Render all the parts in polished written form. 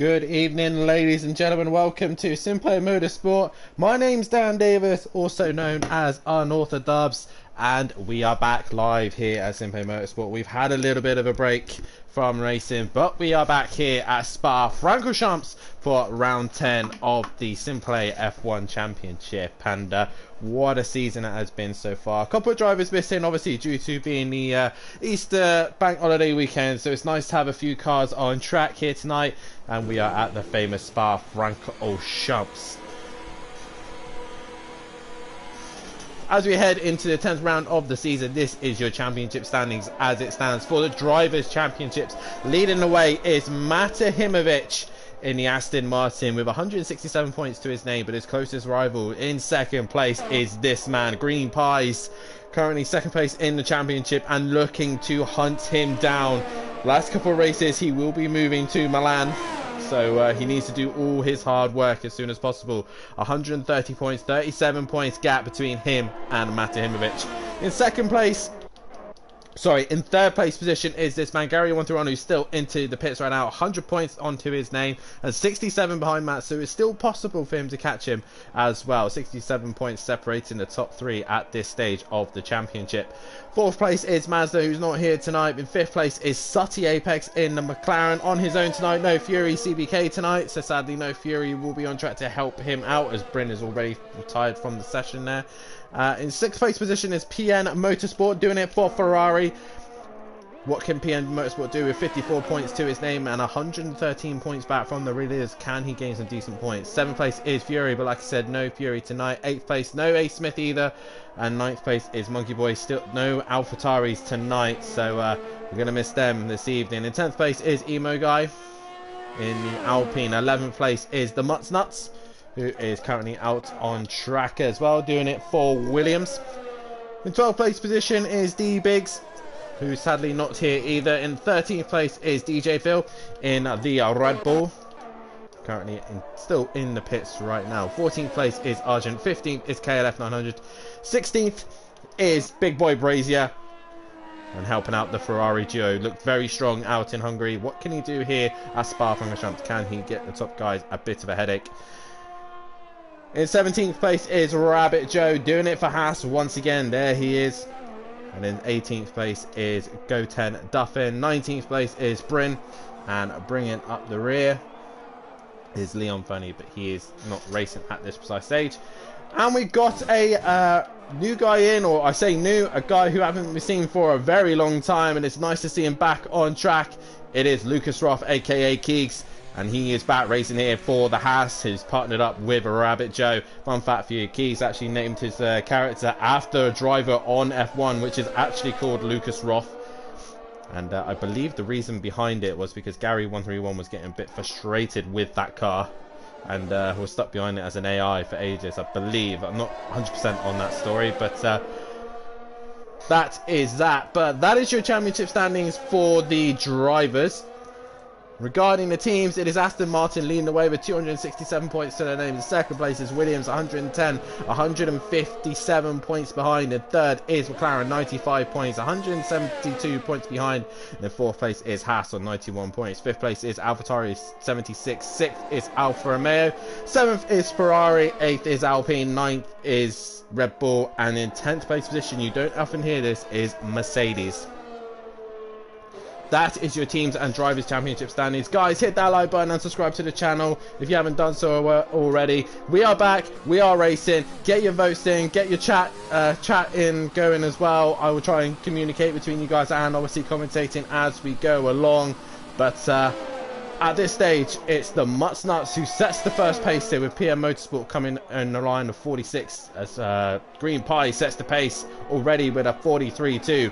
Good evening, ladies and gentlemen. Welcome to Simply Motorsport. My name's Dan Davis, also known as Unorthodox, and we are back live here at Simply Motorsport. We've had a little bit of a break from racing, but we are back here at Spa-Francorchamps for round 10 of the Simply F1 Championship. And what a season it has been so far. A couple of drivers missing, obviously, due to being the Easter bank holiday weekend. So it's nice to have a few cars on track here tonight. And we are at the famous Spa-Francorchamps. As we head into the 10th round of the season, this is your championship standings as it stands for the Drivers' Championships. Leading the way is Mate Himovic in the Aston Martin with 167 points to his name, but his closest rival in second place is this man, Green Pies, currently second place in the championship and looking to hunt him down. Last couple of races, he will be moving to Milan. So he needs to do all his hard work as soon as possible. 130 points, 37 points gap between him and Mate Himovic. In third place position is this man, Gary Wantaron, who's still into the pits right now. 100 points onto his name and 67 behind Matt, so it's still possible for him to catch him as well. 67 points separating the top three at this stage of the championship. Fourth place is Mazda, who's not here tonight. In fifth place is Sutty Apex in the McLaren on his own tonight. No Fury CBK tonight, so sadly no Fury will be on track to help him out as Bryn is already retired from the session there. In sixth place position is PN Motorsport, doing it for Ferrari. What can PN Motorsport do with 54 points to his name and 113 points back from the leaders? Can he gain some decent points? Seventh place is Fury, but like I said, no Fury tonight. Eighth place, no A Smith either. And ninth place is Monkey Boy, still no AlphaTauris tonight, so we're going to miss them this evening. In 10th place is Emo Guy in the Alpine. 11th place is the Mutts Nuts, who is currently out on track as well, doing it for Williams. In 12th place position is D Biggs, who's sadly not here either. In 13th place is DJ Phil in the Red Bull, currently still in the pits right now. 14th place is Argent, 15th is KLF 900, 16th is Big Boy Brazier, and helping out the Ferrari duo. Looked very strong out in Hungary. What can he do here at Spa-Francorchamps? Can he get the top guys a bit of a headache? In 17th place is Rabbit Joe, doing it for Haas once again. There he is. And in 18th place is Goten Duffin. 19th place is Bryn. And bringing up the rear is Leon Funny, but he is not racing at this precise stage. And we got a new guy in, or I say new, a guy who haven't been seen for a very long time. And it's nice to see him back on track. It is Lucas Roth, aka Keegs. And he is back racing here for the Haas, who's partnered up with Rabbit Joe. Fun fact for you, Keys actually named his character after a driver on F1, which is actually called Lucas Roth. And I believe the reason behind it was because Gary 131 was getting a bit frustrated with that car. And was stuck behind it as an AI for ages, I believe. I'm not 100% on that story, but that is that. But that is your championship standings for the drivers. Regarding the teams, it is Aston Martin leading the way with 267 points to their name. In second place is Williams, 110, 157 points behind. And third is McLaren, 95 points, 172 points behind. And in fourth place is Haas on 91 points. Fifth place is AlphaTauri, 76. Sixth is Alfa Romeo. Seventh is Ferrari. Eighth is Alpine. Ninth is Red Bull. And in 10th place position, you don't often hear this, is Mercedes. That is your teams and drivers championship standings. Guys, hit that like button and subscribe to the channel if you haven't done so already. We are back. We are racing. Get your votes in. Get your chat in going as well. I will try and communicate between you guys and obviously commentating as we go along. But at this stage, it's the Mutts Nuts who sets the first pace here with PM Motorsport coming in the line of 46 as Green Pie sets the pace already with a 43.2.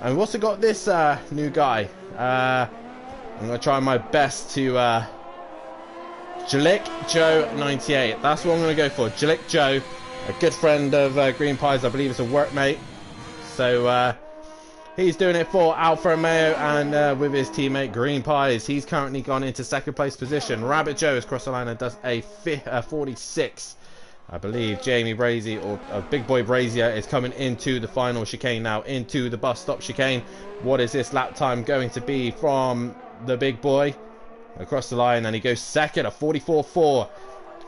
And we've also got this new guy. I'm going to try my best to... Jalik Joe 98. That's what I'm going to go for. Jalik Joe. A good friend of Green Pies. I believe it's a workmate. So he's doing it for Alfa Romeo and with his teammate Green Pies. He's currently gone into second place position. Rabbit Joe has crossed the line and does a 46. I believe Jamie Brazier, or Big Boy Brazier, is coming into the final chicane now, into the bus stop chicane. What is this lap time going to be from the Big Boy? across the line, and he goes second at 44.4.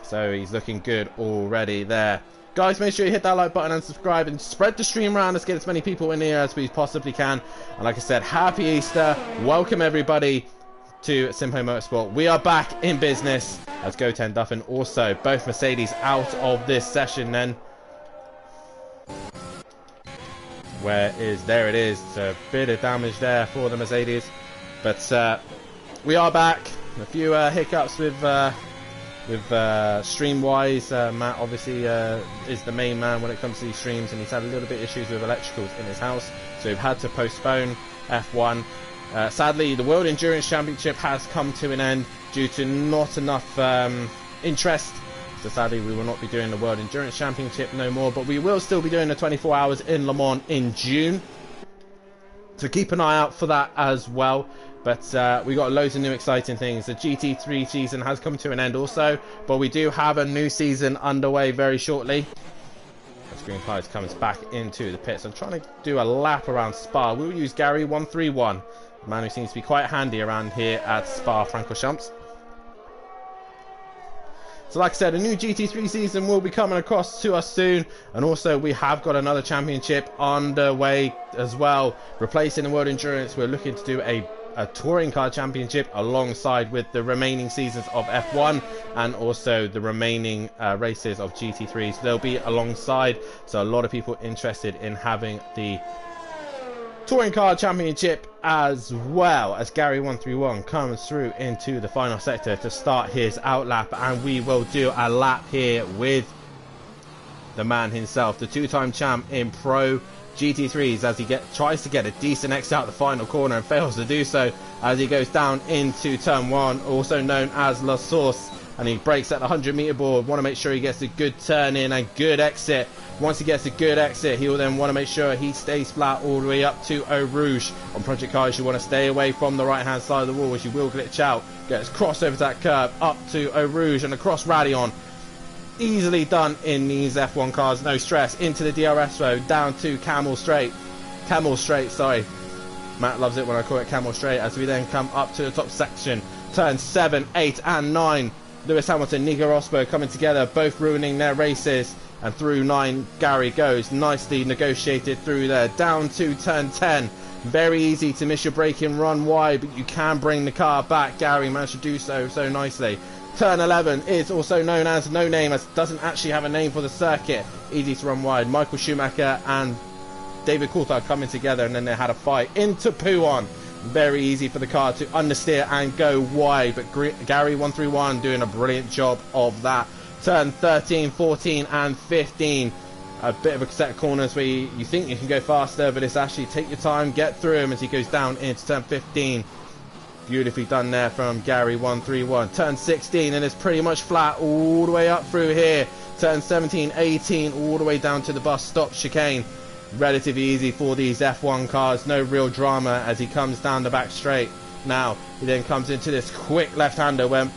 So he's looking good already there. Guys, make sure you hit that like button and subscribe and spread the stream around. Let's get as many people in here as we possibly can. And like I said, happy Easter. Welcome everybody to Simpo Motorsport. We are back in business as Goten Duffin also. Both Mercedes out of this session then. There it is. A bit of damage there for the Mercedes. But we are back. A few hiccups with stream wise. Matt obviously is the main man when it comes to these streams, and he's had a little bit of issues with electricals in his house, so we've had to postpone F1. Sadly, the World Endurance Championship has come to an end due to not enough interest, so sadly we will not be doing the World Endurance Championship no more, but we will still be doing the 24 hours in Le Mans in June, so keep an eye out for that as well. But we got loads of new exciting things. The GT3 season has come to an end also, but we do have a new season underway very shortly. As Green Clouds comes back into the pits. I'm trying to do a lap around Spa. We'll use Gary 131, a man who seems to be quite handy around here at Spa-Francorchamps. So like I said, a new GT3 season will be coming across to us soon, and also we have got another championship underway as well. Replacing the World Endurance, we're looking to do a touring car championship alongside with the remaining seasons of F1 and also the remaining races of GT3s. They'll be alongside, so a lot of people interested in having the touring car championship as well, as Gary 131 comes through into the final sector to start his outlap, and we will do a lap here with the man himself, the two-time champ in Pro GT3s, as he tries to get a decent exit out the final corner and fails to do so as he goes down into turn 1, also known as La Source, and he brakes at the 100-meter board. Want to make sure he gets a good turn in and good exit. Once he gets a good exit, he will then want to make sure he stays flat all the way up to Eau Rouge. On Project Cars, you want to stay away from the right hand side of the wall, as you will glitch out. Gets cross over that curb up to Eau Rouge and across Raidillon. Easily done in these F1 cars, no stress. Into the DRS road, down to Camel Straight, sorry. Matt loves it when I call it Camel Straight, as we then come up to the top section. Turns 7, 8 and 9. Lewis Hamilton, Nico Rosberg coming together, both ruining their races. And through 9, Gary goes. Nicely negotiated through there. Down to turn 10. Very easy to miss your braking, run wide, but you can bring the car back. Gary managed to do so nicely. Turn 11 is also known as No Name, as it doesn't actually have a name for the circuit. Easy to run wide. Michael Schumacher and David Coulthard coming together, and then they had a fight into Pouhon. Very easy for the car to understeer and go wide, but Gary 131 doing a brilliant job of that. Turn 13, 14 and 15. A bit of a set of corners where you think you can go faster, but it's actually take your time, get through him as he goes down into turn 15. Beautifully done there from Gary 131. Turn 16 and it's pretty much flat all the way up through here. Turn 17, 18 all the way down to the bus stop chicane. Relatively easy for these F1 cars, no real drama as he comes down the back straight. Now he then comes into this quick left-hander where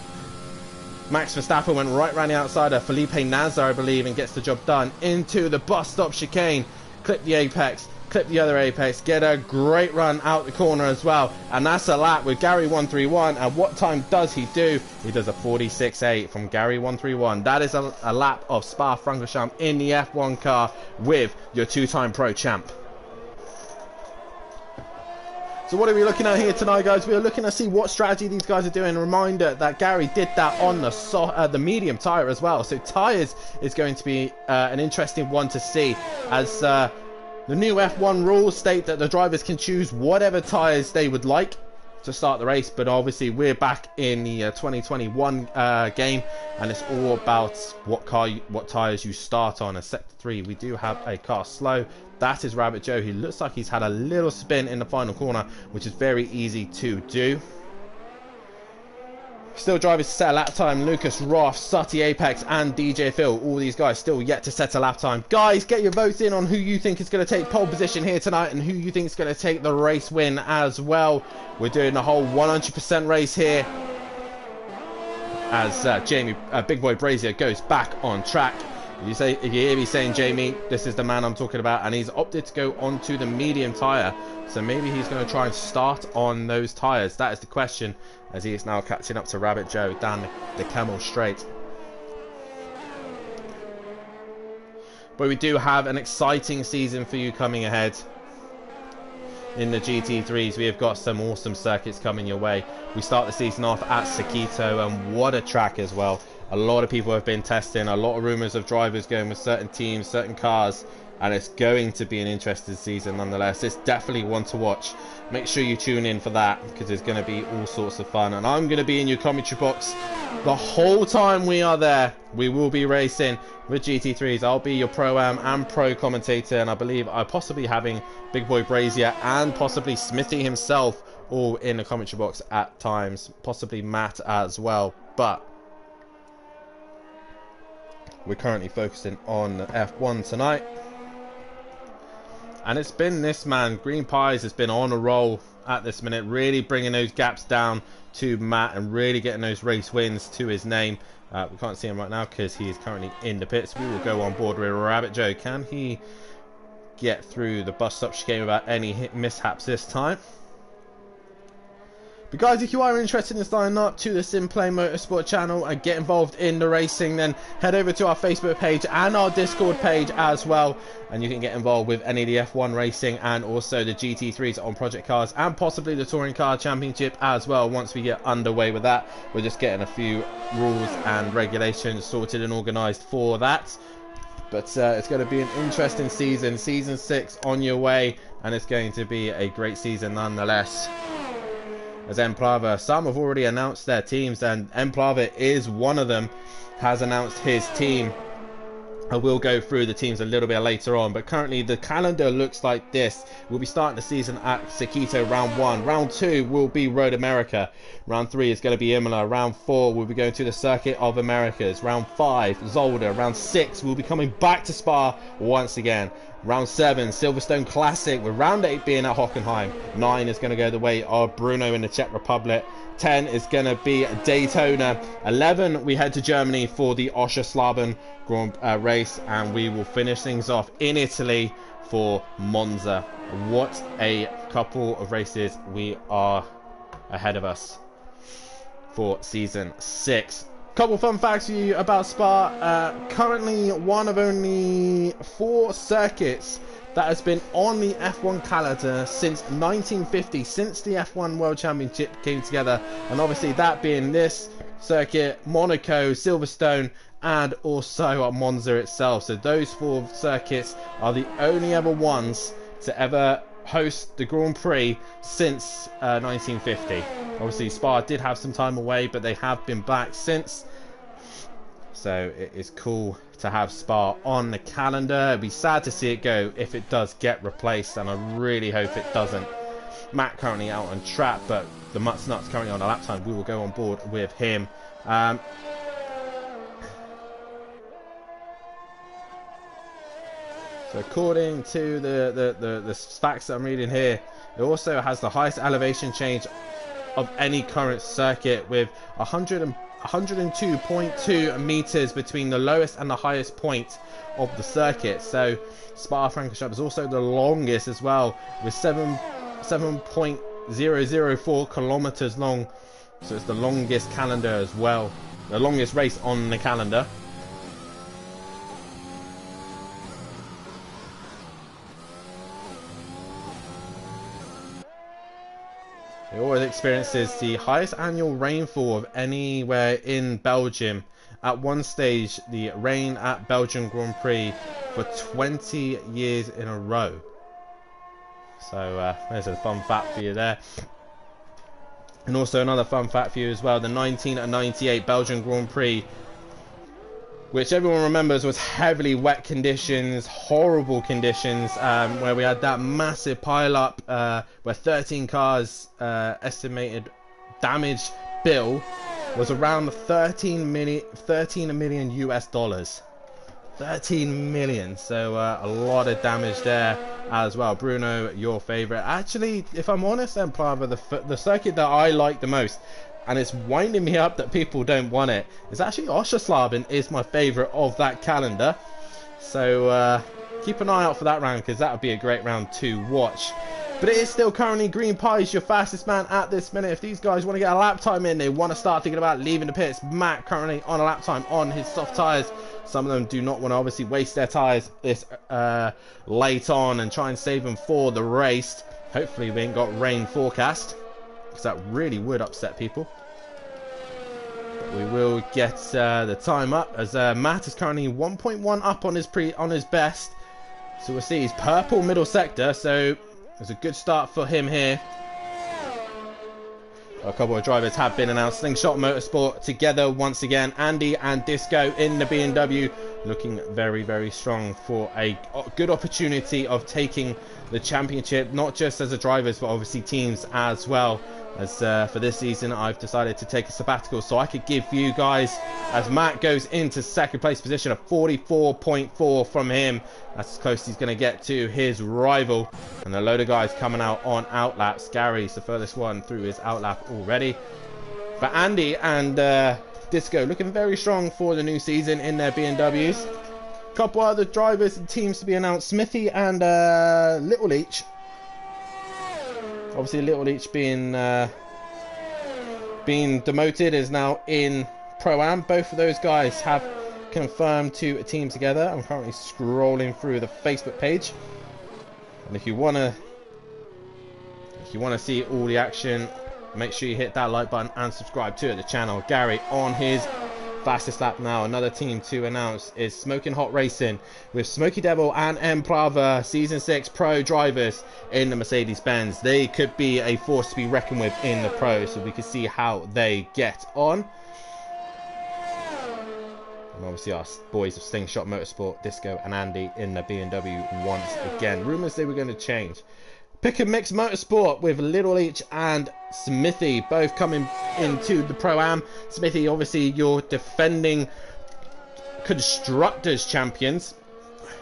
Max Verstappen went right round the outside of Felipe Nasr, I believe, and gets the job done. Into the bus stop chicane, clip the apex, clip the other apex, get a great run out the corner as well, and that's a lap with Gary 131. And what time does he do? He does a 46.8 from Gary 131. That is a lap of Spa-Francorchamps in the F1 car with your two-time pro champ. So what are we looking at here tonight, guys? We are looking to see what strategy these guys are doing. A reminder that Gary did that on the medium tyre as well, so tyres is going to be an interesting one to see, as the new F1 rules state that the drivers can choose whatever tyres they would like to start the race, but obviously we're back in the 2021 game, and it's all about what tyres you start on. As sector 3, we do have a car slow. That is Rabbit Joe. He looks like he's had a little spin in the final corner, which is very easy to do. Still drivers to set a lap time. Lucas Roth, Sutty Apex and DJ Phil. All these guys still yet to set a lap time. Guys, get your votes in on who you think is going to take pole position here tonight and who you think is going to take the race win as well. We're doing the whole 100% race here as Big Boy Brazier goes back on track. If you hear me saying Jamie, this is the man I'm talking about, and he's opted to go onto the medium tyre. So maybe he's going to try and start on those tyres. That is the question, as he is now catching up to Rabbit Joe down the Camel Straight. But we do have an exciting season for you coming ahead. In the GT3s, we have got some awesome circuits coming your way. We start the season off at Sakito, and what a track as well. A lot of people have been testing, a lot of rumours of drivers going with certain teams, certain cars, and it's going to be an interesting season nonetheless. It's definitely one to watch. Make sure you tune in for that, because there's going to be all sorts of fun, and I'm going to be in your commentary box the whole time we are there. We will be racing with GT3s. I'll be your Pro-Am and Pro commentator, and I believe I'm possibly having Big Boy Brazier and possibly Smithy himself all in the commentary box at times, possibly Matt as well. But we're currently focusing on F1 tonight, and it's been this man, Green Pies, has been on a roll at this minute, really bringing those gaps down to Matt and really getting those race wins to his name. We can't see him right now because he is currently in the pits. We will go on board with Rabbit Joe. Can he get through the bus stop chicane without any mishaps this time? But guys, if you are interested in signing up to the Simplay Motorsport channel and get involved in the racing, then head over to our Facebook page and our Discord page as well, and you can get involved with any of the F1 racing and also the GT3s on Project Cars and possibly the Touring Car Championship as well. Once we get underway with that, we're just getting a few rules and regulations sorted and organised for that. But it's going to be an interesting season, Season 6 on your way, and it's going to be a great season nonetheless. As Emplava, some have already announced their teams, and Emplava is one of them, has announced his team. I will go through the teams a little bit later on, but currently the calendar looks like this. We'll be starting the season at Sakito round 1. Round 2 will be Road America. Round 3 is going to be Imola. Round 4 we'll be going to the Circuit of Americas. Round 5 Zolder. Round 6 we'll be coming back to Spa once again. Round 7 Silverstone Classic, with round 8 being at Hockenheim. 9 is going to go the way of Bruno in the Czech Republic. 10 is going to be Daytona. 11 we head to Germany for the Oschersleben race, and we will finish things off in Italy for Monza. What a couple of races we are ahead of us for season 6. Couple fun facts for you about Spa. Currently one of only 4 circuits that has been on the F1 calendar since 1950, since the F1 World Championship came together, and obviously that being this circuit, Monaco, Silverstone, and also Monza itself. So those 4 circuits are the only ever ones to ever host the Grand Prix since 1950. Obviously Spa did have some time away, but they have been back since. So it is cool to have Spa on the calendar. It'd be sad to see it go if it does get replaced, and I really hope it doesn't. Matt currently out on track, but the Mutts Nuts currently on a lap time. We will go on board with him. So according to the facts that I'm reading here, it also has the highest elevation change of any current circuit, with 102.2 meters between the lowest and the highest point of the circuit. So Spa-Francorchamps is also the longest as well, with 7.004 kilometers long. So it's the longest calendar as well, the longest race on the calendar. It always experiences the highest annual rainfall of anywhere in Belgium. At one stage, the rain at Belgian Grand Prix for 20 years in a row. So there's a fun fact for you there. And also another fun fact for you as well, the 1998 Belgian Grand Prix, which everyone remembers was heavily wet conditions, horrible conditions, where we had that massive pile-up where 13 cars estimated damage bill was around 13 million US dollars. 13 million, so a lot of damage there as well. Bruno, your favorite. Actually, if I'm honest, Emplava, the circuit that I like the most and it's winding me up that people don't want it. It's actually Oschersleben is my favourite of that calendar. So keep an eye out for that round, because that would be a great round to watch. But it is still currently Green Pies, your fastest man at this minute. If these guys want to get a lap time in, they want to start thinking about leaving the pits. Matt currently on a lap time on his soft tyres. Some of them do not want to obviously waste their tyres this late on and try and save them for the race. Hopefully we ain't got rain forecast, because that really would upset people. But we will get the time up, as Matt is currently 1.1 up on his best. So we'll see, he's purple middle sector, so it's a good start for him here. A couple of drivers have been announced. Slingshot Motorsport together once again. Andy and Disco in the BMW, looking very, very strong for a good opportunity of taking the championship, not just as a drivers, but obviously teams as well. As for this season, I've decided to take a sabbatical so I could give you guys, as Matt goes into second place position, a 44.4 from him. That's as close as he's going to get to his rival. And a load of guys coming out on outlaps. Gary's the furthest one through his outlap already. But Andy and Disco looking very strong for the new season in their BMWs. A couple other drivers and teams to be announced. Smithy and Little Leach. Obviously, Little Leach being demoted, is now in Pro-Am. Both of those guys have confirmed to a team together. I'm currently scrolling through the Facebook page, and if you wanna see all the action, make sure you hit that like button and subscribe to the channel. Gary on his fastest lap now. Another team to announce is Smoking Hot Racing, with Smokey Devil and M Prava, Season 6 Pro drivers in the Mercedes-Benz. They could be a force to be reckoned with in the Pro, so we can see how they get on. And obviously our boys of Slingshot Motorsport, Disco and Andy in the BMW once again. Rumours they were going to change. Pick and Mix Motorsport with Little Leach and Smithy both coming into the Pro-Am. Smithy, obviously your defending Constructors champions.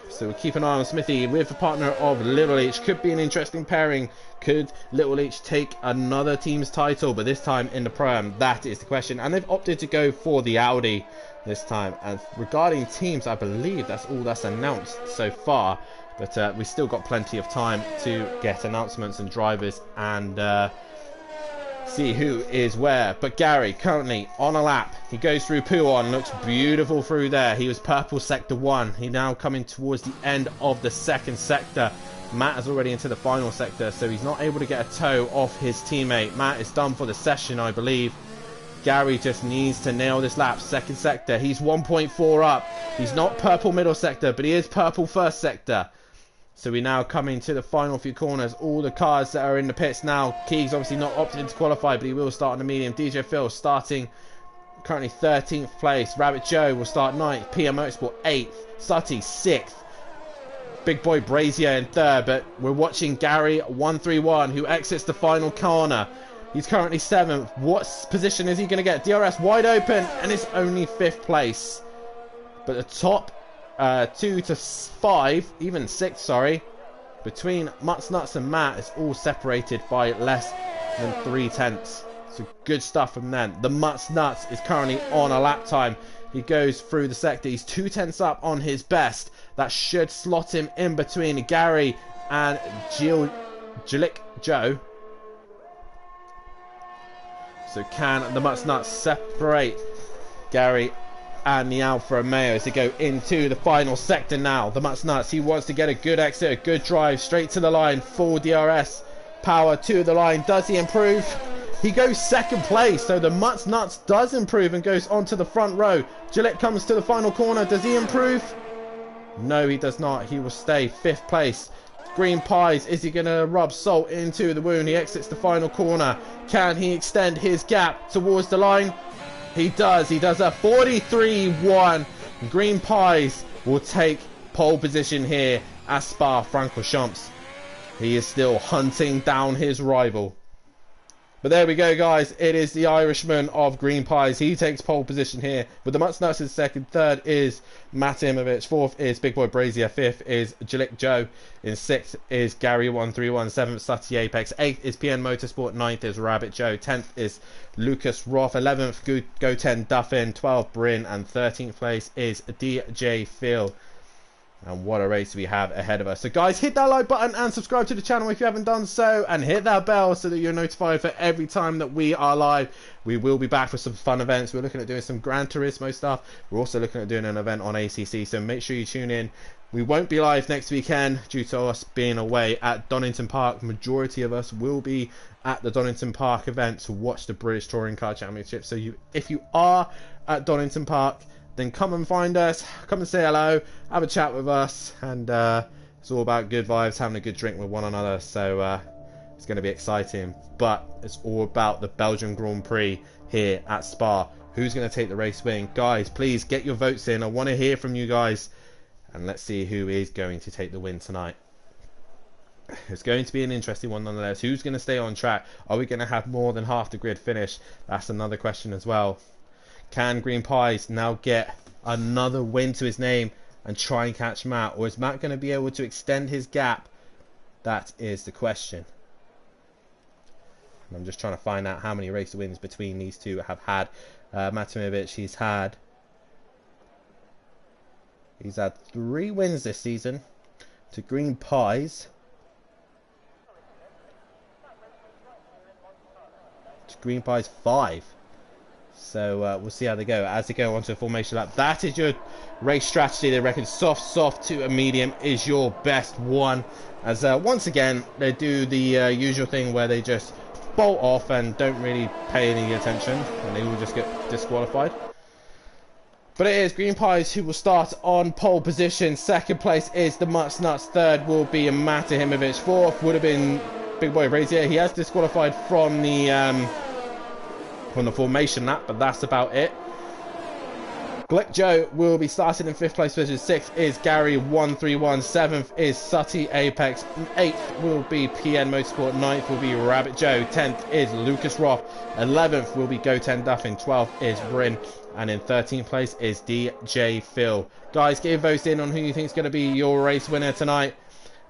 So we'll keep an eye on Smithy with a partner of Little Leach. Could be an interesting pairing. Could Little Leach take another team's title, but this time in the Pro-Am? That is the question. And they've opted to go for the Audi this time. And regarding teams, I believe that's all that's announced so far. But we still got plenty of time to get announcements and drivers and see who is where. But Gary currently on a lap. He goes through Pouon, looks beautiful through there. He was purple sector 1. He now coming towards the end of the second sector. Matt is already into the final sector, so he's not able to get a toe off his teammate. Matt is done for the session, I believe. Gary just needs to nail this lap. Second sector, he's 1.4 up. He's not purple middle sector, but he is purple first sector. So we now coming to the final few corners. All the cars that are in the pits now. Keegs obviously not opted to qualify, but he will start in the medium. DJ Phil starting currently 13th place. Rabbit Joe will start 9th. PM Motorsport 8th. Sutty 6th. Big Boy Brazier in 3rd. But we're watching Gary 131, who exits the final corner. He's currently 7th. What position is he going to get? DRS wide open, and it's only 5th place. But the top 2 to 5, even 6, sorry, between Mutts Nuts and Matt is all separated by less than 3/10. So good stuff from them. The Mutts Nuts is currently on a lap time. He goes through the sector. He's 2/10 up on his best. That should slot him in between Gary and Jilik Joe. So can the Mutts Nuts separate Gary and the Alfa Romeo as they go into the final sector now? The Mutts Nuts, he wants to get a good exit, a good drive, straight to the line, full DRS power to the line. Does he improve? He goes 2nd place, so the Mutts Nuts does improve and goes onto the front row. Gillette comes to the final corner. Does he improve? No, he does not. He will stay 5th place. Green Pies, is he going to rub salt into the wound? He exits the final corner. Can he extend his gap towards the line? He does. He does a 43-1. Green Pies will take pole position here at Spa-Francorchamps. He is still hunting down his rival. But there we go, guys. It is the Irishman of Green Pies. He takes pole position here with the Mutts Nuts in second. Third is Matt Imovich. Fourth is Big Boy Brazier. Fifth is Jalik Joe. In sixth is Gary131. Seventh, Sutty Apex. Eighth is PN Motorsport. Ninth is Rabbit Joe. 10th is Lucas Roth. 11th, Go 10 Duffin. 12th, Bryn. And 13th place is DJ Phil. And what a race we have ahead of us. So guys, hit that like button and subscribe to the channel if you haven't done so. And hit that bell so that you're notified for every time that we are live. We will be back for some fun events. We're looking at doing some Gran Turismo stuff. We're also looking at doing an event on ACC. So make sure you tune in. We won't be live next weekend due to us being away at Donington Park. Majority of us will be at the Donington Park event to watch the British Touring Car Championship. So if you are at Donington Park, then come and find us, come and say hello, have a chat with us, and it's all about good vibes, having a good drink with one another. So it's going to be exciting, but it's all about the Belgian Grand Prix here at Spa. Who's going to take the race win? Guys, please get your votes in. I want to hear from you guys, and let's see who is going to take the win tonight. It's going to be an interesting one nonetheless. Who's going to stay on track? Are we going to have more than half the grid finish? That's another question as well. Can Green Pies now get another win to his name and try and catch Matt? Or is Matt going to be able to extend his gap? That is the question. And I'm just trying to find out how many race wins between these two have had. Matt Imovich, he's had 3 wins this season. To Green Pies, Green Pies 5. So we'll see how they go as they go onto a formation lap. That is your race strategy. They reckon soft to a medium is your best one. As once again they do the usual thing where they just bolt off and don't really pay any attention, and they will just get disqualified. But it is Green Pies who will start on pole position. Second place is the Mutts Nuts. Third will be Matt Imovich. Fourth would have been Big Boy Brazier. He has disqualified from the formation lap, but that's about it. Glick Joe will be starting in 5th place position. 6th is Gary131. 7th is Sutty Apex. 8th will be PN Motorsport. 9th will be Rabbit Joe. 10th is Lucas Roth. 11th will be Go 10 Duffin. 12th is Bryn. And in 13th place is DJ Phil. Guys, get your votes in on who you think is going to be your race winner tonight.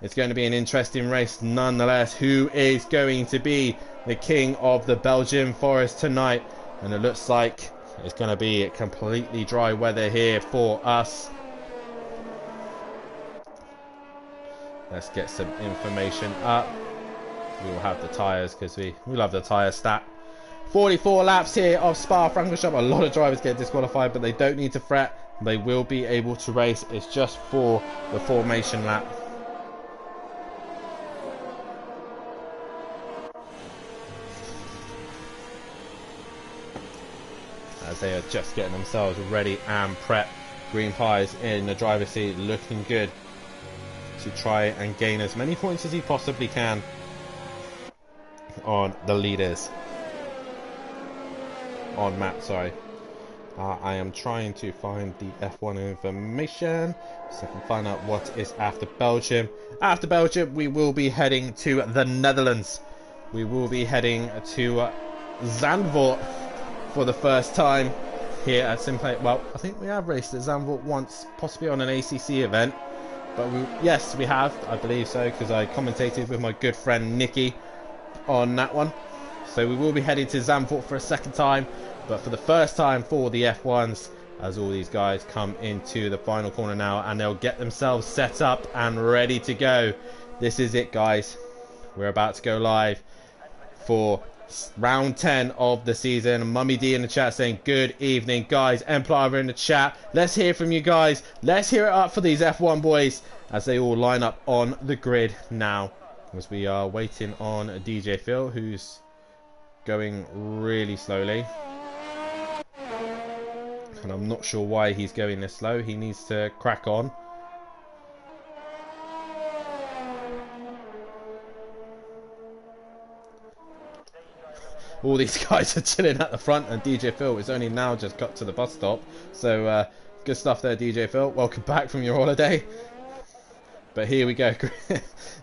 It's going to be an interesting race nonetheless. Who is going to be the king of the Belgian forest tonight? And it looks like it's going to be completely dry weather here for us. Let's get some information up. We will have the tyres because we love the tyre stat. 44 laps here of Spa-Francorchamps. A lot of drivers get disqualified, but they don't need to fret. They will be able to race. It's just for the formation lap. As they are just getting themselves ready and prep. Green Pies in the driver's seat, looking good to try and gain as many points as he possibly can on the leaders. On Matt, sorry. I am trying to find the F1 information so I can find out what is after Belgium. After Belgium, we will be heading to the Netherlands. We will be heading to Zandvoort for the first time here at Simplay. Well, I think we have raced at Zandvoort once, possibly on an ACC event. But yes, we have. I believe so, because I commentated with my good friend Nicky on that one. So we will be heading to Zandvoort for a second time, but for the first time for the F1s, as all these guys come into the final corner now, and they'll get themselves set up and ready to go. This is it, guys. We're about to go live for round 10 of the season. Mummy D in the chat saying good evening, guys. Empire in the chat. Let's hear from you guys. Let's hear it up for these F1 boys as they all line up on the grid now, as we are waiting on DJ Phil, who's going really slowly, and I'm not sure why he's going this slow. He needs to crack on. All these guys are chilling at the front, and DJ Phil is only now just got to the bus stop. So good stuff there, DJ Phil. Welcome back from your holiday. But here we go.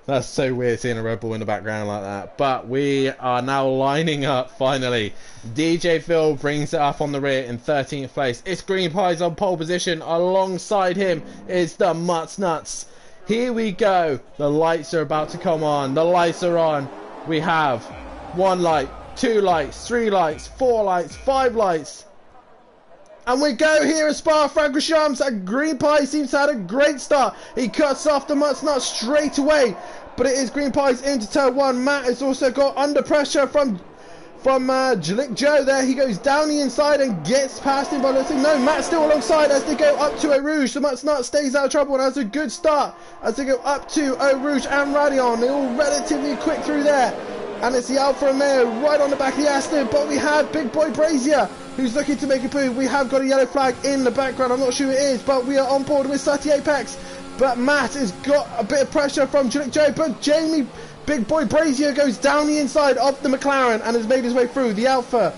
That's so weird seeing a Red Bull in the background like that. But we are now lining up finally. DJ Phil brings it up on the rear in 13th place. It's Green Pies on pole position. Alongside him is the Mutts Nuts. Here we go. The lights are about to come on. The lights are on. We have 1 light, 2 lights, 3 lights, 4 lights, 5 lights. And we go here at Spa-Francorchamps, and Green Pie seems to have a great start. He cuts off the Mutts Nuts straight away, but it is Green Pie's into turn 1. Matt has also got under pressure from Jalik Joe there. He goes down the inside and gets past him by looking. No, Matt's still alongside as they go up to Eau Rouge. The Mutts Nuts stays out of trouble and has a good start as they go up to Eau Rouge and Radion. They're all relatively quick through there. And it's the Alfa Romeo right on the back of the Aston, but we have Big Boy Brazier who's looking to make a move. We have got a yellow flag in the background. I'm not sure who it is, but we are on board with Sati Apex. But Matt has got a bit of pressure from Jalik Joe, but Jamie Big Boy Brazier goes down the inside of the McLaren and has made his way through. The Alfa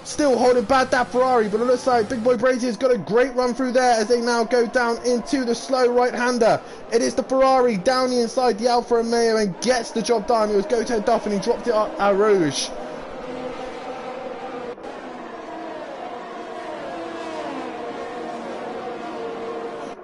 still holding bad that Ferrari, but it looks like Big Boy Brazier's got a great run through there as they now go down into the slow right-hander. It is the Ferrari down the inside, the Alfa Romeo, and gets the job done. It was Goto Duff and he dropped it up at Rouge.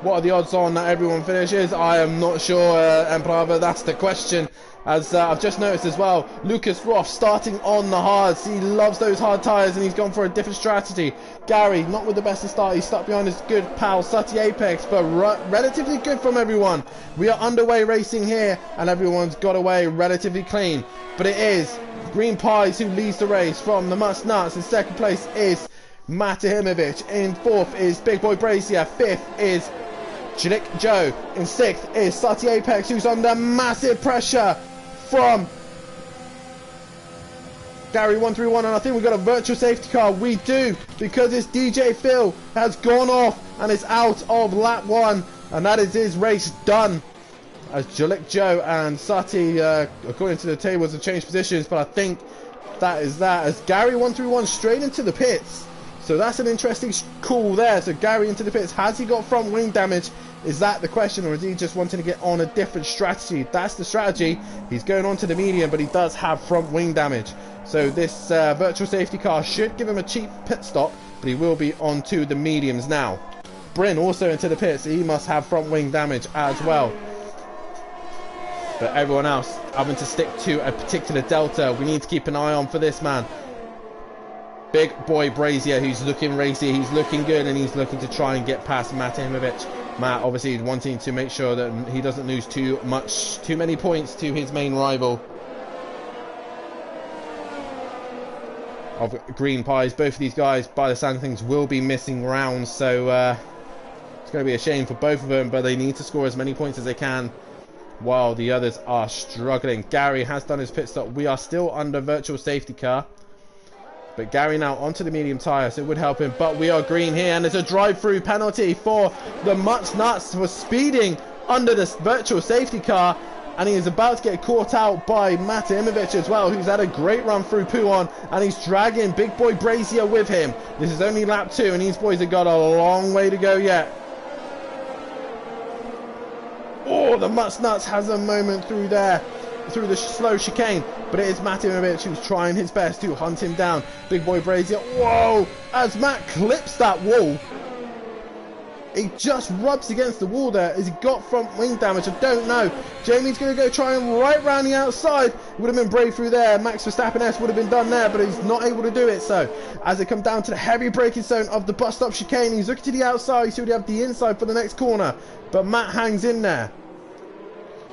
What are the odds on that everyone finishes? I am not sure, Emperava, that's the question. As I've just noticed as well, Lucas Roth starting on the hards. He loves those hard tyres and he's gone for a different strategy. Gary, not with the best of start. He's stuck behind his good pal, Sati Apex, but relatively good from everyone. We are underway racing here and everyone's got away relatively clean. But it is Green Pies who leads the race from the Mutts Nuts. In second place is Matahimovic. In fourth is Big Boy Brazier. Fifth is Jalik Joe. In sixth is Sati Apex, who's under massive pressure from Gary 131, and I think we've got a virtual safety car. We do, because it's DJ Phil has gone off and is out of lap 1, and that is his race done. As Jalik Joe and Sati, according to the tables, have changed positions, but I think that is that. As Gary 131 straight into the pits. So that's an interesting call there. So Gary into the pits. Has he got front wing damage? Is that the question, or is he just wanting to get on a different strategy? That's the strategy. He's going on to the medium, but he does have front wing damage. So this virtual safety car should give him a cheap pit stop, but he will be on to the mediums now. Bryn also into the pits. He must have front wing damage as well. But everyone else having to stick to a particular delta. We need to keep an eye on for this man. Big Boy Brazier, who's looking racy, he's looking good, and he's looking to try and get past Matahimovic. Matt obviously wanting to make sure that he doesn't lose too many points to his main rival of Green Pies. Both of these guys, by the sound of things, will be missing rounds, so it's going to be a shame for both of them, but they need to score as many points as they can while the others are struggling. Gary has done his pit stop. We are still under virtual safety car. But Gary now onto the medium tyre, so it would help him. But we are green here, and there's a drive-through penalty for the Mutts Nuts for speeding under this virtual safety car. And he is about to get caught out by Matahimovic as well, who's had a great run through Pouhon. And he's dragging Big Boy Brazier with him. This is only lap 2, and these boys have got a long way to go yet. Oh, the Mutts Nuts has a moment through there, through the slow chicane, but it is Matahimovic who's trying his best to hunt him down. Big Boy Brazier, whoa, as Matt clips that wall. He just rubs against the wall there. Has he got front wing damage? I don't know. Jamie's going to go try and right round the outside. Would have been brave through there. Max Verstappen S would have been done there, but he's not able to do it. So as they come down to the heavy braking zone of the bus stop chicane, he's looking to the outside. He's already have the inside for the next corner, but Matt hangs in there.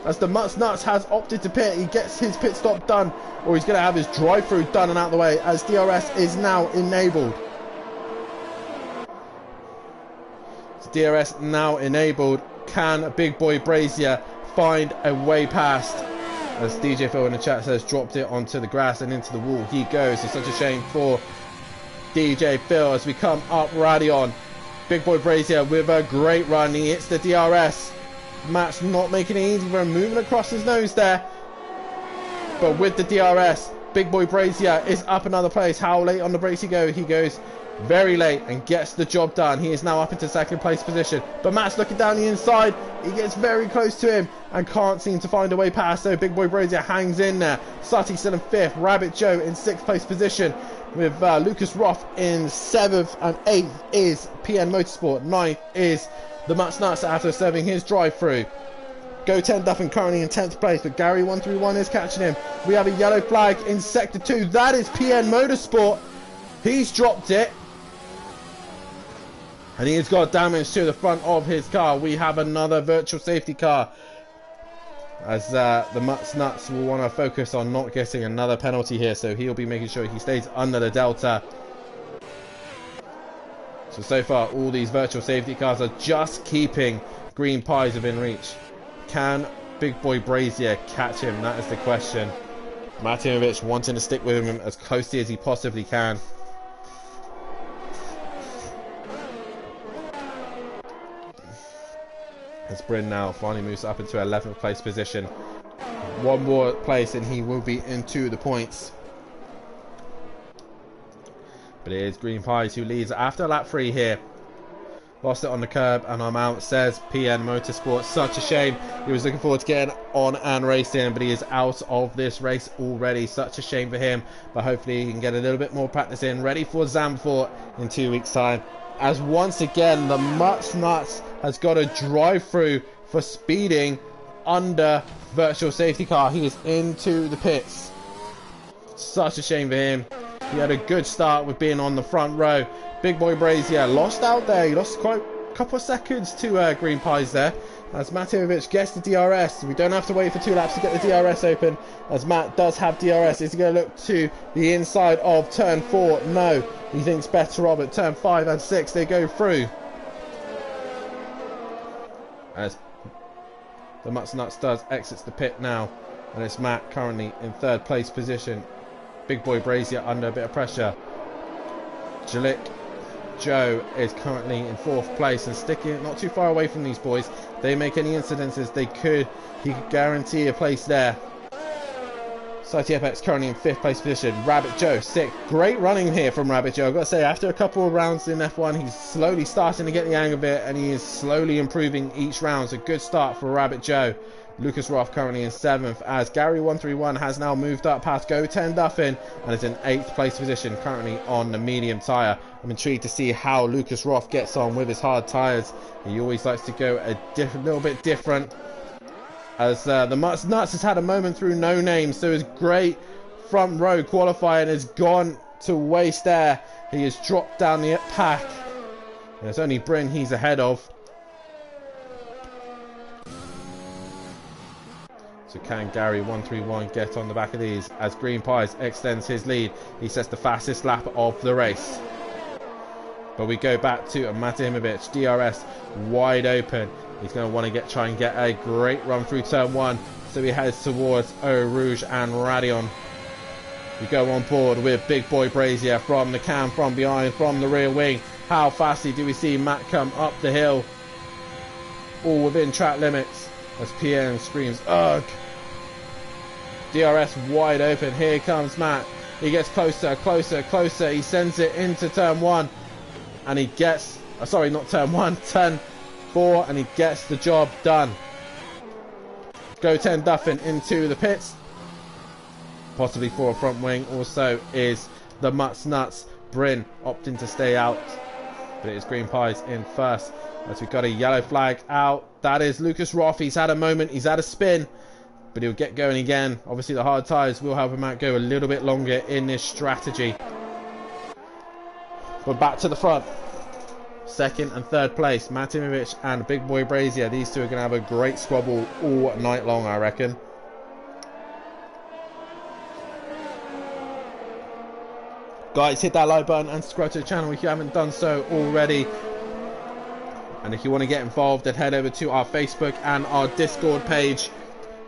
As the Mutts Nuts has opted to pit, he gets his pit stop done, or he's going to have his drive-through done and out of the way, as DRS is now enabled. DRS now enabled. Can Big Boy Brazier find a way past? As DJ Phil in the chat says, dropped it onto the grass and into the wall. He goes. It's such a shame for DJ Phil as we come up Radion. Big Boy Brazier with a great run. He hits the DRS. Matt's not making it easy for him, moving across his nose there. But with the DRS, Big Boy Brazier is up another place. How late on the brakes he goes? He goes very late and gets the job done. He is now up into second place position, but Matt's looking down the inside. He gets very close to him and can't seem to find a way past, so Big Boy Brazier hangs in there. Sutty still in 5th, Rabbit Joe in 6th place position, with Lucas Roth in 7th, and 8th is PN Motorsport. 9th is the Mutts Nuts after serving his drive-through. Go 10 Duffin currently in 10th place, but Gary 131 is catching him. We have a yellow flag in Sector 2. That is PN Motorsport. He's dropped it. And he has got damage to the front of his car. We have another virtual safety car, as the Mutts Nuts will want to focus on not getting another penalty here, so he'll be making sure he stays under the delta. So far all these virtual safety cars are just keeping Green Pies within reach. Can Big Boy Brazier catch him? That is the question. Matimovic wanting to stick with him as closely as he possibly can. As Bryn now finally moves up into 11th place position. One more place and he will be into the points. But it is Green Pies who leads after lap 3 here. Lost it on the curb and I'm out, says PN Motorsport. Such a shame. He was looking forward to getting on and racing, but he is out of this race already. Such a shame for him, but hopefully he can get a little bit more practice in, ready for Zandvoort in 2 weeks' time. As once again the Mutts Nuts has got a drive-through for speeding under virtual safety car. He is into the pits. Such a shame for him. He had a good start with being on the front row. Big Boy Brazier lost out there. He lost quite a couple of seconds to Green Pies there. As Matimovic gets the DRS. We don't have to wait for 2 laps to get the DRS open, as Matt does have DRS. Is he going to look to the inside of turn 4? No. He thinks better of it. Turn 5 and 6, they go through. As the Mutts Nuts does exits the pit now, and it's Matt currently in 3rd place position. Big Boy Brazier under a bit of pressure. Jalik Joe is currently in 4th place and sticking not too far away from these boys. If they make any incidences, he could guarantee a place there. Sutty Apex currently in 5th place position. Rabbit Joe 6th. Great running here from Rabbit Joe. I've got to say, after a couple of rounds in F1, he's slowly starting to get the hang of it, and he is slowly improving each round. So good start for Rabbit Joe. Lucas Roth currently in 7th, as Gary 131 has now moved up past Go 10 Duffin and is in 8th place position, currently on the medium tyre. I'm intrigued to see how Lucas Roth gets on with his hard tyres. He always likes to go a little bit different. As the Mutts Nuts has had a moment through No Name, so his great front row qualifying has gone to waste there. He has dropped down the pack. And it's only Bryn he's ahead of. So can Gary 131 get on the back of these as Green Pies extends his lead? He sets the fastest lap of the race. But we go back to Matimovic, DRS wide open. He's going to want to try and get a great run through turn 1. So he heads towards Eau Rouge and Radion. We go on board with Big Boy Brazier from the cam, from behind, from the rear wing. How fastly do we see Matt come up the hill? All within track limits as PN screams, ugh. DRS wide open. Here comes Matt. He gets closer, closer, closer. He sends it into turn 1. And he gets, sorry, not turn 1, turn 4. And he gets the job done. Go 10 Duffin into the pits. Possibly for a front wing. Also is the Mutts Nuts. Bryn opting to stay out. But it is Green Pies in first. As we've got a yellow flag out. That is Lucas Roth. He's had a moment. He's had a spin. But he'll get going again. Obviously the hard tyres will help him out go a little bit longer in this strategy. But back to the front. 2nd and 3rd place. Matimovic and Big Boy Brazier. These two are going to have a great squabble all night long, I reckon. Guys, hit that like button and subscribe to the channel if you haven't done so already. And if you want to get involved, then head over to our Facebook and our Discord page,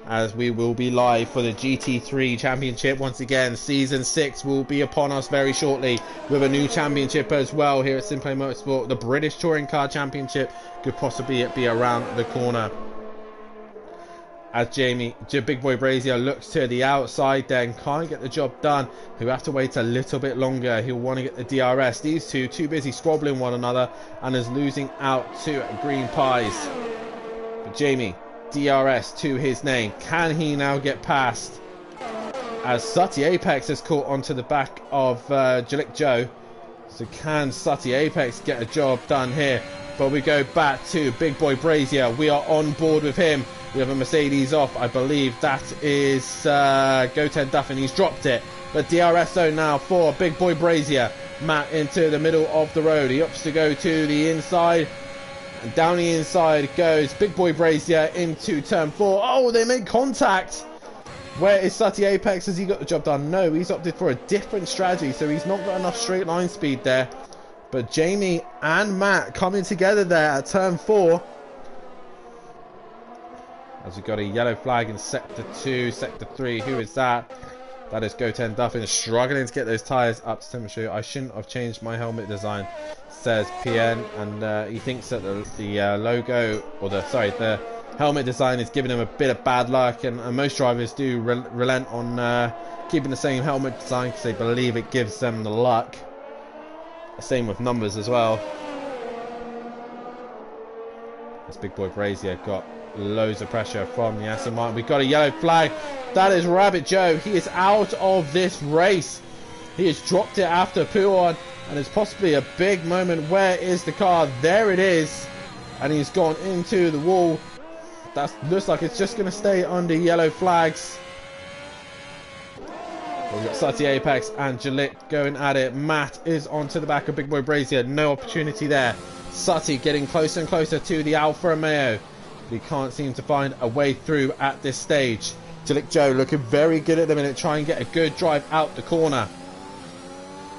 as we will be live for the GT3 Championship once again. Season 6 will be upon us very shortly with a new championship as well here at Simply Motorsport. The British Touring Car Championship could possibly be around the corner. as Big Boy Brazier looks to the outside, then can't get the job done. He'll have to wait a little bit longer. He'll want to get the DRS. These two too busy squabbling one another and is losing out to Green Pies. But Jamie, DRS to his name. Can he now get past? As Sutty Apex is caught onto the back of Jalik Joe. So can Sutty Apex get a job done here? But we go back to Big Boy Brazier. We are on board with him. We have a Mercedes off. I believe that is Goten Duffin. He's dropped it. But DRS zone now for Big Boy Brazier. Matt into the middle of the road. He opts to go to the inside. And down the inside goes Big Boy Brazier into turn 4. Oh, they made contact. Where is Sutty Apex? Has he got the job done? No, he's opted for a different strategy. So he's not got enough straight line speed there. But Jamie and Matt coming together there at turn 4. As we've got a yellow flag in sector 2, sector 3. Who is that? That is Goten Duffin, struggling to get those tyres up to temperature. I shouldn't have changed my helmet design, says PN. And he thinks that the logo, or the helmet design is giving him a bit of bad luck. And most drivers do relent on keeping the same helmet design because they believe it gives them the luck. Same with numbers as well. As Big Boy Brazier got loads of pressure from the Aston Martin. We've got a yellow flag. That is Rabbit Joe. He is out of this race. He has dropped it after Puon, and it's possibly a big moment. Where is the car? There it is. And he's gone into the wall. That looks like it's just going to stay under yellow flags. We've got Sutty Apex and Jalik going at it. Matt is onto the back of Big Boy Brazier. No opportunity there. Sutty getting closer and closer to the Alfa Romeo. He can't seem to find a way through at this stage. Jalik Joe looking very good at the minute. Try and get a good drive out the corner.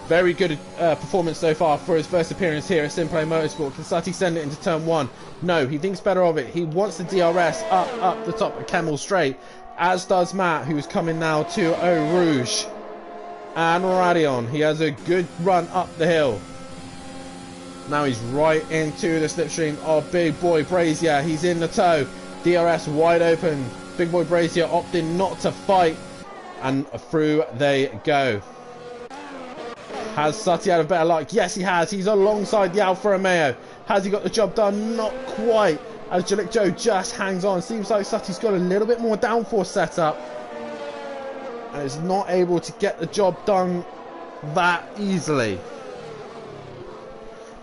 Very good performance so far for his first appearance here at Simplay Motorsport. Can Sutty send it into turn 1? No, he thinks better of it. He wants the DRS up the top of Camel Straight. As does Matt, who's coming now to Eau Rouge. And Radion. He has a good run up the hill. Now he's right into the slipstream of Big Boy Brazier. He's in the tow. DRS wide open. Big Boy Brazier opting not to fight. And through they go. Has Sutty had a better luck? Yes, he has. He's alongside the Alfa Romeo. Has he got the job done? Not quite. As Jalik Joe just hangs on. Seems like Sutty's got a little bit more downforce set up. And is not able to get the job done that easily.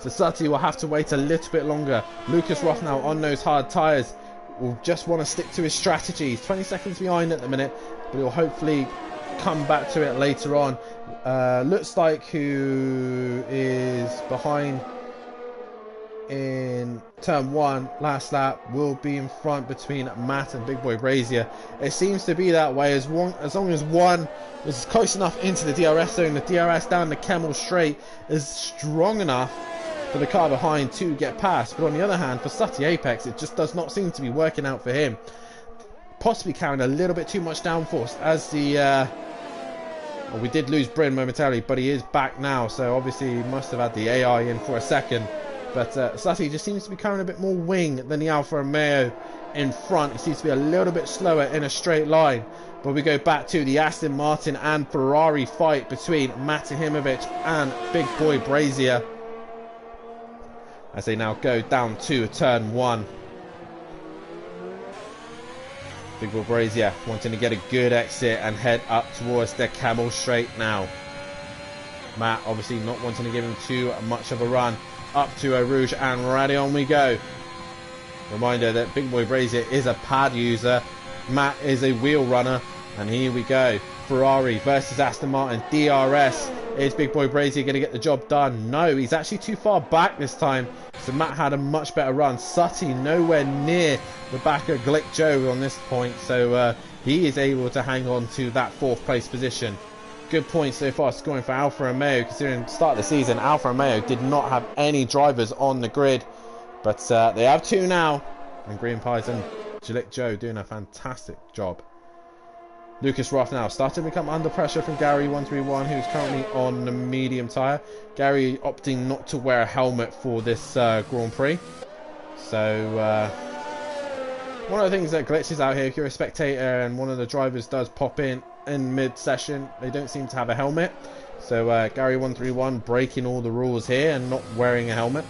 So Sutty will have to wait a little bit longer. Lucas Rothnau on those hard tyres will just want to stick to his strategies. 20 seconds behind at the minute, but he'll hopefully come back to it later on. Looks like who is behind in turn 1 last lap will be in front between Matt and Big Boy Brazier. It seems to be that way as long as one is close enough into the DRS zone. The DRS down the Camel Straight is strong enough for the car behind to get past. But on the other hand, for Sutty Apex, it just does not seem to be working out for him. Possibly carrying a little bit too much downforce as the well, we did lose Bryn momentarily, but he is back now, so obviously he must have had the AI in for a second. But Sutty just seems to be carrying a bit more wing than the Alfa Romeo in front. It seems to be a little bit slower in a straight line. But we go back to the Aston Martin and Ferrari fight between Matahimovic and Big Boy Brazier, as they now go down to turn 1. Big Boy Brazier wanting to get a good exit and head up towards the Camel Straight now. Matt obviously not wanting to give him too much of a run. Up to Eau Rouge and Radion we go. Reminder that Big Boy Brazier is a pad user. Matt is a wheel runner. And here we go. Ferrari versus Aston Martin. DRS. Is Big Boy Brazier going to get the job done? No, he's actually too far back this time. So Matt had a much better run. Sutty nowhere near the back of Glick Joe on this point. So he is able to hang on to that 4th place position. Good point so far scoring for Alfa Romeo, considering the start of the season Alfa Romeo did not have any drivers on the grid, but they have 2 now, and Green Pies and Jalik Joe doing a fantastic job. Lucas Rothnau starting to become under pressure from Gary 131, who's currently on the medium tyre. Gary opting not to wear a helmet for this Grand Prix, so One of the things that glitches out here, if you're a spectator and one of the drivers does pop in mid-session, they don't seem to have a helmet. So Gary131 breaking all the rules here and not wearing a helmet.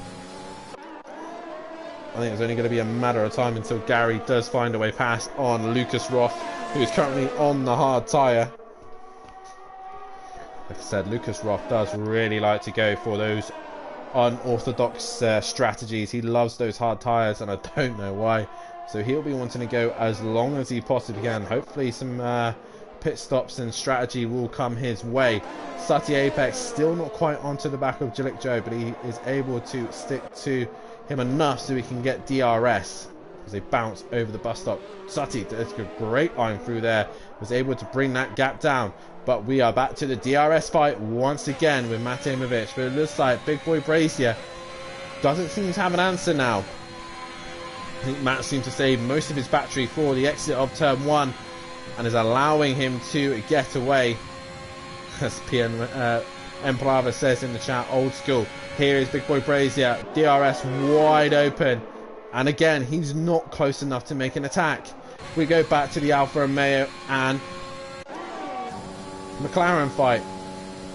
I think it's only going to be a matter of time until Gary does find a way past on Lucas Roth, who is currently on the hard tyre. Like I said, Lucas Roth does really like to go for those unorthodox strategies. He loves those hard tyres, and I don't know why. So he'll be wanting to go as long as he possibly can. Hopefully some pit stops and strategy will come his way. Sutty Apex still not quite onto the back of Jillik Joe, but he is able to stick to him enough so he can get DRS as they bounce over the bus stop. Sutty does a great line through there, was able to bring that gap down. But we are back to the DRS fight once again with Matimovic. But it looks like Big Boy Brazier doesn't seem to have an answer now. I think Matt seems to save most of his battery for the exit of turn 1 and is allowing him to get away. As PN Emplava says in the chat, old school. Here is Big Boy Brazier, DRS wide open. And again, he's not close enough to make an attack. We go back to the Alfa Romeo and McLaren fight.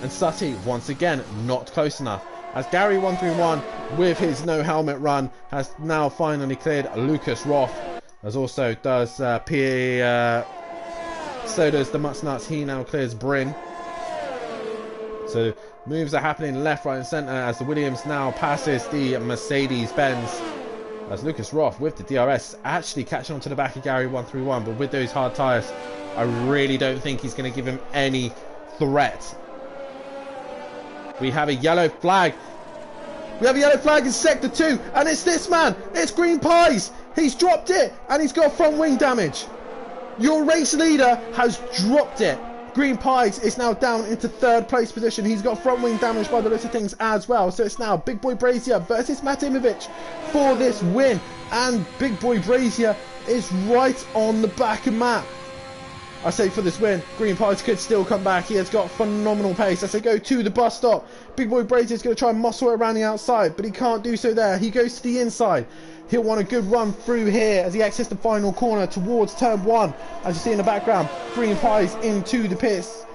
And Sutty, once again, not close enough. As Gary131, with his no helmet run, has now finally cleared Lucas Roth. As also does so does the Mutsnuts. He now clears Bryn. So moves are happening left, right and centre as the Williams now passes the Mercedes-Benz. As Lucas Roth with the DRS actually catching on to the back of Gary131, but with those hard tyres, I really don't think he's going to give him any threat. We have a yellow flag. We have a yellow flag in Sector 2, and it's this man. It's Green Pies. He's dropped it, and he's got front wing damage. Your race leader has dropped it. Green Pies is now down into 3rd place position. He's got front wing damage by the looks of things as well. So it's now Big Boy Brazier versus Matimovic for this win. And Big Boy Brazier is right on the back of Matt. I say for this win, Green Pies could still come back. He has got phenomenal pace as they go to the bus stop. Big Boy Brazier is going to try and muscle it around the outside, but he can't do so there. He goes to the inside. He'll want a good run through here as he exits the final corner towards turn 1. As you see in the background, Green Pies into the pits.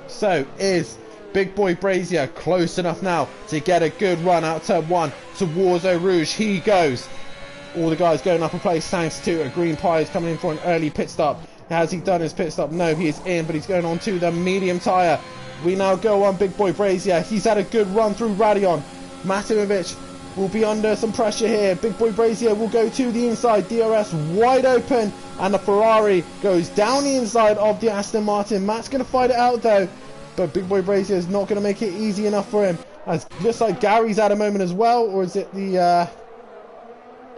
So is Big Boy Brazier close enough now to get a good run out turn 1 towards Eau Rouge. He goes. All the guys going up a place thanks to a Green Pies coming in for an early pit stop. Has he done his pit stop? No, he is in, but he's going on to the medium tyre. We now go on Big Boy Brazier. He's had a good run through Radion. Matimovic will be under some pressure here. Big Boy Brazier will go to the inside. DRS wide open, and the Ferrari goes down the inside of the Aston Martin. Matt's going to fight it out though, but Big Boy Brazier is not going to make it easy enough for him. As looks like Gary's had a moment as well, or is it the...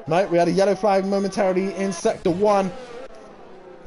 No, we had a yellow flag momentarily in Sector 1.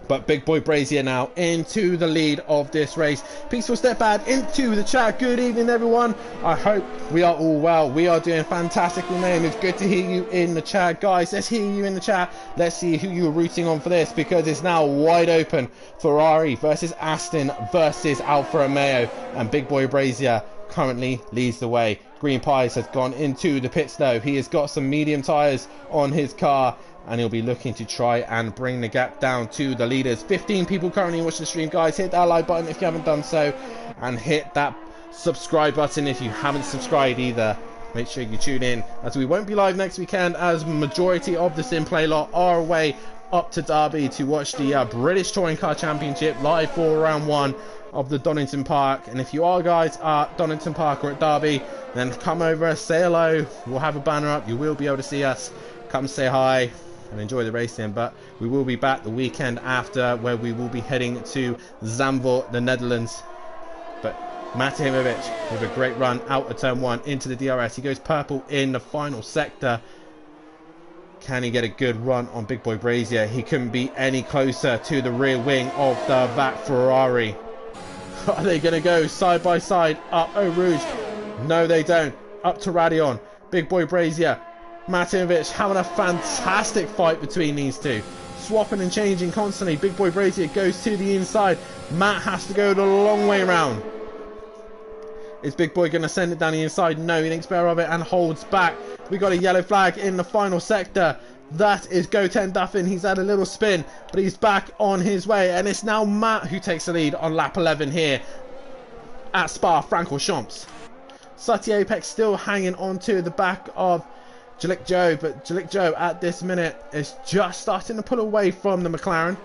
But Big Boy Brazier now into the lead of this race. Peaceful Step Bad into the chat. Good evening, everyone. I hope we are all well. We are doing fantastic. Man, it's good to hear you in the chat. Guys, let's hear you in the chat. Let's see who you're rooting on for this, because it's now wide open. Ferrari versus Aston versus Alfa Romeo. And Big Boy Brazier currently leads the way. Green Pies has gone into the pits though. He has got some medium tyres on his car, and he'll be looking to try and bring the gap down to the leaders. 15 people currently watching the stream. Guys, hit that like button if you haven't done so, and hit that subscribe button if you haven't subscribed either. Make sure you tune in, as we won't be live next weekend, as majority of the Sim Play lot are away up to Derby to watch the British Touring Car Championship live for round 1 of the Donington Park. And if you are guys at Donington Park or at Derby, then come over, say hello. We'll have a banner up. You will be able to see us. Come say hi and enjoy the racing. But we will be back the weekend after, where we will be heading to Zandvoort, the Netherlands. But Matimovic with a great run out of turn 1 into the DRS. He goes purple in the final sector. Can he get a good run on Big Boy Brazier? He couldn't be any closer to the rear wing of the VAC Ferrari. Are they going to go side by side up Eau Rouge? No, they don't. Up to Radion. Big Boy Brazier. Matimovic having a fantastic fight between these two. Swapping and changing constantly. Big Boy Brazier goes to the inside. Matt has to go the long way round. Is Big Boy going to send it down the inside? No, he thinks better of it and holds back. We got a yellow flag in the final sector. That is Goten Duffin. He's had a little spin, but he's back on his way. And it's now Matt who takes the lead on lap 11 here at Spa-Francorchamps. Sutty Apex still hanging on to the back of Jalek Joe, but Jalek Joe at this minute is just starting to pull away from the McLaren.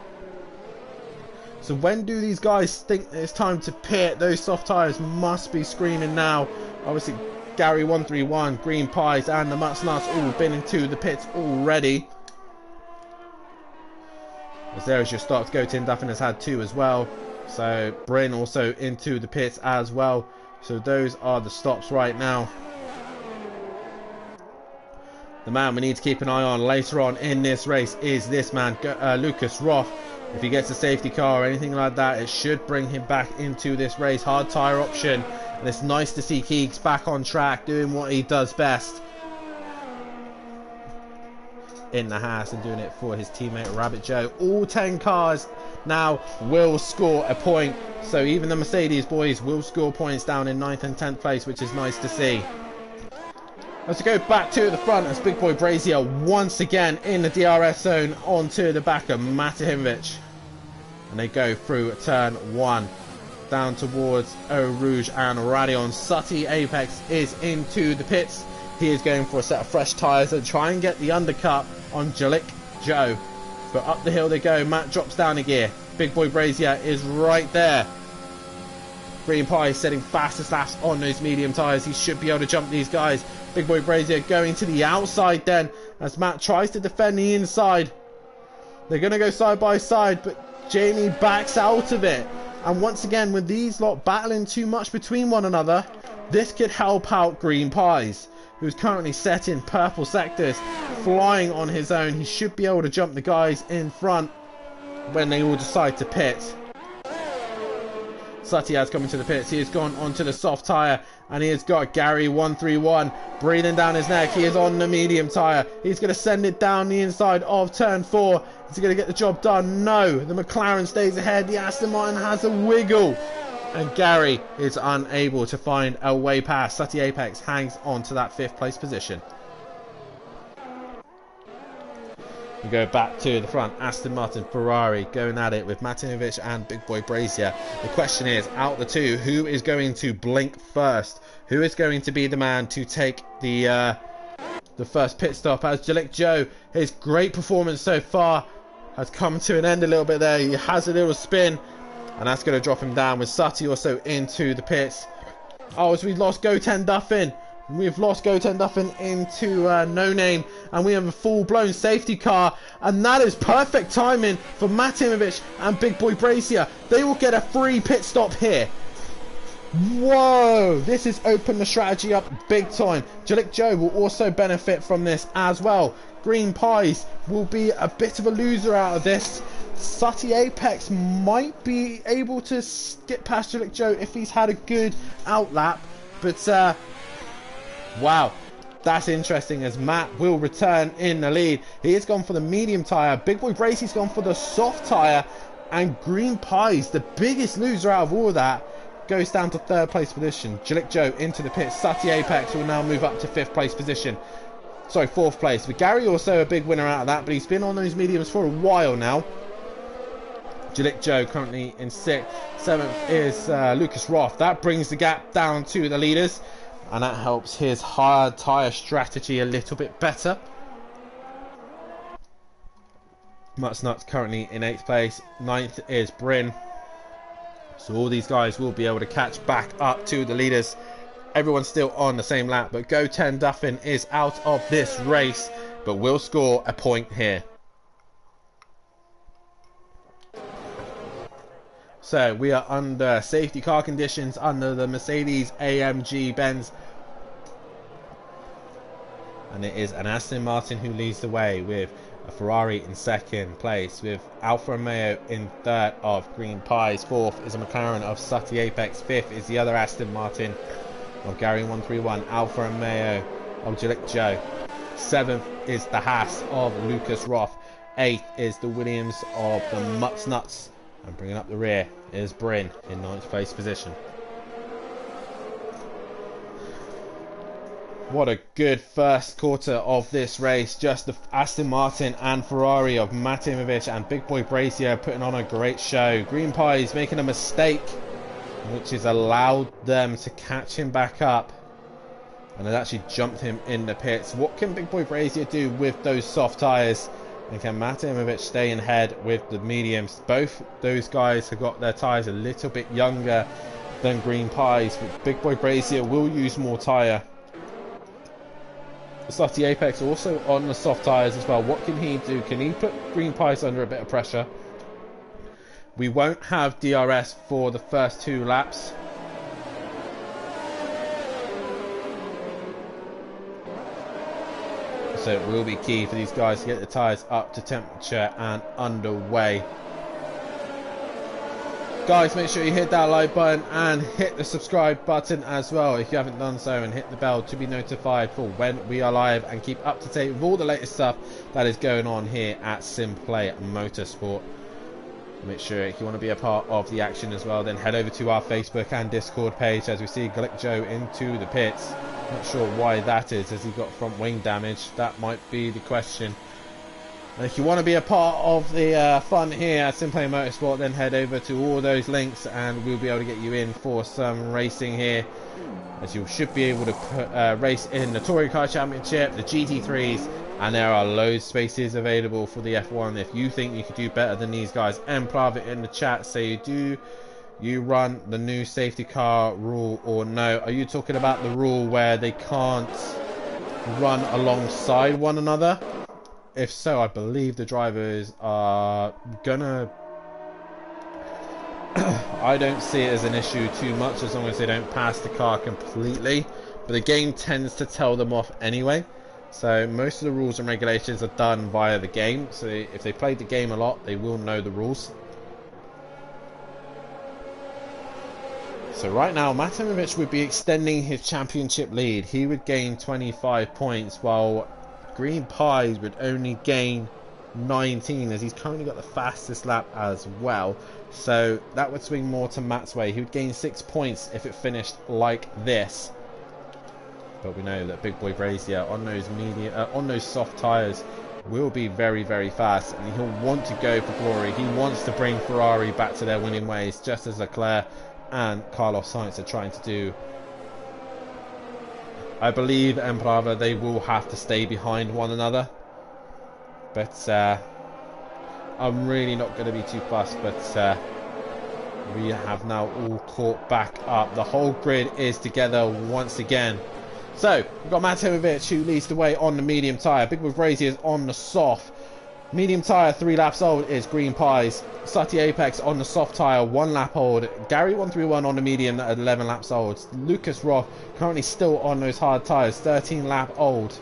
So when do these guys think it's time to pit? Those soft tyres must be screaming now. Obviously, Gary 131, Green Pies, and the Mutts Nuts all been into the pits already. As there is your stops. Goten Duffin has had 2 as well. So Bryn also into the pits as well. So those are the stops right now. The man we need to keep an eye on later on in this race is this man, Lucas Roth. If he gets a safety car or anything like that, it should bring him back into this race. Hard tyre option. And it's nice to see Keegs back on track, doing what he does best in the Haas and doing it for his teammate Rabbit Joe. All 10 cars now will score a point. So even the Mercedes boys will score points down in 9th and 10th place, which is nice to see. Let's go back to the front as Big Boy Brazier once again in the DRS zone onto the back of Matahimovic. And they go through turn 1 down towards Eau Rouge and Radion. Sutty Apex is into the pits. He is going for a set of fresh tyres and try and get the undercut on Jalek Joe. But up the hill they go. Matt drops down a gear. Big Boy Brazier is right there. Green Pie is setting fastest laps on those medium tyres. He should be able to jump these guys. Big Boy Brazier going to the outside then as Matt tries to defend the inside. They're going to go side by side, but Jamie backs out of it. And once again, with these lot battling too much between one another, this could help out Green Pies, who's currently set in purple sectors, flying on his own. He should be able to jump the guys in front when they all decide to pit. Sutty has come into the pits. He has gone onto the soft tyre and he has got Gary 131 breathing down his neck. He is on the medium tyre. He's going to send it down the inside of turn 4. Is he going to get the job done? No. The McLaren stays ahead. The Aston Martin has a wiggle. And Gary is unable to find a way past. Sutty Apex hangs on to that 5th place position. We go back to the front. Aston Martin, Ferrari going at it with Matinovic and Big Boy Brazier. The question is, out the two, who is going to blink first? Who is going to be the man to take the first pit stop? As Jalek Joe, his great performance so far has come to an end a little bit there. He has a little spin, and that's going to drop him down with Sutty also into the pits. Oh, as we've lost Goten Duffin. We've lost Goten Duffin into No Name, and we have a full-blown safety car, and that is perfect timing for Matimovic and Big Boy Brazier. They will get a free pit stop here. Whoa, this has opened the strategy up big time. Jalek Joe will also benefit from this as well. Green Pies will be a bit of a loser out of this. Sutty Apex might be able to skip past Jalek Joe if he's had a good outlap, but wow, that's interesting as Matt will return in the lead. He has gone for the medium tyre. Big Boy Bracey's gone for the soft tyre. And Green Pies, the biggest loser out of all of that, goes down to 3rd place position. Jalek Joe into the pit. Sutty Apex will now move up to 5th place position. Sorry, 4th place. But Gary also a big winner out of that, but he's been on those mediums for a while now. Jalek Joe currently in 6th. 7th is Lucas Roth. That brings the gap down to the leaders. And that helps his hard tyre strategy a little bit better. Mutts Nuts currently in 8th place. 9th is Bryn. So all these guys will be able to catch back up to the leaders. Everyone's still on the same lap, but Goten Duffin is out of this race, but will score a point here. So we are under safety car conditions under the Mercedes AMG Benz. And it is an Aston Martin who leads the way with a Ferrari in 2nd place, with Alfa Romeo in 3rd of Green Pies. 4th is a McLaren of Sutty Apex. 5th is the other Aston Martin of Gary 131. Alfa Romeo of Jalek Joe. 7th is the Haas of Lucas Roth. 8th is the Williams of the Mutts Nuts. And bringing up the rear is Bryn in 9th place position. What a good first quarter of this race. Just the Aston Martin and Ferrari of Matt Imovic and Big Boy Brazier putting on a great show. Green Pies making a mistake, which has allowed them to catch him back up. And it actually jumped him in the pits. What can Big Boy Brazier do with those soft tyres? And can Matt Imovic stay in head with the mediums? Both those guys have got their tyres a little bit younger than Green Pies. But Big Boy Brazier will use more tyre. Slutty Apex also on the soft tyres as well. What can he do? Can he put Green Pies under a bit of pressure? We won't have DRS for the first 2 laps. So it will be key for these guys to get the tyres up to temperature and underway. Guys, make sure you hit that like button and hit the subscribe button as well if you haven't done so, and hit the bell to be notified for when we are live, and keep up to date with all the latest stuff that is going on here at Simplay Motorsport. Make sure if you want to be a part of the action as well, then head over to our Facebook and Discord page as we see Glick Joe into the pits. Not sure why that is, as he got front wing damage. That might be the question. And if you want to be a part of the fun here at Simplay Motorsport, then head over to all those links and we'll be able to get you in for some racing here, as you should be able to race in the Touring Car Championship, the GT3s, and there are loads of spaces available for the F1. If you think you could do better than these guys, Emplav it in the chat. Say you run the new safety car rule or no? Are you talking about the rule where they can't run alongside one another? If so, I believe the drivers are gonna... I don't see it as an issue too much as long as they don't pass the car completely. But the game tends to tell them off anyway. So most of the rules and regulations are done via the game. So if they played the game a lot, they will know the rules. So right now, Matt Imovic would be extending his championship lead. He would gain 25 points, while Green Pies would only gain 19, as he's currently got the fastest lap as well. So that would swing more to Matt's way. He would gain 6 points if it finished like this. But we know that Big Boy Brazier on those soft tyres will be very, very fast, and he'll want to go for glory. He wants to bring Ferrari back to their winning ways, just as Leclerc and Carlos Sainz are trying to do. I believe Emprava, they will have to stay behind one another, but I'm really not going to be too fussed. But we have now all caught back up. The whole grid is together once again. So we've got Matt Imovic, who leads the way on the medium tyre. Big Boy Brazier is on the soft. Medium tyre, 3 laps old, is Green Pies. Slutty Apex on the soft tyre, 1 lap old. Gary 131 on the medium at 11 laps old. Lucas Roth currently still on those hard tyres, 13 lap old,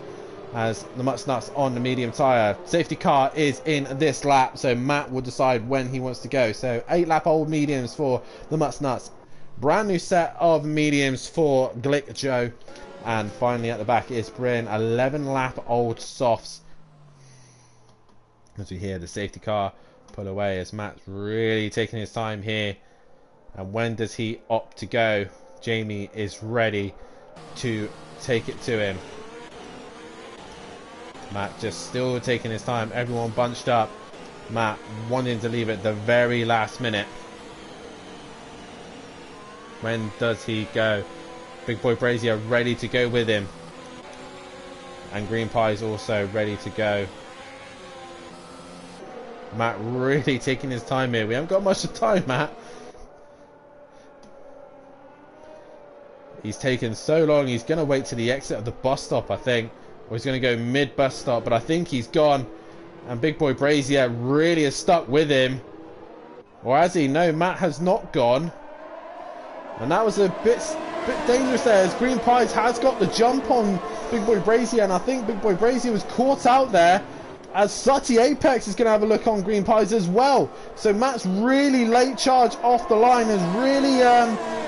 as the Mutts Nuts on the medium tyre. Safety car is in this lap, so Matt will decide when he wants to go. So 8 lap old mediums for the Mutts Nuts. Brand new set of mediums for Glick Joe. And finally at the back is Bryn, 11 lap old softs. As we hear the safety car pull away, as Matt's really taking his time here. And when does he opt to go? Jamie is ready to take it to him. Matt just still taking his time. Everyone bunched up. Matt wanting to leave at the very last minute. When does he go? Big Boy Brazier ready to go with him. And Green Pies also ready to go. Matt really taking his time here. We haven't got much of time, Matt. He's taken so long. He's going to wait to the exit of the bus stop, I think. Or he's going to go mid-bus stop. But I think he's gone. And Big Boy Brazier really is stuck with him. Or has he? No, Matt has not gone. And that was a bit dangerous there, as Green Pies has got the jump on Big Boy Brazier. And I think Big Boy Brazier was caught out there, as Slutty Apex is going to have a look on Green Pies as well. So Matt's really late charge off the line has really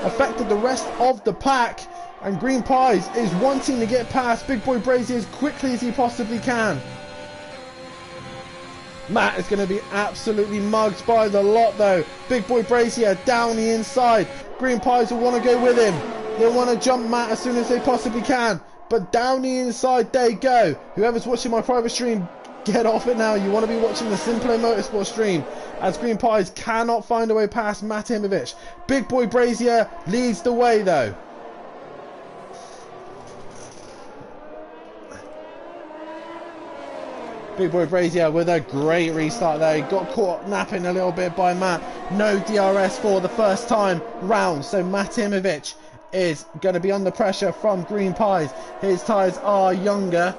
affected the rest of the pack. And Green Pies is wanting to get past Big Boy Brazier as quickly as he possibly can. Matt is going to be absolutely mugged by the lot though. Big Boy Brazier down the inside. Green Pies will want to go with him. They'll want to jump Matt as soon as they possibly can. but down the inside they go. Whoever's watching my private stream, get off it now. You want to be watching the Simplay Motorsport stream, as Green Pies cannot find a way past Matimovic. Big Boy Brazier leads the way though. Big Boy Brazier with a great restart there. He got caught napping a little bit by Matt. No DRS for the first time round. So Matimovic is going to be under pressure from Green Pies. His tyres are younger.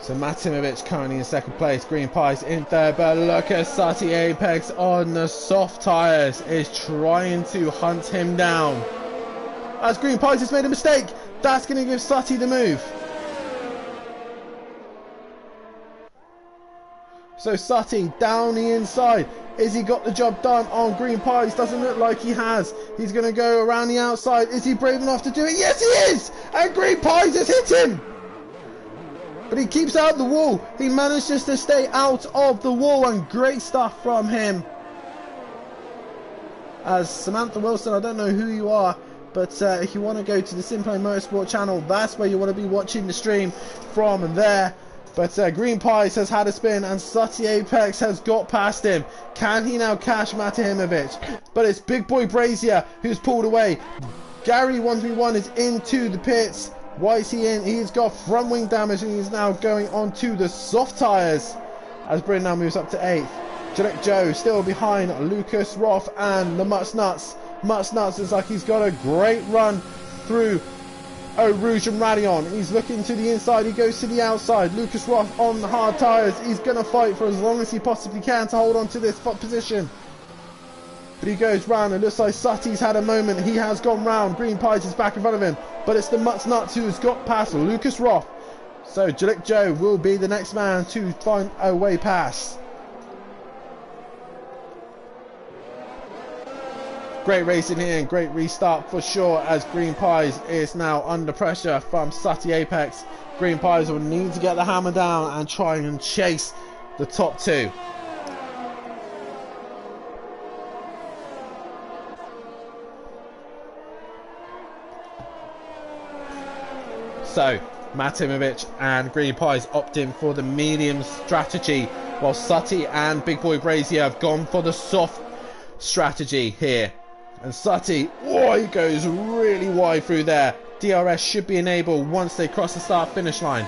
So Matimovic currently in second place. Green Pies in third. But look at Sutty Apex on the soft tyres. Is trying to hunt him down. As Green Pies has made a mistake, that's going to give Sutty the move. So Sutty down the inside. Is he got the job done on Green Pies? Doesn't look like he has. He's going to go around the outside. Is he brave enough to do it? Yes, he is! And Green Pies has hit him! But he keeps out the wall. He manages to stay out of the wall, and great stuff from him. As Samantha Wilson, I don't know who you are, but if you want to go to the Simplay Motorsport channel, that's where you want to be watching the stream from there. But Green Pies has had a spin, and Sutty Apex has got past him. Can he now cash Matimovic? But it's Big Boy Brazier who's pulled away. Gary 131 is into the pits. Why is he in? He's got front wing damage, and he's now going on to the soft tyres. As Bryn now moves up to 8th. Jalek Joe still behind Lucas Roth and the Mutts Nuts. Mutts Nuts is like he's got a great run through Eau Rouge and Radion. He's looking to the inside, he goes to the outside. Lucas Roth on the hard tyres. He's going to fight for as long as he possibly can to hold on to this position. But he goes round. It looks like Sutty's had a moment. He has gone round. Green Pies is back in front of him. But it's the Mutts Nuts who has got past Lucas Roth. So Jalek Joe will be the next man to find a way past. Great racing here and great restart for sure, as Green Pies is now under pressure from Sutty Apex. Green Pies will need to get the hammer down and try and chase the top two. So Matimovic and Green Pies opt in for the medium strategy, while Sutty and Big Boy Brazier have gone for the soft strategy here. And Sutty, oh, he goes really wide through there. DRS should be enabled once they cross the start finish line.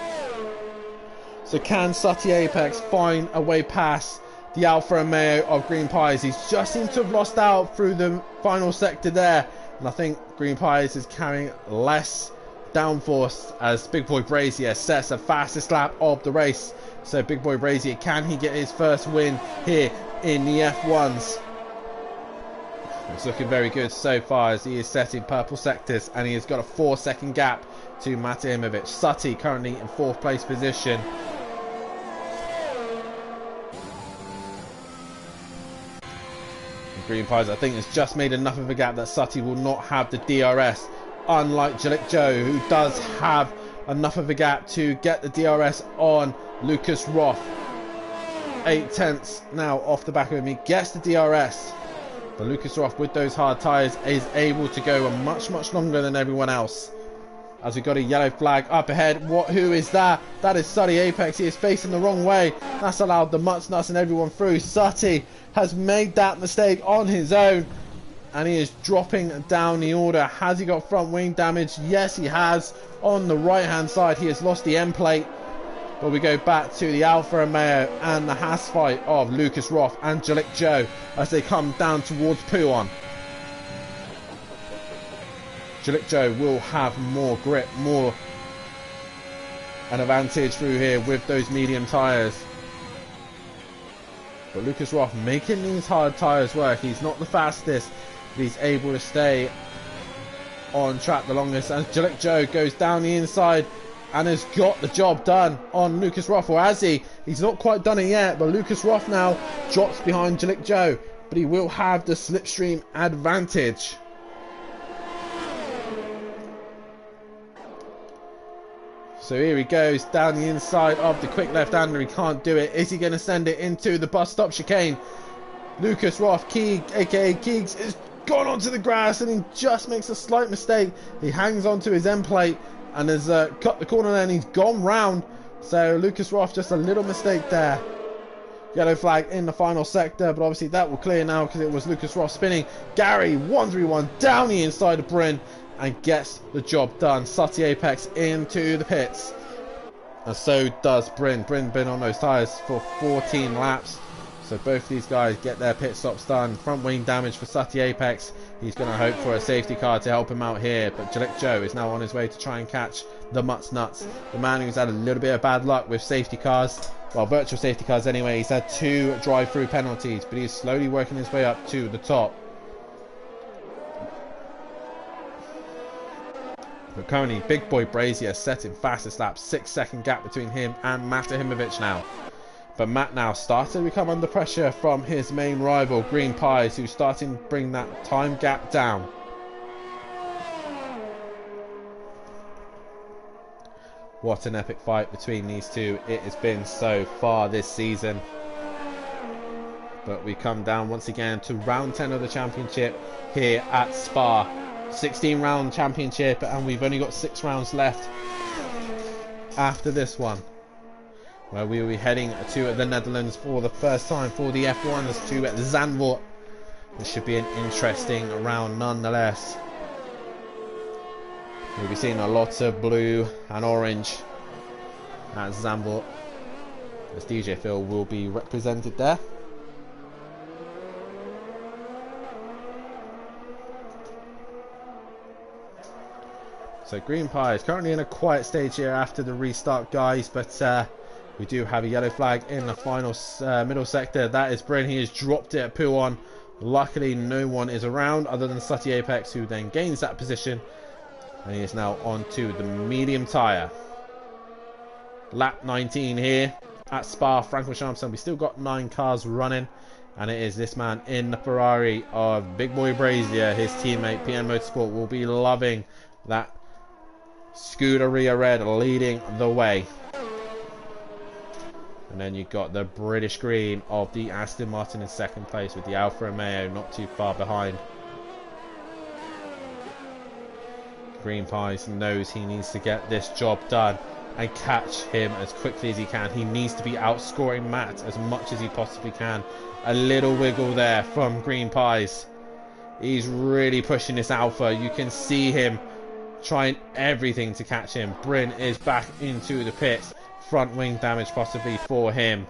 So can Sutty Apex find a way past the Alfa Romeo of Green Pies? He's just seemed to have lost out through the final sector there, and I think Green Pies is carrying less downforce as Big Boy Brazier sets the fastest lap of the race. So Big Boy Brazier, can he get his first win here in the F1s? It's looking very good so far, as he is setting purple sectors, and he has got a 4-second gap to Matimovic. Sutty currently in 4th place position. Green Pies, I think, has just made enough of a gap that Sutty will not have the DRS, unlike Jalek Joe, who does have enough of a gap to get the DRS on Lucas Roth. 8/10 now off the back of him. He gets the DRS. But Lucas Roth, with those hard tyres, is able to go much longer than everyone else. As we got a yellow flag up ahead. Who is that? That is Sutty Apex. He is facing the wrong way. That's allowed the Mutts Nuts and everyone through. Sutty has made that mistake on his own, and he is dropping down the order. Has he got front wing damage? Yes, he has. On the right hand side, he has lost the end plate. But we go back to the Alfa Romeo and the Haas fight of Lucas Roth and Jalek Joe as they come down towards Pouhon. Jalek Joe will have more grip, more an advantage through here with those medium tyres. But Lucas Roth making these hard tyres work. He's not the fastest, but he's able to stay on track the longest. As Jalek Joe goes down the inside and has got the job done on Lucas Roth, or has he? He's not quite done it yet, but Lucas Roth now drops behind Jalek Joe, but he will have the slipstream advantage. So here he goes down the inside of the quick left-hander. He can't do it. Is he going to send it into the bus stop chicane? Lucas Roth, Keeg, aka Keegs, is gone onto the grass, and he just makes a slight mistake. He hangs onto his end plate and has cut the corner there, and he's gone round. So Lucas Roth, just a little mistake there. Yellow flag in the final sector, but obviously that will clear now because it was Lucas Roth spinning. Gary 1-3-1 down the inside of Bryn and gets the job done. Sutty Apex into the pits. And so does Bryn. Bryn been on those tyres for 14 laps. So both these guys get their pit stops done. Front wing damage for Sutty Apex. He's going to hope for a safety car to help him out here. But Jalek Joe is now on his way to try and catch the Mutts Nuts. The man who's had a little bit of bad luck with safety cars. Well, virtual safety cars anyway. He's had 2 drive-through penalties. But he's slowly working his way up to the top. But currently, Big Boy Brazier setting fastest lap. 6-second gap between him and Matt Ahimovic now. But Matt now starting to become under pressure from his main rival, Green Pies, who's starting to bring that time gap down. What an epic fight between these two it has been so far this season. But we come down once again to round 10 of the championship here at Spa. 16 round championship, and we've only got 6 rounds left after this one, where we will be heading to the Netherlands for the first time for the F1s to Zandvoort. This should be an interesting round nonetheless. We'll be seeing a lot of blue and orange at Zandvoort, as DJ Phil will be represented there. So Green Pie is currently in a quiet stage here after the restart, guys, but we do have a yellow flag in the final middle sector. That is Bryn. He has dropped it at Pouon. Luckily, no one is around other than Sutty Apex, who then gains that position. And he is now onto the medium tyre. Lap 19 here at Spa-Francorchamps. We still got 9 cars running. And it is this man in the Ferrari of Big Boy Brazier. His teammate, PN Motorsport, will be loving that Scuderia Red leading the way. And then you've got the British green of the Aston Martin in second place, with the Alfa Romeo not too far behind. Green Pies knows he needs to get this job done and catch him as quickly as he can. He needs to be outscoring Matt as much as he possibly can. A little wiggle there from Green Pies. He's really pushing this Alpha. You can see him trying everything to catch him. Bryn is back into the pits. Front wing damage possibly for him.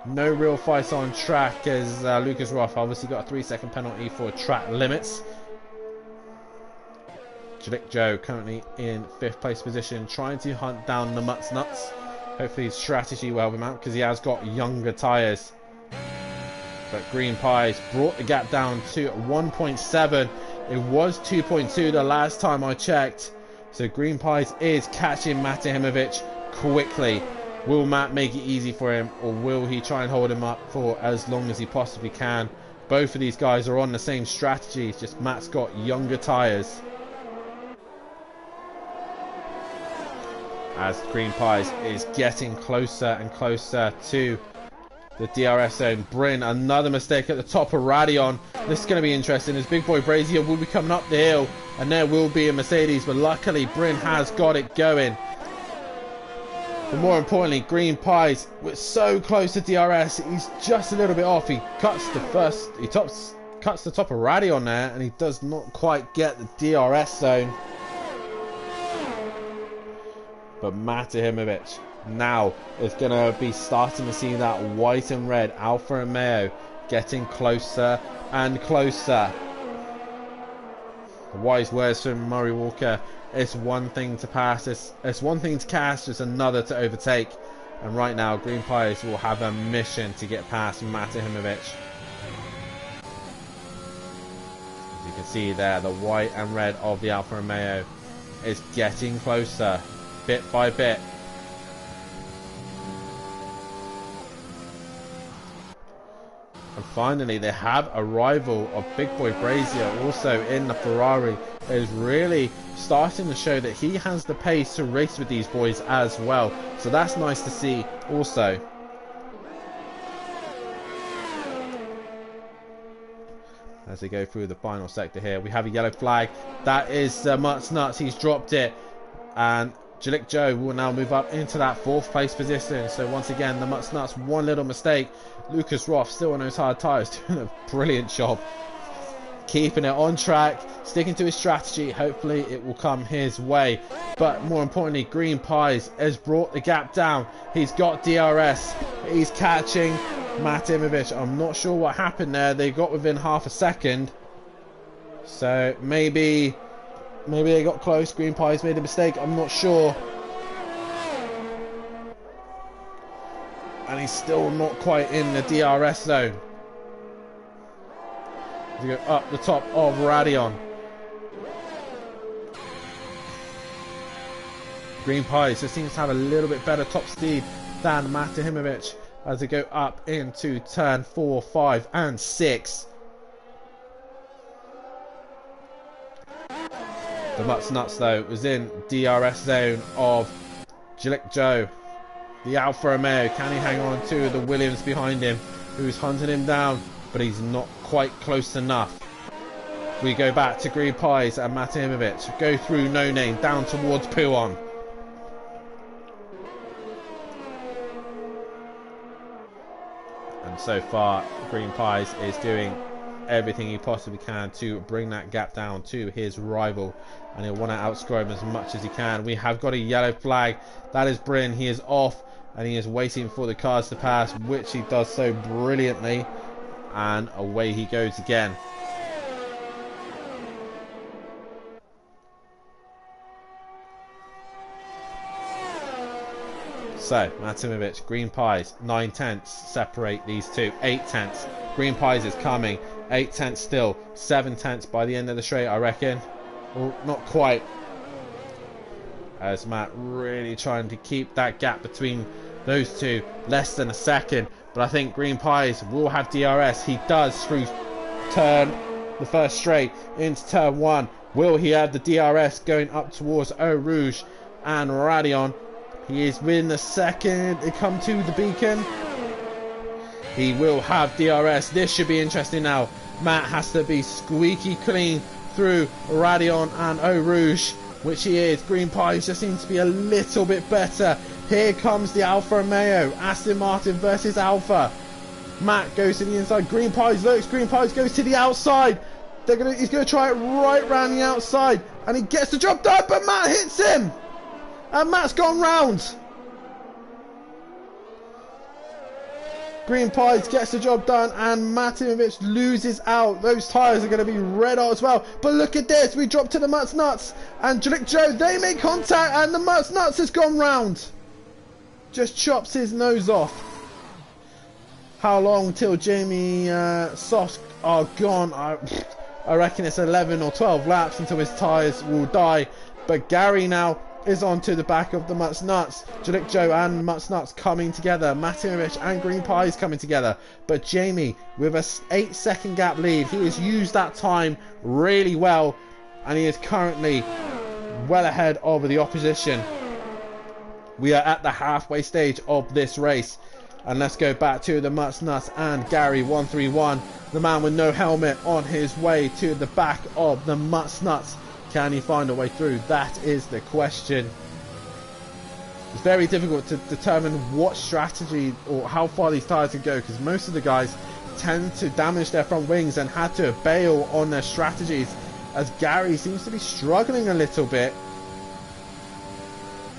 No real fights on track, as Lucas Roth obviously got a 3-second penalty for track limits. Jalek Joe currently in 5th place position, trying to hunt down the Mutts Nuts. Hopefully his strategy will help him out, because he has got younger tyres. But Green Pies brought the gap down to 1.7. It was 2.2 the last time I checked. So Green Pies is catching Matt Ahimovic quickly. Will Matt make it easy for him, or will he try and hold him up for as long as he possibly can? Both of these guys are on the same strategy, it's just Matt's got younger tyres. As Green Pies is getting closer and closer to the DRS zone. Bryn, another mistake at the top of Radion. This is going to be interesting, as Big Boy Brazier will be coming up the hill, and there will be a Mercedes, but luckily Bryn has got it going. But more importantly, Green Pies, we're so close to DRS, he's just a little bit off. He cuts the top of Radion there, and he does not quite get the DRS zone. But Matt Ahimovic now is going to be starting to see that white and red Alfa Romeo getting closer and closer. The wise words from Murray Walker: it's one thing to pass, it's one thing to catch, it's another to overtake. And right now Green Pies will have a mission to get past Matt Ahimovic. As you can see there, the white and red of the Alfa Romeo is getting closer bit by bit. And finally, they have a rival of Big Boy Brazier also in the Ferrari, that is really starting to show that he has the pace to race with these boys as well. So that's nice to see also. as they go through the final sector here. We have a yellow flag. That is Mutts Nuts. He's dropped it. And Jalik Joe will now move up into that 4th place position. So once again, the Mutts Nuts, one little mistake. Lucas Roth still on those hard tyres, doing a brilliant job. Keeping it on track, sticking to his strategy. Hopefully it will come his way. But more importantly, Green Pies has brought the gap down. He's got DRS. He's catching Matt Imovic. I'm not sure what happened there. They got within half a second. So maybe they got close. Green Pies made a mistake. I'm not sure. And he's still not quite in the DRS zone. To go up the top of Radion. Green Pies just seems to have a little bit better top speed than Mate Himovic as they go up into turn 4, 5 and 6. The Mutts Nuts though was in DRS zone of Jalik Joe. The Alfa Romeo, can he hang on to the Williams behind him, who's hunting him down, but he's not quite close enough. We go back to Green Pies and Mate Himovic. Go through No Name down towards Puon. And so far, Green Pies is doing everything he possibly can to bring that gap down to his rival, and he'll want to outscore him as much as he can. We have got a yellow flag. That is Bryn. He is off and he is waiting for the cars to pass, which he does so brilliantly, and away he goes again. So, Matimovic, Green Pies, 9 tenths separate these two. 8 tenths. Green Pies is coming. 8 tenths still. 7 tenths by the end of the straight, I reckon. Well, not quite. As Matt really trying to keep that gap between those two. Less than a second. But I think Green Pies will have DRS. He does through the first straight into turn 1. Will he have the DRS going up towards Eau Rouge and Radion? He is within the second. They come to the beacon. He will have DRS. This should be interesting now. Matt has to be squeaky clean through Radion and Eau Rouge, which he is. Green Pies just seems to be a little bit better. Here comes the Alfa Romeo. Aston Martin versus Alfa. Matt goes to the inside. Green Pies looks. Green Pies goes to the outside. He's going to try it right round the outside. And he gets the job done, but Matt hits him. And Matt's gone round. Green Pies gets the job done, and Matimovic loses out. Those tyres are going to be red hot as well. But look at this. We drop to the Mutts Nuts. And Jalik Joe, they make contact, and the Mutts Nuts has gone round. Just chops his nose off. How long till Jamie Softs are gone? I reckon it's 11 or 12 laps until his tyres will die. But Gary now is onto the back of the Mutts Nuts. Jalik Joe and Mutts Nuts coming together. Matimovic and Green Pies coming together. But Jamie with a 8-second gap lead. He has used that time really well, and he is currently well ahead of the opposition. We are at the halfway stage of this race, and let's go back to the Mutts Nuts and Gary 131, the man with no helmet, on his way to the back of the Mutts Nuts. Can he find a way through? That is the question. It's very difficult to determine what strategy or how far these tyres can go, because most of the guys tend to damage their front wings and had to bail on their strategies, as Gary seems to be struggling a little bit.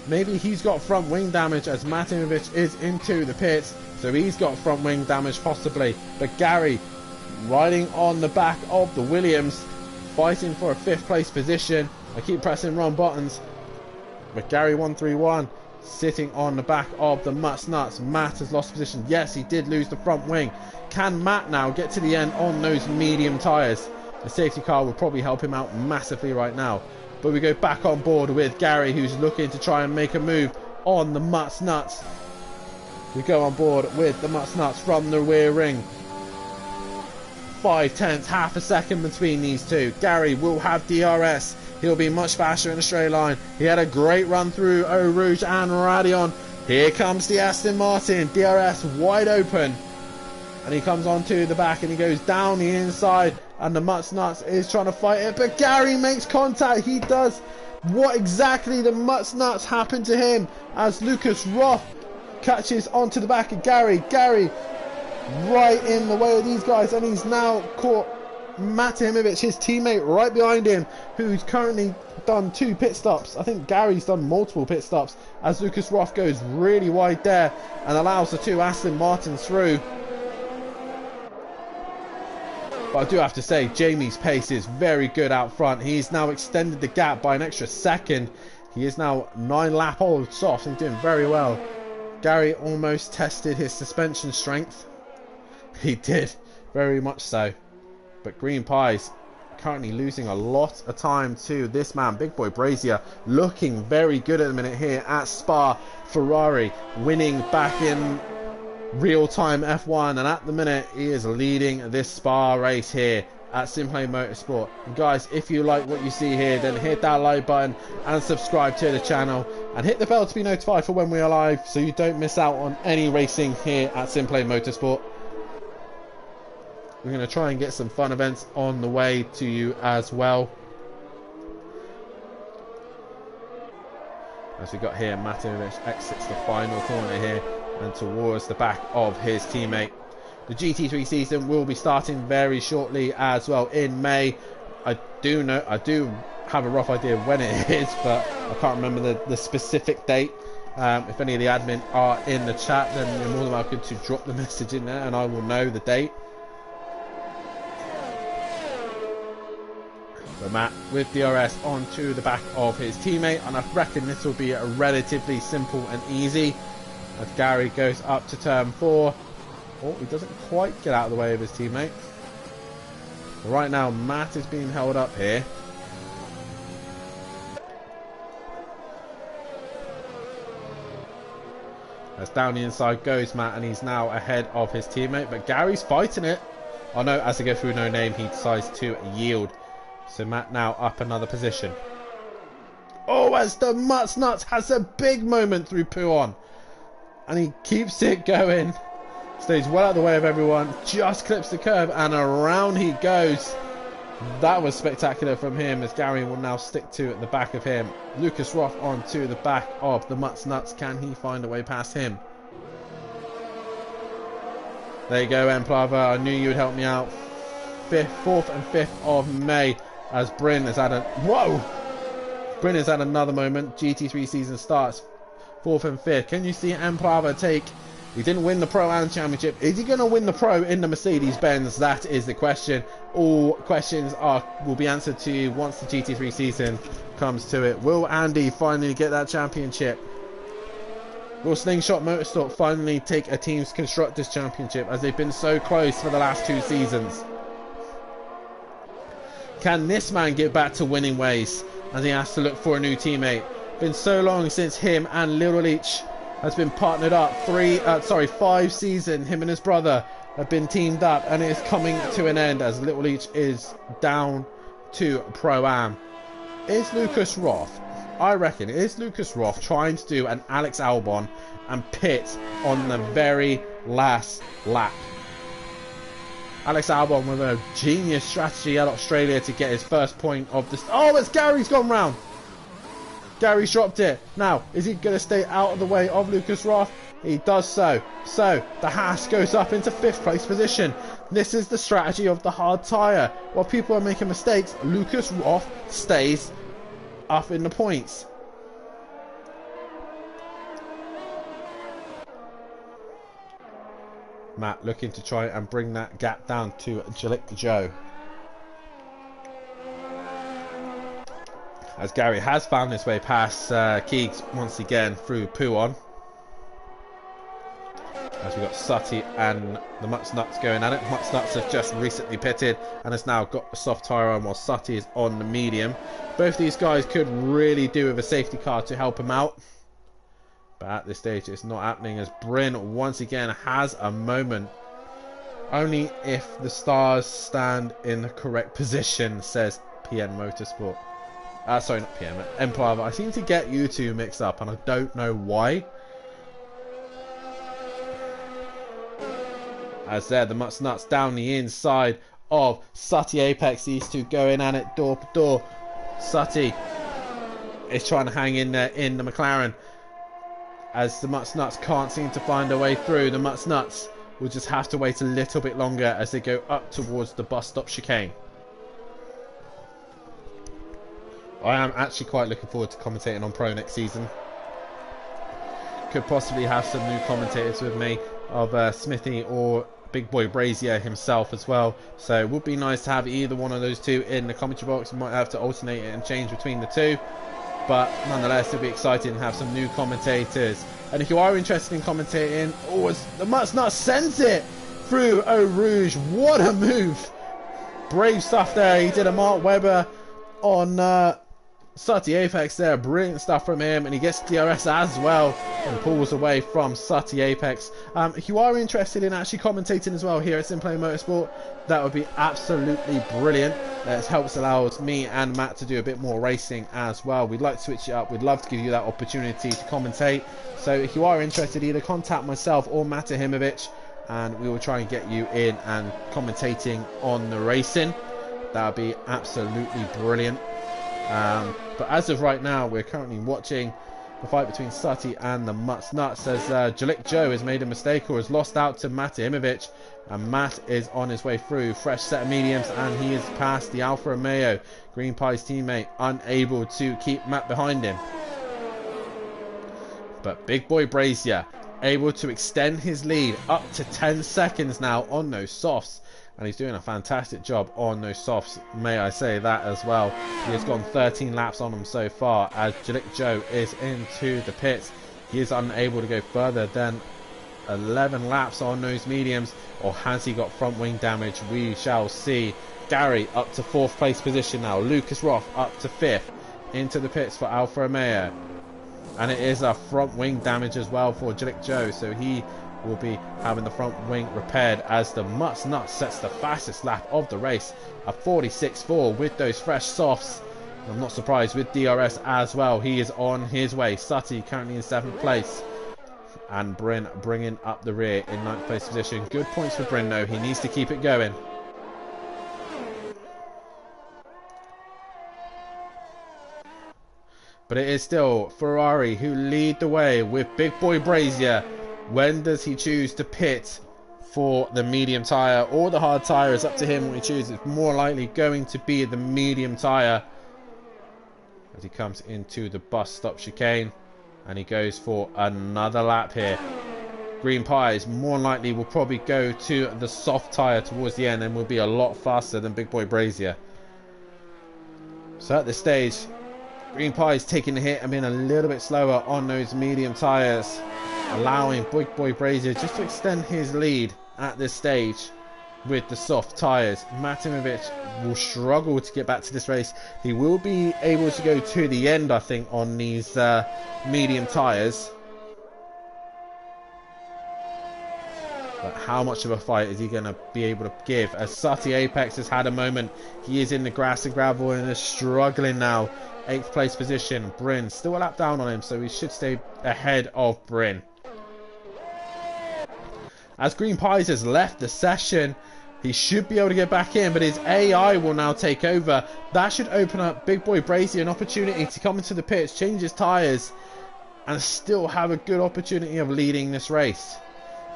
Maybe he's got front wing damage, as Matimovic is into the pits, so he's got front wing damage possibly. But Gary riding on the back of the Williams, fighting for a 5th place position. I keep pressing wrong buttons. But Gary 131 sitting on the back of the Mutts Nuts. Matt has lost position. Yes, he did lose the front wing. Can Matt now get to the end on those medium tyres? The safety car will probably help him out massively right now. But we go back on board with Gary, who's looking to try and make a move on the Mutts Nuts. We go on board with the Mutts Nuts from the rear ring. 5 tenths, half a second between these two. Gary will have DRS. He'll be much faster in a straight line. He had a great run through Eau Rouge and Radion. Here comes the Aston Martin. DRS wide open. And he comes onto the back and he goes down the inside and the Mutts Nuts is trying to fight it, but Gary makes contact. He does what exactly the Mutts Nuts happened to him as Lucas Roth catches onto the back of Gary. Gary right in the way of these guys, and he's now caught Matt Timovic, his teammate, right behind him, who's currently done 2 pit stops. I think Gary's done multiple pit stops as Lucas Roth goes really wide there and allows the 2 Aston Martins through. But I do have to say, Jamie's pace is very good out front. He's now extended the gap by an extra second. He is now 9 lap old soft and doing very well. Gary almost tested his suspension strength. He did, very much so. But Green Pies currently losing a lot of time to this man, Big Boy Brazier, looking very good at the minute here at Spa. Ferrari winning back in real-time F1, and at the minute he is leading this Spa race here at Simply Motorsport. And guys, if you like what you see here, then hit that like button and subscribe to the channel and hit the bell to be notified for when we are live so you don't miss out on any racing here at Simply Motorsport. We're going to try and get some fun events on the way to you as well. As we got here, Matovic exits the final corner here and towards the back of his teammate. The GT3 season will be starting very shortly as well in May. I do have a rough idea of when it is, but I can't remember the specific date. If any of the admin are in the chat, then you're more than welcome to drop the message in there and I will know the date. So Matt with DRS onto the back of his teammate, and I reckon this will be a relatively simple and easy as Gary goes up to turn 4. Oh, he doesn't quite get out of the way of his teammate. Right now Matt is being held up here. As down the inside goes Matt, and he's now ahead of his teammate, but Gary's fighting it. Oh no, as they go through No Name, he decides to yield. So Matt now up another position. Oh, as the Mutts Nuts has a big moment through Pouon. And he keeps it going. Stays well out of the way of everyone. Just clips the curve and around he goes. That was spectacular from him as Gary will now stick to at the back of him. Lucas Roth onto the back of the Mutts Nuts. Can he find a way past him? There you go, Emplava. I knew you would help me out. 4th and 5th of May. As Bryn has had Bryn has had another moment. GT3 season starts 4th and 5th. Can you see Emplava take? He didn't win the Pro-Am Championship. Is he going to win the Pro in the Mercedes-Benz? That is the question. All questions will be answered to you once the GT3 season comes to it. Will Andy finally get that championship? Will Slingshot Motorsport finally take a Team's Constructors Championship, as they've been so close for the last 2 seasons? Can this man get back to winning ways as he has to look for a new teammate? Been so long since him and Little Leach has been partnered up. 5 seasons. Him and his brother have been teamed up, and it is coming to an end as Little Leach is down to Pro-Am. Is Lucas Roth? I reckon is Lucas Roth trying to do an Alex Albon and pit on the very last lap? Alex Albon with a genius strategy at Australia to get his first point of this. Oh, it's Gary's gone round. Gary's dropped it. Now, is he going to stay out of the way of Lucas Roth? He does so. So, the Haas goes up into 5th place position. This is the strategy of the hard tyre. While people are making mistakes, Lucas Roth stays up in the points. Matt looking to try and bring that gap down to Jalek Joe. As Gary has found his way past Keegs once again through Pouon. As we've got Sutty and the Mutts Nuts going at it. Mutts Nuts have just recently pitted and has now got the soft tyre on while Sutty is on the medium. Both these guys could really do with a safety car to help him out. But at this stage it's not happening as Bryn once again has a moment. Only if the stars stand in the correct position, says PN Motorsport. Sorry, not PM, Emplava. I seem to get you two mixed up and I don't know why. As there, the Mutts Nuts down the inside of Sutty Apex. These two going at it door to door. Sutty is trying to hang in there in the McLaren, as the Mutts Nuts can't seem to find a way through. The Mutts Nuts will just have to wait a little bit longer as they go up towards the bus stop chicane. I am actually quite looking forward to commentating on Pro next season. Could possibly have some new commentators with me, of Smithy or Big Boy Brazier himself as well. So it would be nice to have either one of those two in the commentary box. We might have to alternate it and change between the two, but nonetheless it'll be exciting to have some new commentators. And if you are interested in commentating, the Mutts Nuts sends it through Eau Rouge. What a move! Brave stuff there. He did a Mark Webber on Sutty Apex there. Brilliant stuff from him, and he gets DRS as well and pulls away from Sutty Apex. If you are interested in actually commentating as well here at Simplay Motorsport, that would be absolutely brilliant. That helps allows me and Matt to do a bit more racing as well. We'd like to switch it up. We'd love to give you that opportunity to commentate. So if you are interested, either contact myself or Matt Ahimovic, and we will try and get you in and commentating on the racing. That would be absolutely brilliant. But as of right now, we're currently watching the fight between Sutty and the Mutts Nuts, as Jalik Joe has made a mistake or has lost out to Matt Ahimovic, and Matt is on his way through. Fresh set of mediums, and he is past the Alfa Romeo. Green Pie's teammate unable to keep Matt behind him. But Big Boy Brazier able to extend his lead up to 10 seconds now on those softs. And he's doing a fantastic job on those softs, may I say that as well. He has gone 13 laps on them so far, as Jalik Joe is into the pits. He is unable to go further than 11 laps on those mediums, or has he got front wing damage? We shall see. Gary up to 4th place position now. Lucas Roth up to 5th into the pits for Alfa Romeo. And it is a front wing damage as well for Jalik Joe, so he will be having the front wing repaired, as the Mutts Nuts sets the fastest lap of the race, a 46.4 with those fresh softs. I'm not surprised with DRS as well. He is on his way. Sutty currently in 7th place, and Bryn bringing up the rear in 9th place position. Good points for Bryn though. He needs to keep it going. But it is still Ferrari who lead the way with Big Boy Brazier. When does he choose to pit for the medium tyre or the hard tyre? It's up to him what he chooses. It's more likely going to be the medium tyre, as he comes into the bus stop chicane, and he goes for another lap here. Green Pies more likely will probably go to the soft tyre towards the end and will be a lot faster than Big Boy Brazier. So at this stage, Green Pies taking the hit and being a little bit slower on those medium tyres, allowing Big Boy Brazier just to extend his lead at this stage with the soft tyres. Matt Ahimovic will struggle to get back to this race. He will be able to go to the end, I think, on these medium tyres. But how much of a fight is he going to be able to give? As Sutty Apex has had a moment. He is in the grass and gravel and is struggling now. 8th place position. Bryn still a lap down on him, so he should stay ahead of Bryn. As Green Pies has left the session, he should be able to get back in, but his AI will now take over. That should open up Big Boy Brazier an opportunity to come into the pits, change his tyres, and still have a good opportunity of leading this race.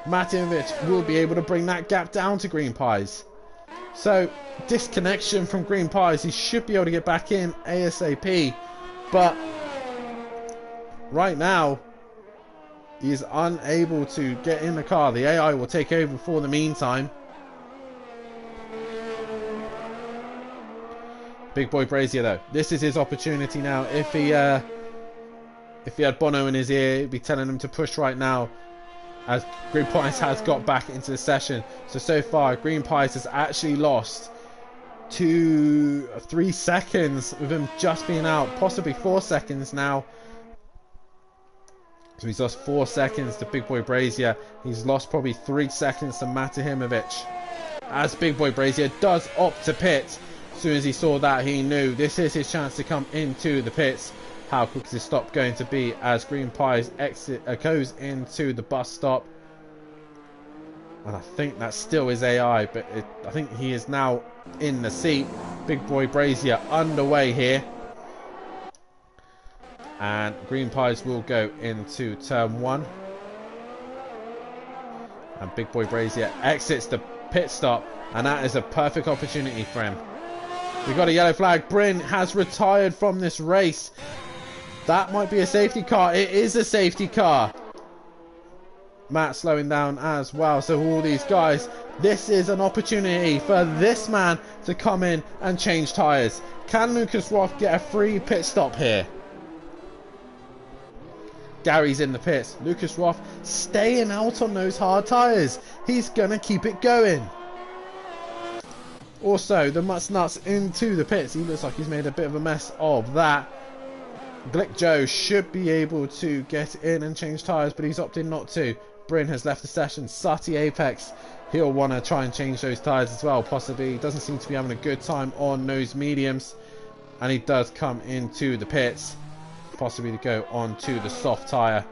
Matt Ahimovic will be able to bring that gap down to Green Pies. So, disconnection from Green Pies. He should be able to get back in ASAP, but right now he is unable to get in the car. The AI will take over for the meantime. Big Boy Brazier though, this is his opportunity now. If he had Bono in his ear, he'd be telling him to push right now, as Green Pies has got back into the session. So far Green Pies has actually lost 3 seconds with him just being out, possibly 4 seconds now. So he's lost 4 seconds to Big Boy Brazier. He's lost probably 3 seconds to Matt Ahimovic, as Big Boy Brazier does opt to pit. As soon as he saw that, he knew this is his chance to come into the pits. How quick is this stop going to be, as Green Pies goes into the bus stop? And I think that still is AI, but I think he is now in the seat. Big Boy Brazier underway here. And Green Pies will go into turn 1. And Big Boy Brazier exits the pit stop. And that is a perfect opportunity for him. We got a yellow flag. Bryn has retired from this race. That might be a safety car. It is a safety car. Matt slowing down as well. So all these guys, this is an opportunity for this man to come in and change tyres. Can Lucas Roth get a free pit stop here? Gary's in the pits. Lucas Roth staying out on those hard tyres. He's going to keep it going. Also, the Mutts Nuts into the pits. He looks like he's made a bit of a mess of that. Glick Joe should be able to get in and change tyres, but he's opted not to. Bryn has left the session. Sati Apex, he'll want to try and change those tyres as well, possibly. He doesn't seem to be having a good time on those mediums. And he does come into the pits, possibly to go on to the soft tyre.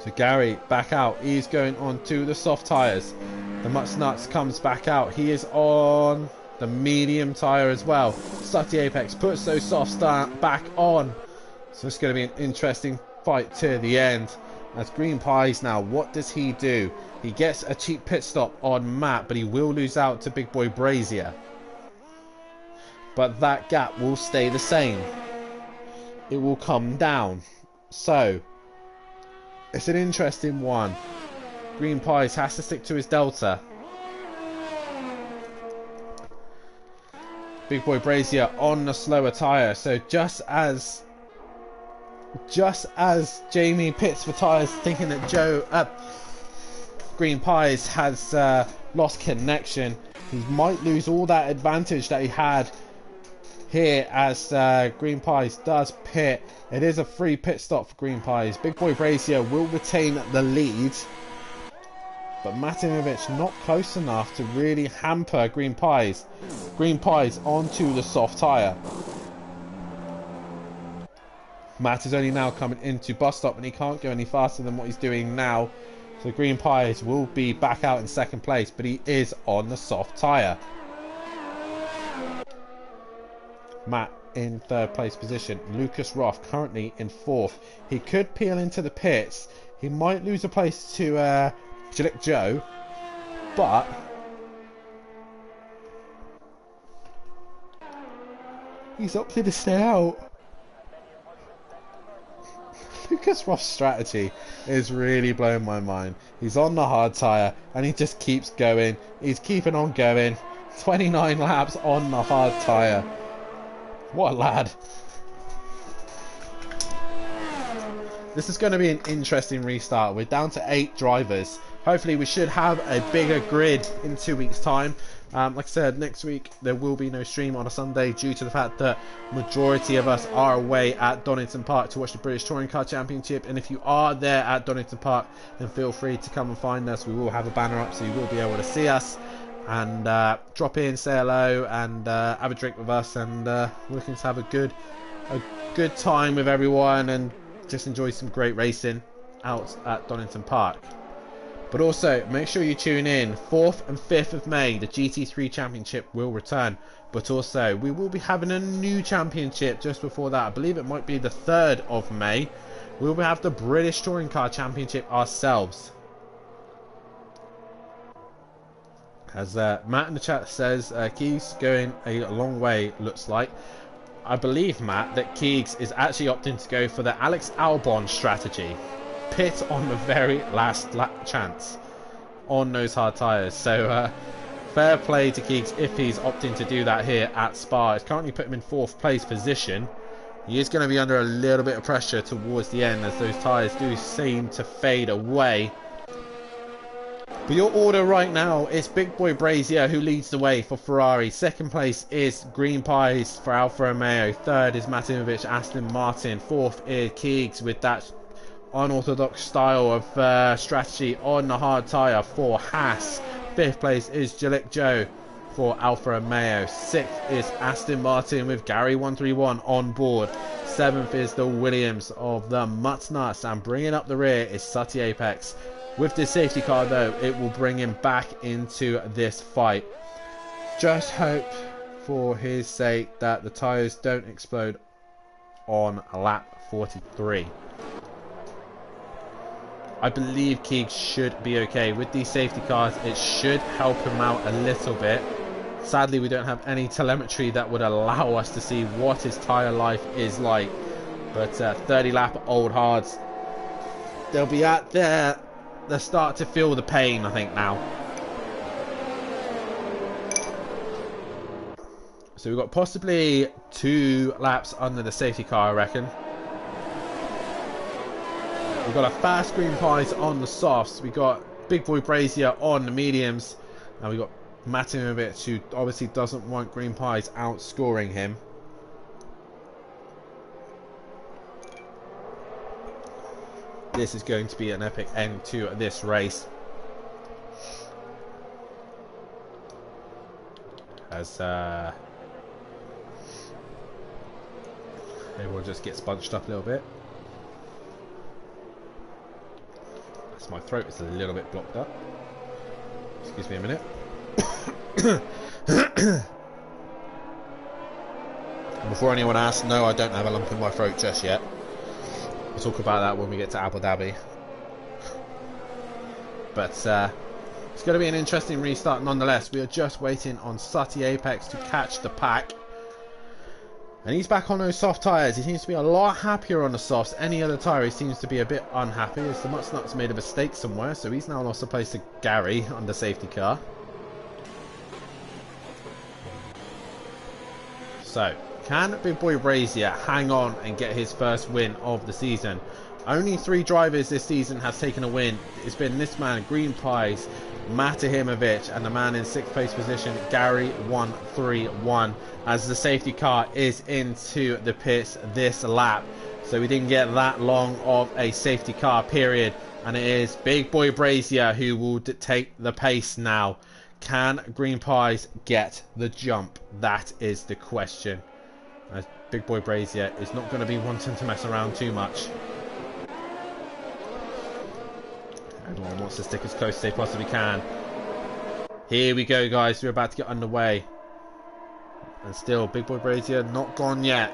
So Gary back out. He's going on to the soft tyres. The Mutts Nuts comes back out. He is on the medium tyre as well. Sati Apex puts those softs back on. So it's going to be an interesting fight to the end. As Green Pies now, what does he do? He gets a cheap pit stop on Matt, but he will lose out to Big Boy Brazier. But that gap will stay the same. It will come down. So it's an interesting one. Green Pies has to stick to his delta. Big Boy Brazier on the slower tyre. So just as Jamie pits for tyres, thinking that Green Pies has lost connection, he might lose all that advantage that he had here as Green Pies does pit. It is a free pit stop for Green Pies. Big Boy Brazier will retain the lead, but Matimovic not close enough to really hamper Green Pies. Green Pies onto the soft tyre. Matt is only now coming into bus stop and he can't go any faster than what he's doing now. So Green Pies will be back out in second place, but he is on the soft tyre. Matt in third place position. Lucas Roth currently in fourth. He could peel into the pits. He might lose a place to Glick Joe, but he's opted to stay out. Lucas Roth's strategy is really blowing my mind. He's on the hard tyre and he just keeps going. He's keeping on going. 29 laps on the hard tyre. What a lad. This is going to be an interesting restart. We're down to 8 drivers. Hopefully we should have a bigger grid in 2 weeks' time. Like I said, next week there will be no stream on a Sunday due to the fact that majority of us are away at Donington Park to watch the British Touring Car Championship. And if you are there at Donington Park, then feel free to come and find us. We will have a banner up so you will be able to see us and drop in, say hello, and have a drink with us. And we're looking to have a good time with everyone and just enjoy some great racing out at Donington Park. But also, make sure you tune in. 4th and 5th of May, the GT3 Championship will return. But also, we will be having a new championship just before that. I believe it might be the 3rd of May. We will have the British Touring Car Championship ourselves. As Matt in the chat says, Keegs going a long way, looks like. I believe, Matt, that Keegs is actually opting to go for the Alex Albon strategy. Pit on the very last chance on those hard tyres. So fair play to Keegs if he's opting to do that here at Spa. It's currently put him in 4th place position. He is going to be under a little bit of pressure towards the end as those tyres do seem to fade away. But your order right now is Big Boy Brazier who leads the way for Ferrari. 2nd place is Green Pies for Alfa Romeo. 3rd is Matimovic, Aston Martin. 4th is Keegs with that unorthodox style of strategy on the hard tyre for Haas. 5th place is Glick Joe for Alfa Romeo. 6th is Aston Martin with Gary 131 on board. 7th is the Williams of the Mutts Nuts, and bringing up the rear is Sati Apex. With this safety car though, it will bring him back into this fight. Just hope for his sake that the tyres don't explode on lap 43. I believe Keeg should be okay. With these safety cars, it should help him out a little bit. Sadly, we don't have any telemetry that would allow us to see what his tyre life is like. But 30 lap old hards, they'll be at their start to feel the pain, I think, now. So we've got possibly 2 laps under the safety car, I reckon. We've got a fast Green Pies on the softs. We've got Big Boy Brazier on the mediums. And we've got Matimovic, who obviously doesn't want Green Pies outscoring him. This is going to be an epic end to this race. As everyone just gets bunched up a little bit. As my throat is a little bit blocked up. Excuse me a minute. Before anyone asks, no, I don't have a lump in my throat just yet. We'll talk about that when we get to Abu Dhabi. But it's going to be an interesting restart nonetheless. We are just waiting on Sutty Apex to catch the pack. And he's back on those soft tyres. He seems to be a lot happier on the softs. Any other tyre, he seems to be a bit unhappy. As the Mutsnuts made a mistake somewhere, so he's now lost a place to Gary on the safety car. So, can Big Boy Brazier hang on and get his first win of the season? Only 3 drivers this season have taken a win. It's been this man, Green Pies, Matimovic, and the man in 6th place position, Gary 131, as the safety car is into the pits this lap. So we didn't get that long of a safety car period, and it is Big Boy Brazier who will dictate the pace now. Can Green Pies get the jump? That is the question. As Big Boy Brazier is not going to be wanting to mess around too much. Everyone wants to stick as close as they possibly can. Here we go, guys. We're about to get underway. And still, Big Boy Brazier not gone yet.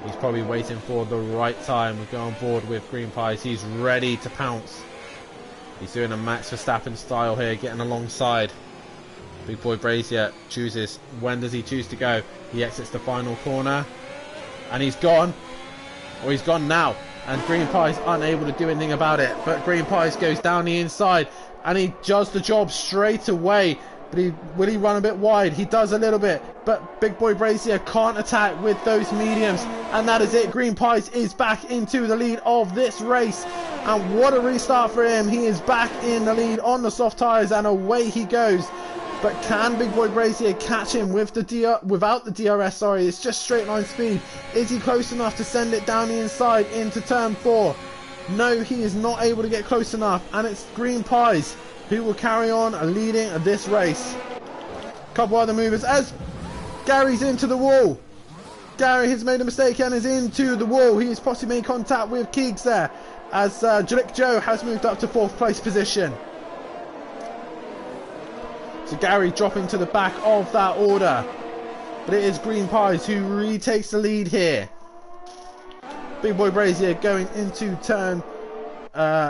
He's probably waiting for the right time. We go on board with Green Pies. He's ready to pounce. He's doing a Max Verstappen style here, getting alongside. Big Boy Brazier chooses. When does he choose to go? He exits the final corner. And he's gone. Or he's gone now. And Green Pies unable to do anything about it. But Green Pies goes down the inside. And he does the job straight away. But will he run a bit wide? He does a little bit. But Big Boy Brazier can't attack with those mediums. And that is it. Green Pies is back into the lead of this race. And what a restart for him. He is back in the lead on the soft tyres. And away he goes. But can Big Boy Brazier catch him with the without the DRS? Sorry, it's just straight line speed. Is he close enough to send it down the inside into turn 4? No, he is not able to get close enough. And it's Green Pies who will carry on leading this race. Couple other movers as Gary's into the wall. Gary has made a mistake and is into the wall. He has possibly made contact with Keegs there. As Jalik Joe has moved up to 4th place position. So Gary dropping to the back of that order. But it is Green Pies who retakes the lead here. Big Boy Brazier going into turn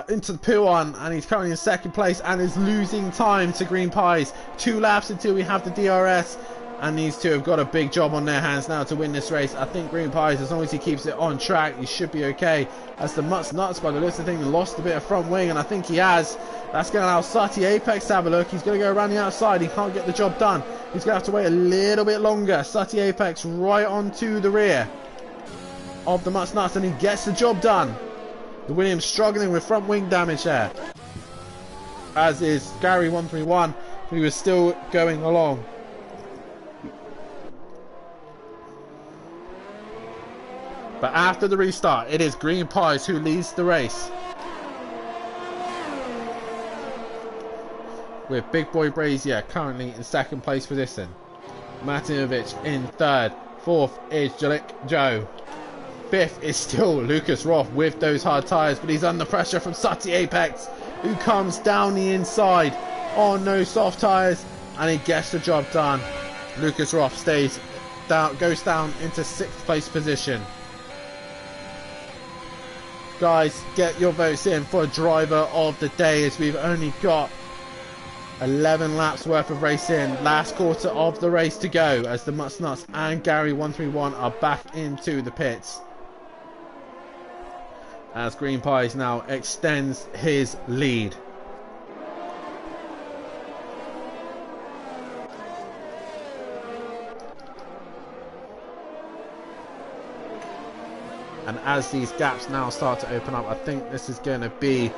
into the P1, and he's currently in 2nd place and is losing time to Green Pies. 2 laps until we have the DRS. And these two have got a big job on their hands now to win this race. I think Green Pies, as long as he keeps it on track, he should be okay. As the Mutsnuts, by the looks of things, lost a bit of front wing, and I think he has. That's going to allow Sutty Apex to have a look. He's going to go around the outside. He can't get the job done. He's going to have to wait a little bit longer. Sutty Apex right onto the rear of the Mutsnuts, and he gets the job done. The Williams struggling with front wing damage there. As is Gary 131, who is still going along. But after the restart, it is Green Pies who leads the race. With Big Boy Brazier currently in 2nd place position. Matimovic in 3rd. 4th is Jalik Joe. 5th is still Lucas Roth with those hard tyres, but he's under pressure from Sutty Apex. who comes down the inside on no soft tyres, and he gets the job done. Lucas Roth goes down into 6th place position. Guys, get your votes in for driver of the day, as we've only got 11 laps worth of racing. Last quarter of the race to go, as the Mutts Nuts and Gary131 are back into the pits, as Green Pies now extends his lead. And as these gaps now start to open up, I think this is going to be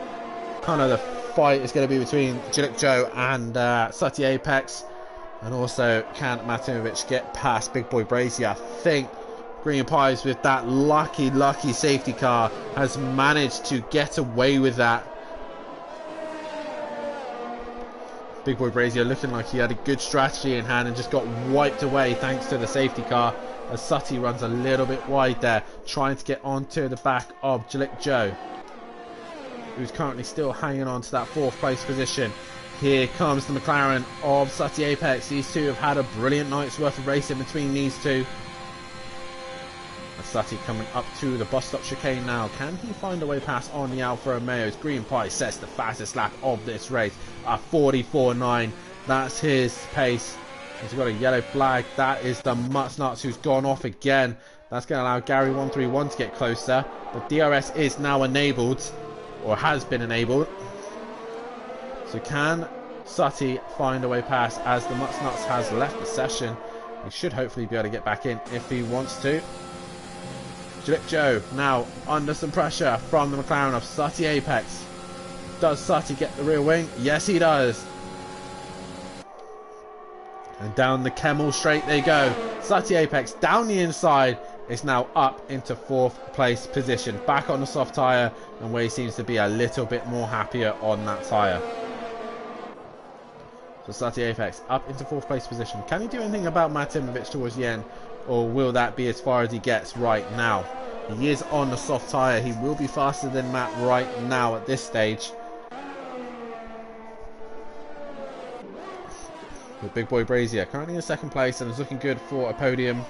kind of the fight is going to be between Gillick Joe and Sutty Apex. And also, can Matimovic get past Big Boy Brazier? I think Green Pies, with that lucky safety car, has managed to get away with that. Big Boy Brazier looking like he had a good strategy in hand and just got wiped away thanks to the safety car, as Sutty runs a little bit wide there, trying to get onto the back of Gillick Joe, who's currently still hanging on to that 4th place position. Here comes the McLaren of Sutty Apex. These two have had a brilliant night's worth of racing between these two. And Sutty coming up to the bus stop chicane now. Can he find a way past on the Alfa Romeos? Green Pie sets the fastest lap of this race at 44.9. That's his pace. He's got a yellow flag. That is the Mutts Nuts, who's gone off again. That's going to allow Gary131 to get closer. But DRS is now enabled, or has been enabled. So can Sutty find a way past, as the Mutts Nuts has left the session? He should hopefully be able to get back in if he wants to. Gillick Joe now under some pressure from the McLaren of Sutty Apex. Does Sutty get the rear wing? Yes, he does. And down the Kemmel straight they go. Sutty Apex down the inside is now up into 4th place position. Back on the soft tyre, and where he seems to be a little bit more happier on that tyre. So Sutty Apex up into 4th place position. Can he do anything about Matimovic towards the end, or will that be as far as he gets right now? He is on the soft tyre. He will be faster than Matt right now at this stage. With Big Boy Brazier currently in 2nd place and is looking good for a podium.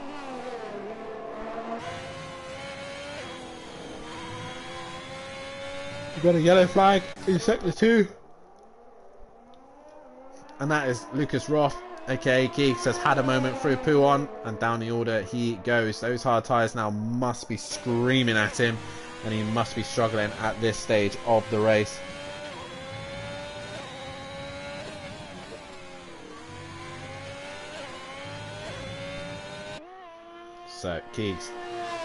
We've got a yellow flag in sector 2. And that is Lucas Roth, aka Geeks, has had a moment through Pouon, and down the order he goes. Those hard tyres now must be screaming at him, and he must be struggling at this stage of the race. So Keegs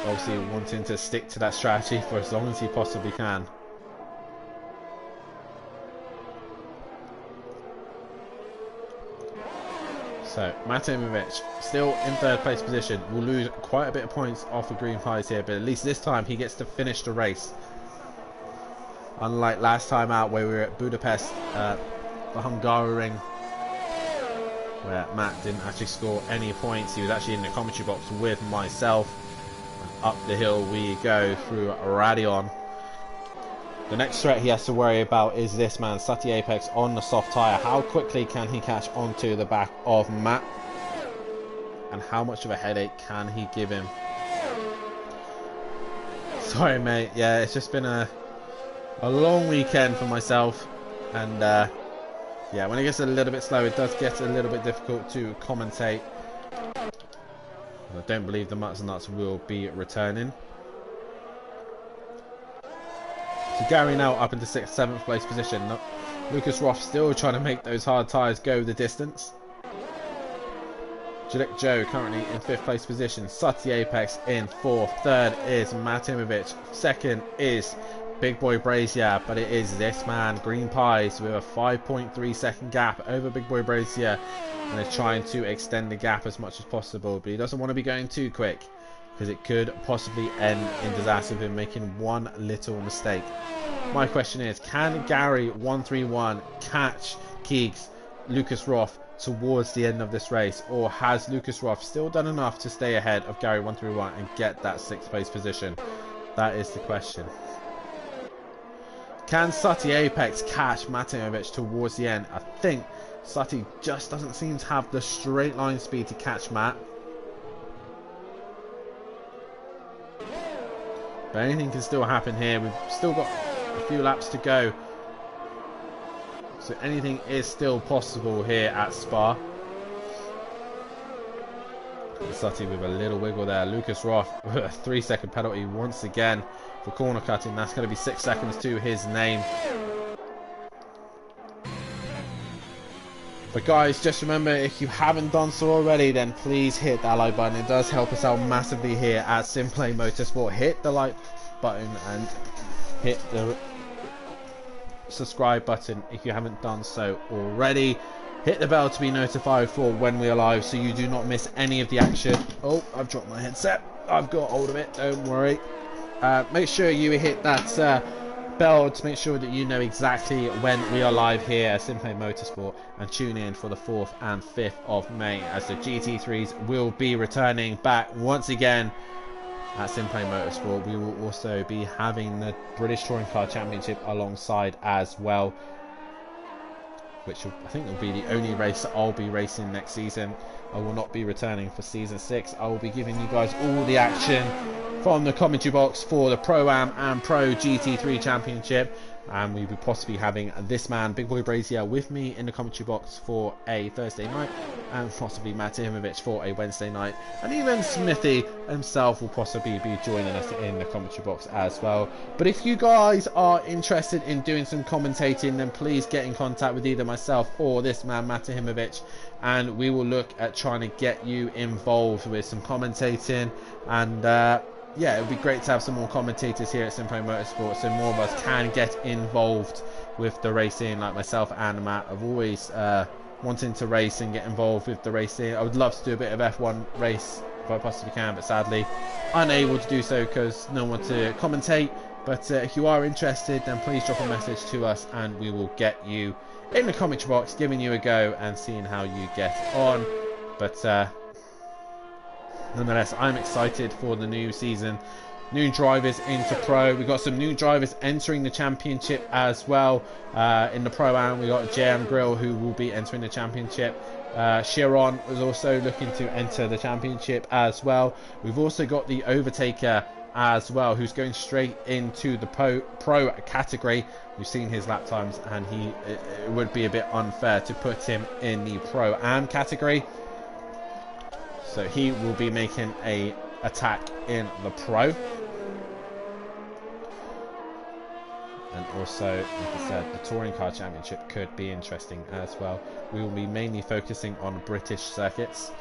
obviously wanting to stick to that strategy for as long as he possibly can. So Matimovic still in 3rd place position. Will lose quite a bit of points off of Green Pies here, but at least this time he gets to finish the race. Unlike last time out where we were at Budapest, the Hungaroring, where Matt didn't actually score any points. He was actually in the commentary box with myself. Up the hill we go through Radion. The next threat he has to worry about is this man, Sutty Apex, on the soft tyre. How quickly can he catch onto the back of Matt? And how much of a headache can he give him? Sorry, mate. Yeah, it's just been a long weekend for myself. And yeah, when it gets a little bit slow, it does get a little bit difficult to commentate. I don't believe the Mutts Nuts will be returning. So Gary now up into 6th, 7th place position. Lucas Roth still trying to make those hard tyres go the distance. Gillick Joe currently in 5th place position. Sutty Apex in 4th. 3rd is Matimovic. 2nd is Big Boy Brazier, but it is this man, Green Pies, with a 5.3 second gap over Big Boy Brazier, and is trying to extend the gap as much as possible, but he doesn't want to be going too quick, because it could possibly end in disaster with him making one little mistake. My question is, can Gary131 catch Keegs, Lucas Roth towards the end of this race, or has Lucas Roth still done enough to stay ahead of Gary131 and get that 6th place position? That is the question. Can Sutty Apex catch Matimovic towards the end? I think Sutty just doesn't seem to have the straight line speed to catch Matt. But anything can still happen here. We've still got a few laps to go. So anything is still possible here at Spa. Sutty with a little wiggle there. Lucas Roth with a 3-second penalty once again for corner cutting. That's going to be 6 seconds to his name. But guys, just remember, if you haven't done so already, then please hit that like button. It does help us out massively here at Simplay Motorsport. Hit the like button and hit the subscribe button if you haven't done so already. Hit the bell to be notified for when we are live so you do not miss any of the action. Oh, I've dropped my headset. I've got hold of it, don't worry. Make sure you hit that bell to make sure that you know exactly when we are live here at Simplay Motorsport, and tune in for the 4th and 5th of May as the GT3s will be returning back once again at Simplay Motorsport. We will also be having the British Touring Car Championship alongside as well, which I think will be the only race that I'll be racing next season. I will not be returning for season 6. I will be giving you guys all the action from the commentary box for the Pro-Am and Pro GT3 Championship, and we'll be possibly having this man, Big Boy Brazier, with me in the commentary box for a Thursday night, and possibly Matimovic for a Wednesday night, and even Smithy himself will possibly be joining us in the commentary box as well. But if you guys are interested in doing some commentating, then please get in contact with either myself or this man Matimovic, and we will look at trying to get you involved with some commentating. And yeah, it would be great to have some more commentators here at Simplay Motorsport, so more of us can get involved with the racing, like myself and Matt. I've always wanting to race and get involved with the racing. I would love to do a bit of F1 race if I possibly can, but sadly unable to do so because no one to commentate. But if you are interested, then please drop a message to us and we will get you in the commentary box, giving you a go and seeing how you get on. But nonetheless, I'm excited for the new season. New drivers into Pro. We've got some new drivers entering the championship as well. In the Pro-Am, we've got JM Grill, who will be entering the championship. Chiron was also looking to enter the championship as well. We've also got the Overtaker as well, who's going straight into the Pro category. We've seen his lap times, and it would be a bit unfair to put him in the Pro-Am category. So he will be making a attack in the Pro. And also, like I said, the Touring Car Championship could be interesting as well. We will be mainly focusing on British circuits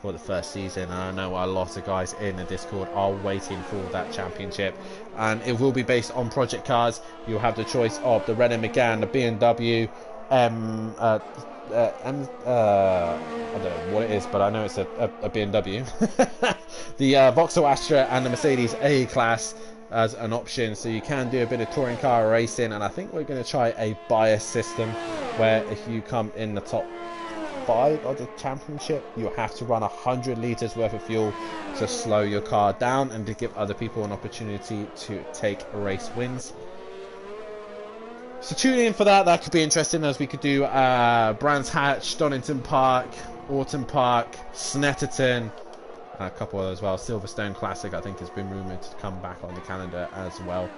for the first season, and I know a lot of guys in the Discord are waiting for that championship, and it will be based on project cars. You'll have the choice of the Renault Megane, the BMW, I don't know what it is, but I know it's a BMW, the Vauxhall Astra and the Mercedes A-Class as an option, so you can do a bit of touring car racing. And I think we're going to try a bias system where if you come in the top 5 of the championship, you have to run 100 litres worth of fuel to slow your car down and to give other people an opportunity to take race wins. So tune in for that. That could be interesting, as we could do Brands Hatch, Donington Park, Autumn Park, Snetterton, and a couple others as well. Silverstone Classic, I think, has been rumoured to come back on the calendar as well.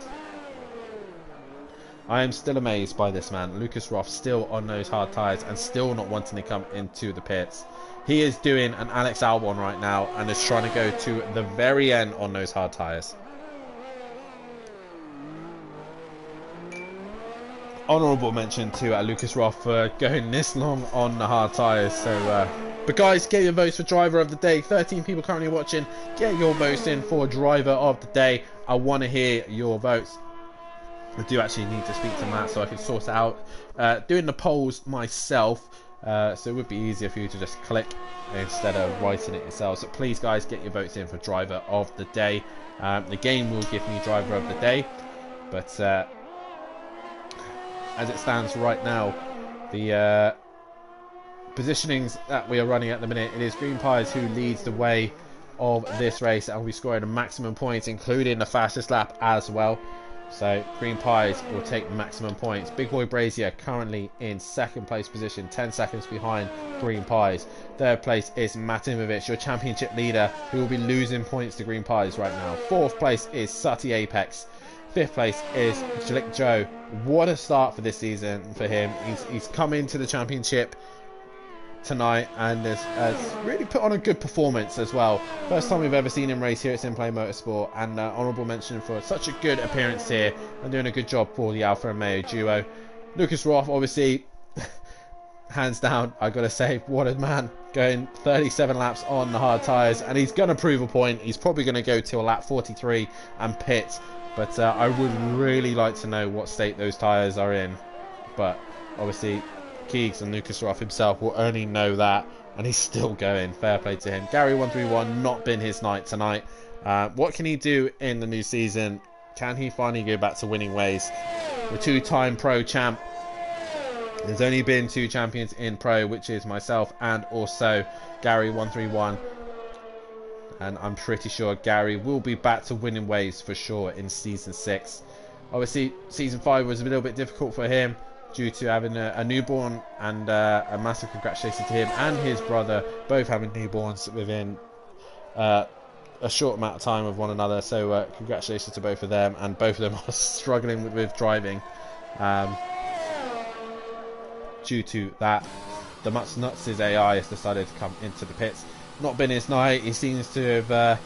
I am still amazed by this man, Lucas Roth, still on those hard tyres and still not wanting to come into the pits. He is doing an Alex Albon right now and is trying to go to the very end on those hard tyres. Honourable mention to Lucas Roth for going this long on the hard tyres. So, but guys, get your votes for driver of the day. 13 people currently watching. Get your votes in for driver of the day. I want to hear your votes. I do actually need to speak to Matt so I can sort it out. Doing the polls myself, so it would be easier for you to just click instead of writing it yourself. So please, guys, get your votes in for driver of the day. The game will give me driver of the day, but as it stands right now, the positionings that we are running at the minute, it is Green Pies who leads the way of this race and will be scoring the maximum points, including the fastest lap as well. So Green Pies will take maximum points. Big Boy Brazier currently in second place position, 10 seconds behind Green Pies. Third place is Matt Imovic, your championship leader, who will be losing points to Green Pies right now. Fourth place is Sutty Apex. Fifth place is Jalik Joe. What a start for this season for him. He's come into the championship tonight and has really put on a good performance as well. First time we've ever seen him race here at Simplay Motorsport, and honourable mention for such a good appearance here and doing a good job for the Alfa Romeo duo. Lucas Roth, obviously, hands down, I gotta say, what a man, going 37 laps on the hard tyres, and he's gonna prove a point. He's probably gonna go till lap 43 and pit, but I would really like to know what state those tyres are in. But obviously Keegs and Lucas Roth himself will only know that, and he's still going. Fair play to him. Gary131, not been his night tonight. What can he do in the new season? Can he finally go back to winning ways? The two-time pro champ. There's only been 2 champions in pro, which is myself and also Gary131, and I'm pretty sure Gary will be back to winning ways for sure in season 6. Obviously season 5 was a little bit difficult for him due to having a newborn, and a massive congratulations to him and his brother, both having newborns within a short amount of time of one another. So congratulations to both of them, and both of them are struggling with driving due to that. The Much Nuts' AI has decided to come into the pits. Not been his night. He seems to have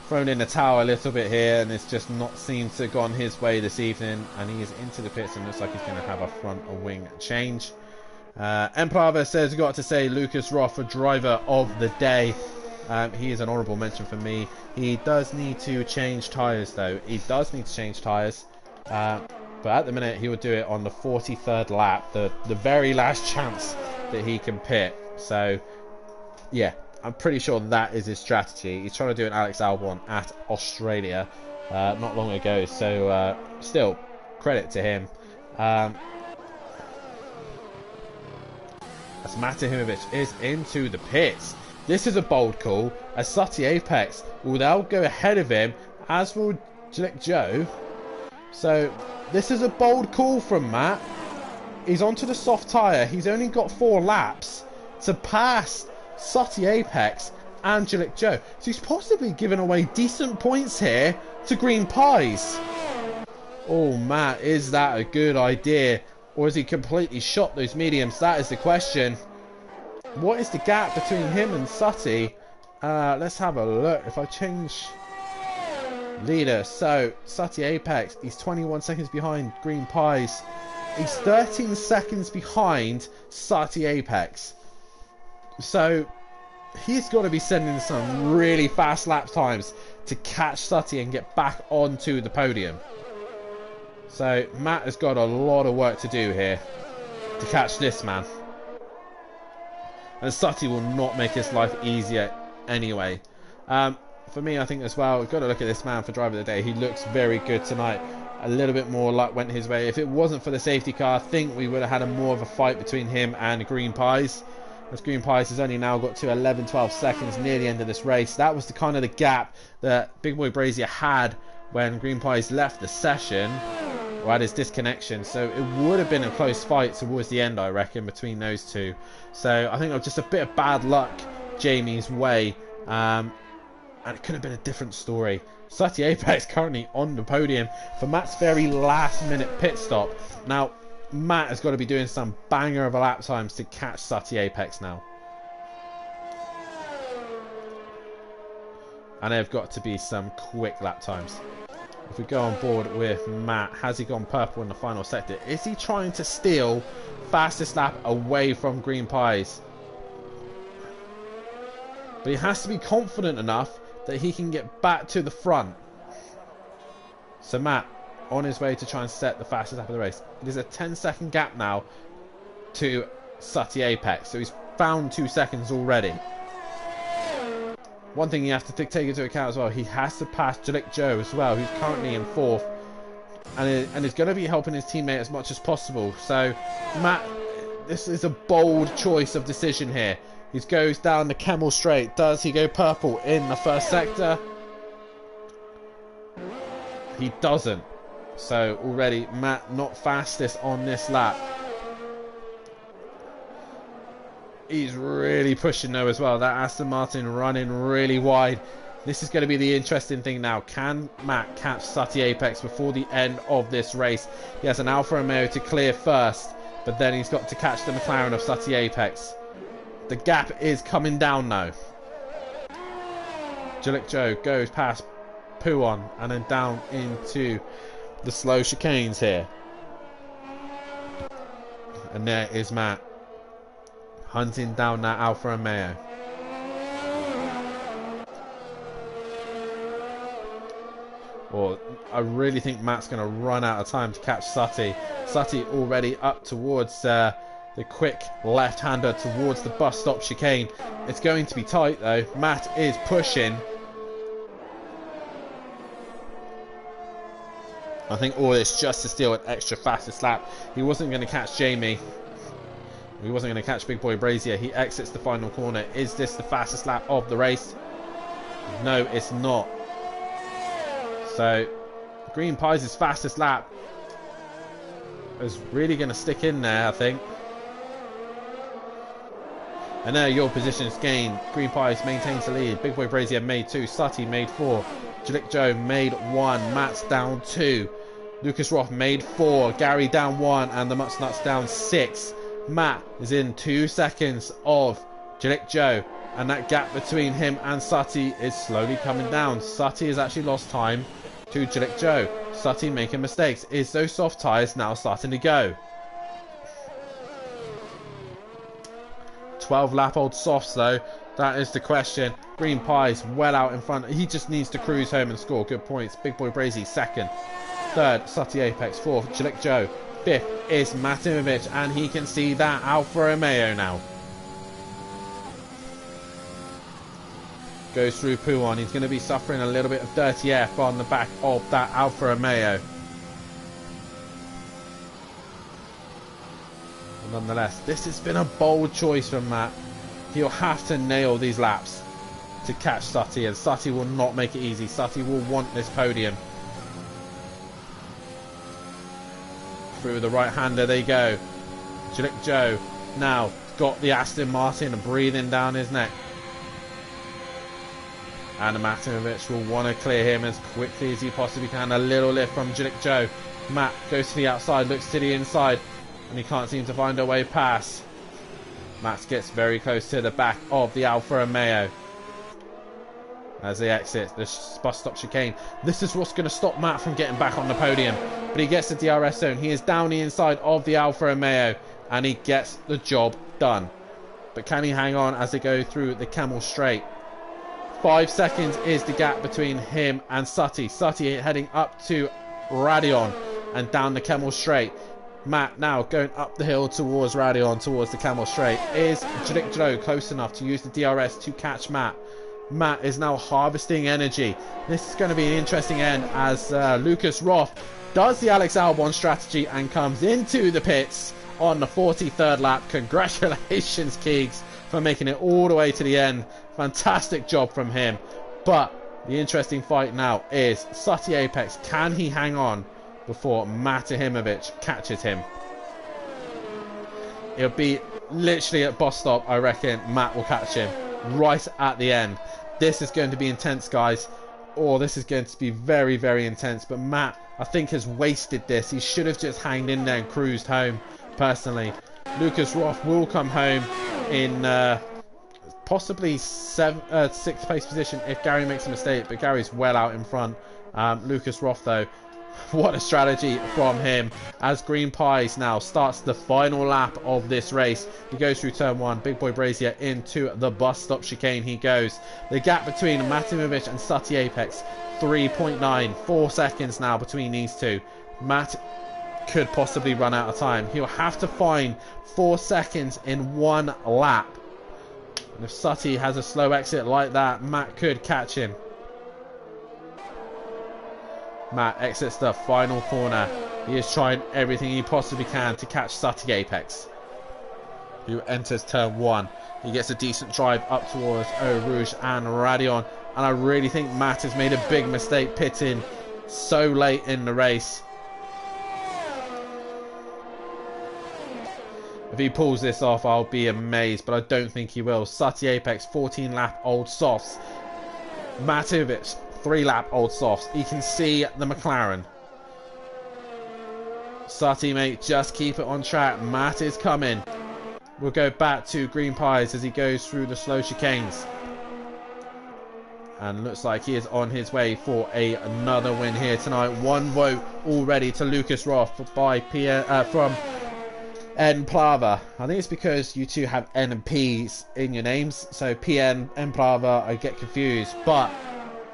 thrown in the towel a little bit here, and it's just not seemed to have gone his way this evening, and he is into the pits and looks like he's going to have a front or wing change. Emplava says, got to say, Lucas Roth, a driver of the day. He is an honourable mention for me. He does need to change tyres though. He does need to change tyres, but at the minute he will do it on the 43rd lap, the very last chance that he can pit. So yeah, I'm pretty sure that is his strategy. He's trying to do an Alex Albon at Australia not long ago. So still, credit to him. As Matt Imovic is into the pits. This is a bold call, as Sutty Apex will now go ahead of him, as will Jalik Joe. So this is a bold call from Matt. He's onto the soft tyre. He's only got 4 laps to pass Sutty Apex and Jalik Joe. So he's possibly giving away decent points here to Green Pies. Oh, Matt, is that a good idea? Or has he completely shot those mediums? That is the question. What is the gap between him and Sutty? Let's have a look. If I change leader, so Sutty Apex, he's 21 seconds behind Green Pies. He's 13 seconds behind Sutty Apex. So he's got to be sending some really fast lap times to catch Sutty and get back onto the podium. So Matt has got a lot of work to do here to catch this man. And Sutty will not make his life easier anyway. For me, I think as well, we've got to look at this man for driver of the day. He looks very good tonight. A little bit more luck went his way. If it wasn't for the safety car, I think we would have had more of a fight between him and Green Pies. As Green Pies has only now got to 11-12 seconds near the end of this race. That was the kind of the gap that Big Boy Brazier had when Green Pies left the session, or had his disconnection. So it would have been a close fight towards the end, I reckon, between those two. So I think it was just a bit of bad luck Jamie's way, and it could have been a different story. Sutty Apex currently on the podium for Matt's very last minute pit stop. Now Matt has got to be doing some banger of a lap times to catch Sutty Apex now. And they've got to be some quick lap times. If we go on board with Matt, has he gone purple in the final sector? Is he trying to steal fastest lap away from Green Pies? But he has to be confident enough that he can get back to the front. So Matt, on his way to try and set the fastest lap of the race. It is a 10-second gap now to Sutty Apex. So he's found 2 seconds already. One thing you have to take into account as well, he has to pass Jalik Joe as well, who's currently in 4th. And is going to be helping his teammate as much as possible. So Matt, this is a bold choice of decision here. He goes down the Camel Straight. Does he go purple in the first sector? He doesn't. So already Matt not fastest on this lap. He's really pushing though as well. That Aston Martin running really wide. This is going to be the interesting thing now. Can Matt catch Sutty Apex before the end of this race? He has an Alfa Romeo to clear first, but then he's got to catch the McLaren of Sutty Apex. The gap is coming down now. Gillick Joe goes past Puon and then down into the slow chicanes here. And there is Matt hunting down that Alfa Romeo. Well, I really think Matt's going to run out of time to catch Sutty. Sutty already up towards the quick left-hander towards the bus stop chicane. It's going to be tight though. Matt is pushing. I think all this just to steal an extra fastest lap. He wasn't going to catch Jamie. He wasn't going to catch Big Boy Brazier. He exits the final corner. Is this the fastest lap of the race? No, it's not. So, Green Pies' fastest lap is really going to stick in there, I think. And there your positions gained. Green Pies maintains the lead. Big Boy Brazier made 2. Sutty made 4. Gillick Joe made 1. Matt's down 2. Lucas Roth made 4. Gary down 1. And the Mutsnuts down 6. Matt is in 2 seconds of Gillick Joe. And that gap between him and Sutty is slowly coming down. Sutty has actually lost time to Gillick Joe. Sutty making mistakes. Is those soft tyres now starting to go? 12 lap old softs though. That is the question. Green Pies well out in front. He just needs to cruise home and score good points. Big Boy Brazy second. Third, Sutty Apex. Fourth, Gillick Joe. Fifth is Matimovic, and he can see that Alfa Romeo now. Goes through Puon. He's going to be suffering a little bit of dirty F on the back of that Alfa Romeo. And nonetheless, this has been a bold choice from Matt. He'll have to nail these laps to catch Sutty, and Sutty will not make it easy. Sutty will want this podium. Through the right-hander they go. Gillick Joe now got the Aston Martin breathing down his neck. And Matimovic will want to clear him as quickly as he possibly can. A little lift from Gillick Joe. Matt goes to the outside, looks to the inside, and he can't seem to find a way past. Matt gets very close to the back of the Alfa Romeo as they exit the bus stop chicane. This is what's going to stop Matt from getting back on the podium. But he gets the DRS zone. He is down the inside of the Alfa Romeo, and he gets the job done. But can he hang on as they go through the Camel Straight? 5 seconds is the gap between him and Sutty. Sutty heading up to Radion and down the Camel Straight. Matt now going up the hill towards Radion, towards the Camel Straight. Is Gillick Joe close enough to use the DRS to catch Matt? Matt is now harvesting energy. This is going to be an interesting end as Lucas Roth does the Alex Albon strategy and comes into the pits on the 43rd lap. Congratulations, Keegs, for making it all the way to the end. Fantastic job from him. But the interesting fight now is Sutty Apex. Can he hang on before Matimovic catches him? It'll be literally at bus stop, I reckon. Matt will catch him right at the end. This is going to be intense, guys. Oh, this is going to be very, very intense. But Matt, I think, has wasted this. He should have just hanged in there and cruised home, personally. Lucas Roth will come home in possibly 6th place position if Gary makes a mistake. But Gary's well out in front. Lucas Roth, though, what a strategy from him as Green Pies now starts the final lap of this race. He goes through turn 1. Big Boy Brazier into the bus stop chicane he goes. The gap between Matimovic and Sutty Apex, 3.9. 4 seconds now between these two. Matt could possibly run out of time. He'll have to find 4 seconds in one lap. And if Sutty has a slow exit like that, Matt could catch him. Matt exits the final corner. He is trying everything he possibly can to catch Sutty Apex, who enters turn 1. He gets a decent drive up towards Eau Rouge and Radion. And I really think Matt has made a big mistake pitting so late in the race. If he pulls this off, I'll be amazed, but I don't think he will. Sutty Apex, 14-lap old softs. Matovic, 3-lap old softs. He can see the McLaren. Sutty, mate, just keep it on track. Matt is coming. We'll go back to Green Pies as he goes through the slow chicanes. And looks like he is on his way for another win here tonight. 1 vote already to Lucas Roth by from N Plava. I think it's because you two have N and P's in your names. So PN, N Plava, I get confused. But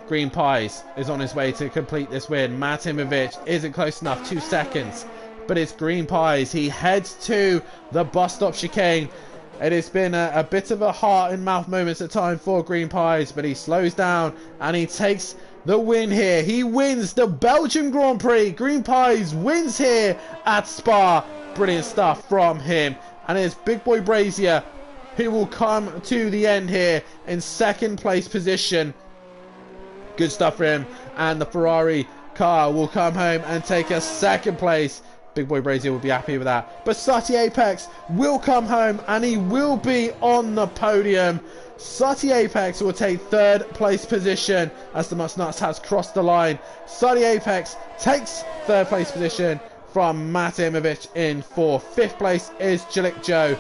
Green Pies is on his way to complete this win. Matimovic isn't close enough, 2 seconds. But it's Green Pies. He heads to the bus stop chicane. It has been a bit of a heart and mouth moments at time for Green Pies, but he slows down and he takes the win here. He wins the Belgian Grand Prix. Green Pies wins here at Spa. Brilliant stuff from him. And it's Big Boy Brazier who will come to the end here in 2nd place position. Good stuff for him. And the Ferrari car will come home and take a 2nd place. Big Boy Brazier will be happy with that. But Sutty Apex will come home and he will be on the podium. Sutty Apex will take 3rd place position as the Mustnuts has crossed the line. Sutty Apex takes 3rd place position from Matimovic in 4th. 5th place is Jalik Joe.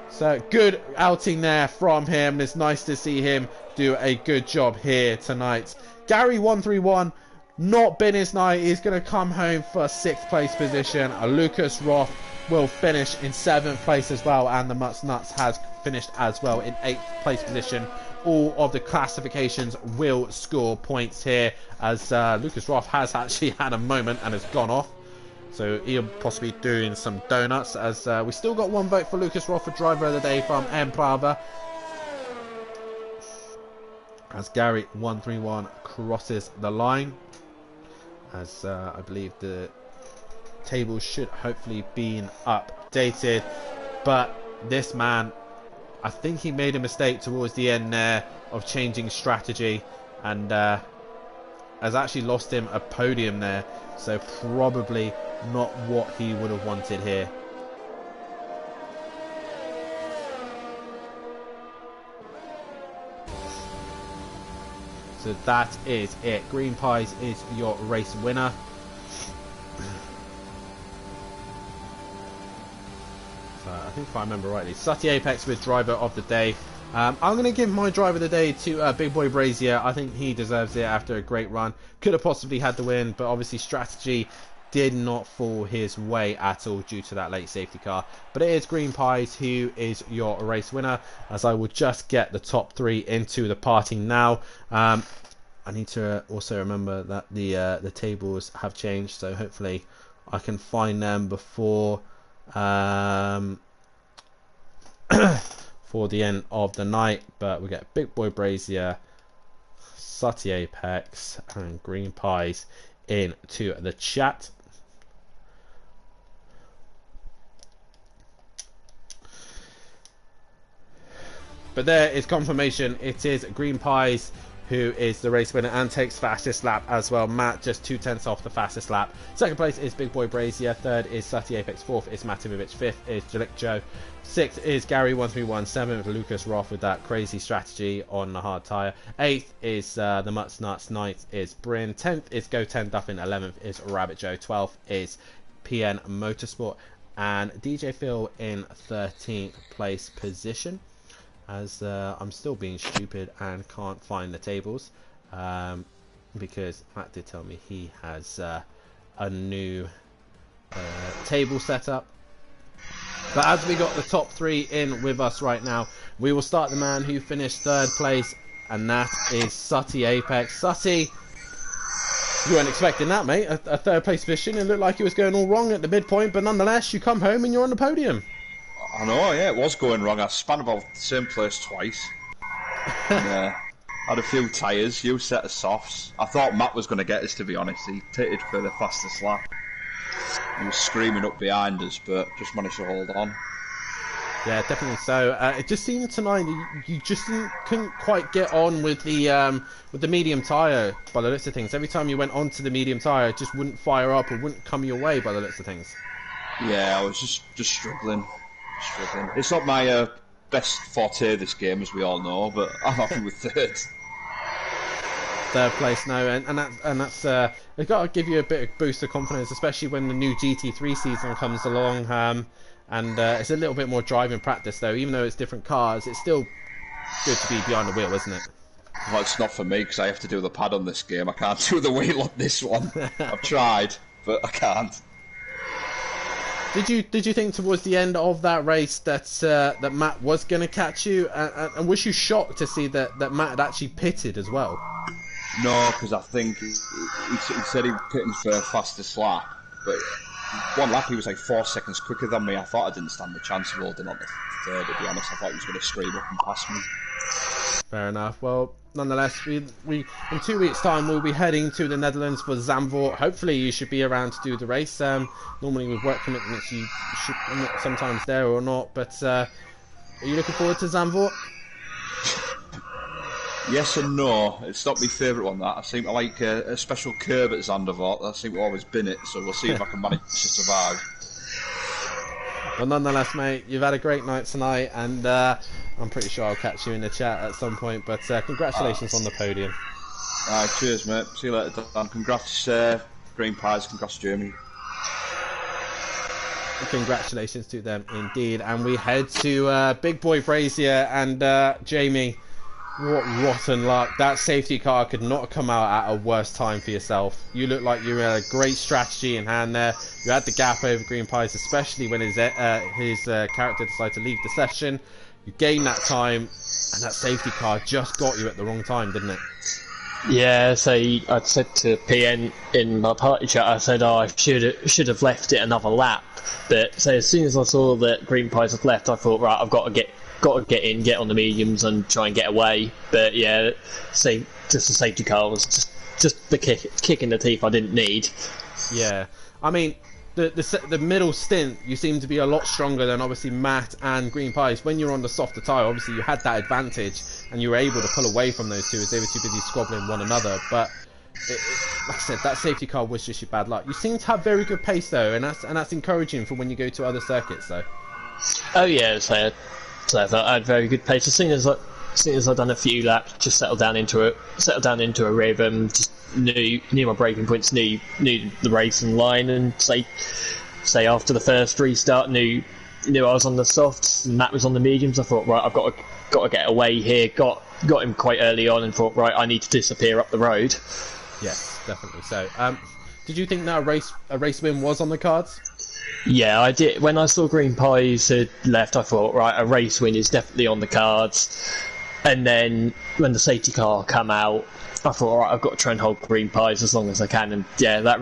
So good outing there from him. It's nice to see him do a good job here tonight. Gary131. Not been his night. He's going to come home for 6th place position. Lucas Roth will finish in 7th place as well, and the Mustnuts has finished as well in 8th place position. All of the classifications will score points here, as Lucas Roth has actually had a moment and has gone off. So he'll possibly be doing some donuts, as we still got 1 vote for Lucas Roth for driver of the day from M Plava. As Gary131 crosses the line. As I believe the table should hopefully be updated, but this man, I think he made a mistake towards the end there of changing strategy, and has actually lost him a podium there, so probably not what he would have wanted here. So that is it. Green Pies is your race winner. So I think if I remember rightly, Sutty Apex with driver of the day. I'm going to give my driver of the day to Big Boy Brazier. I think he deserves it after a great run. Could have possibly had the win, but obviously strategy did not fall his way at all due to that late safety car. But it is Green Pies who is your race winner, as I will just get the top 3 into the party now. I need to also remember that the tables have changed, so hopefully I can find them before for the end of the night. But we get Big Boy Brazier, Sutty Apex and Green Pies into the chat. But there is confirmation. It is Green Pies who is the race winner and takes fastest lap as well. Matt just 2/10 off the fastest lap. 2nd place is Big Boy Brazier. 3rd is Sutty Apex. 4th is Matimovic. 5th is Jalik Joe. 6th is Gary131. 7th Lucas Roth with that crazy strategy on the hard tyre. 8th is the Mustnuts. 9th is Bryn. 10th is Go 10 Duffin. 11th is Rabbit Joe. 12th is PN Motorsport. And DJ Phil in 13th place position. As I'm still being stupid and can't find the tables, because Matt did tell me he has a new table set up. But as we got the top 3 in with us right now, we will start the man who finished 3rd place, and that is Sutty Apex. Sutty, you weren't expecting that, mate. A 3rd place position. It looked like it was going all wrong at the midpoint, but nonetheless, you come home and you're on the podium. I know, yeah, it was going wrong. I span about the same place twice. And, had a few tyres, new set of softs. I thought Matt was going to get us, to be honest. He pitted for the fastest lap. He was screaming up behind us, but just managed to hold on. Yeah, definitely so. It just seemed tonight you just couldn't quite get on with the medium tyre by the looks of things. Every time you went onto the medium tyre, it just wouldn't fire up or wouldn't come your way by the looks of things. Yeah, I was just struggling. Struggling. It's not my best forte this game, as we all know, but I'm happy with third. Third place, no, and that's they've got to give you a bit of boost of confidence, especially when the new GT3 season comes along. And it's a little bit more driving practice, though. Even though it's different cars, it's still good to be behind the wheel, isn't it? Well, it's not for me because I have to do the pad on this game. I can't do the wheel on this one. I've tried, but I can't. Did you think towards the end of that race that that Matt was going to catch you, and was you shocked to see that Matt had actually pitted as well? No, because I think he said he was pitting for a fastest lap, but one lap he was like 4 seconds quicker than me. I thought I didn't stand a chance of holding on the third, to be honest. I thought he was going to scream up and pass me. Fair enough. Well, nonetheless, we in 2 weeks' time we'll be heading to the Netherlands for Zandvoort. Hopefully, you should be around to do the race. Normally, with work commitments, you should not sometimes there or not. But are you looking forward to Zandvoort? Yes and no. It's not my favourite one, that. I seem to like a special curb at Zandvoort. I seem to always bin it, so we'll see if I can manage to survive. Well, nonetheless, mate, you've had a great night tonight, and I'm pretty sure I'll catch you in the chat at some point. But congratulations on the podium. Alright, cheers, mate. See you later, Dan. Congrats, Green Pies. Congrats, Jeremy. Congratulations to them, indeed. And we head to Big Boy Brazier and Jamie. What rotten luck. That safety car could not have come out at a worse time for yourself. You look like you had a great strategy in hand there. You had the gap over Green Pies, especially when his character decided to leave the session. You gained that time, and that safety car just got you at the wrong time, didn't it? Yeah, so I'd said to PN in my party chat, I said, I should have left it another lap. But so as soon as I saw that Green Pies had left, I thought, right, I've got to get in, get on the mediums, and try and get away. But yeah, just the safety car was just the kick in the teeth I didn't need. Yeah, I mean, the middle stint, you seem to be a lot stronger than obviously Matt and Green Pies. When you're on the softer tyre, obviously you had that advantage, and you were able to pull away from those two as they were too busy squabbling one another. But like I said, that safety car was just your bad luck. You seem to have very good pace though, and that's encouraging for when you go to other circuits though. Oh yeah, so I thought I had very good pace. As soon as I'd done a few laps, just settled down into a rhythm, just knew my breaking points, knew the racing line, and say after the first restart, knew I was on the softs and Matt was on the mediums. I thought, right, I've got to get away here. Got him quite early on, and thought, right, I need to disappear up the road. Yes, definitely. So, did you think that a race win was on the cards? Yeah, I did. When I saw Green Pies had left, I thought, right, a race win is definitely on the cards. And then when the safety car came out, I thought, all right, I've got to try and hold Green Pies as long as I can. And yeah, that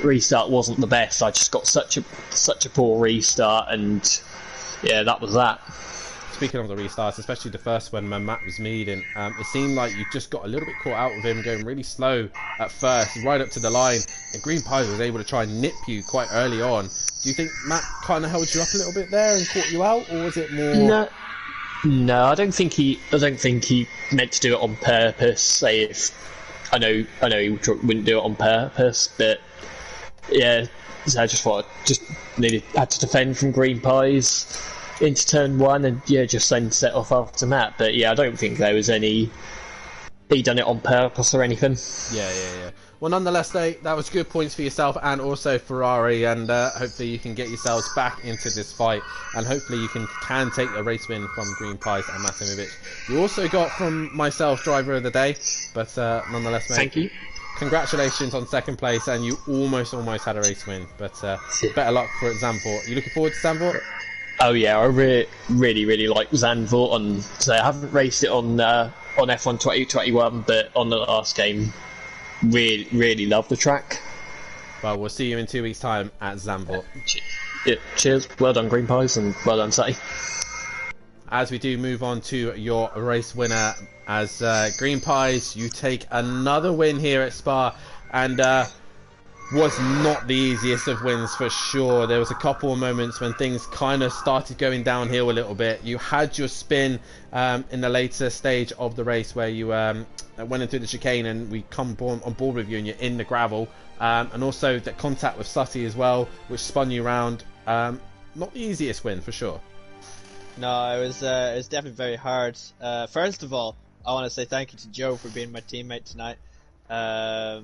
restart wasn't the best. I just got such a poor restart, and yeah, that was that. Speaking of the restarts, especially the first one when Matt was leading, it seemed like you just got a little bit caught out with him going really slow at first, right up to the line, and Green Pies was able to try and nip you quite early on. Do you think Matt kind of held you up a little bit there and caught you out, or was it more? No, I don't think he meant to do it on purpose. Say if I know he wouldn't do it on purpose, but yeah, so I just thought had to defend from Green Pies into turn one, and yeah, just then set off after Matt. But yeah, I don't think there was he done it on purpose or anything. Yeah. Well, nonetheless, that was good points for yourself and also Ferrari, and hopefully you can get yourselves back into this fight, and hopefully you can take a race win from Green Pies and Matimovic. You also got from myself driver of the day, but nonetheless, mate, thank you. Congratulations on second place, and you almost had a race win, but better luck for Zandvoort. Are you looking forward to Zandvoort? Oh yeah, I really like Zandvoort, and so I haven't raced it on F1 2021, but on the last game, really love the track. Well, we'll see you in 2 weeks' time at Zandvoort. Yeah, cheers. Well done, Green Pies, and well done, Satty. As we do move on to your race winner, as Green Pies, you take another win here at Spa, and was not the easiest of wins for sure. There was a couple of moments when things kind of started going downhill a little bit. You had your spin in the later stage of the race where you went into the chicane, and we come on board with you and you're in the gravel, and also the contact with Sutty as well, which spun you around. Not the easiest win for sure. No, it was definitely very hard. First of all, I want to say thank you to Joe for being my teammate tonight. I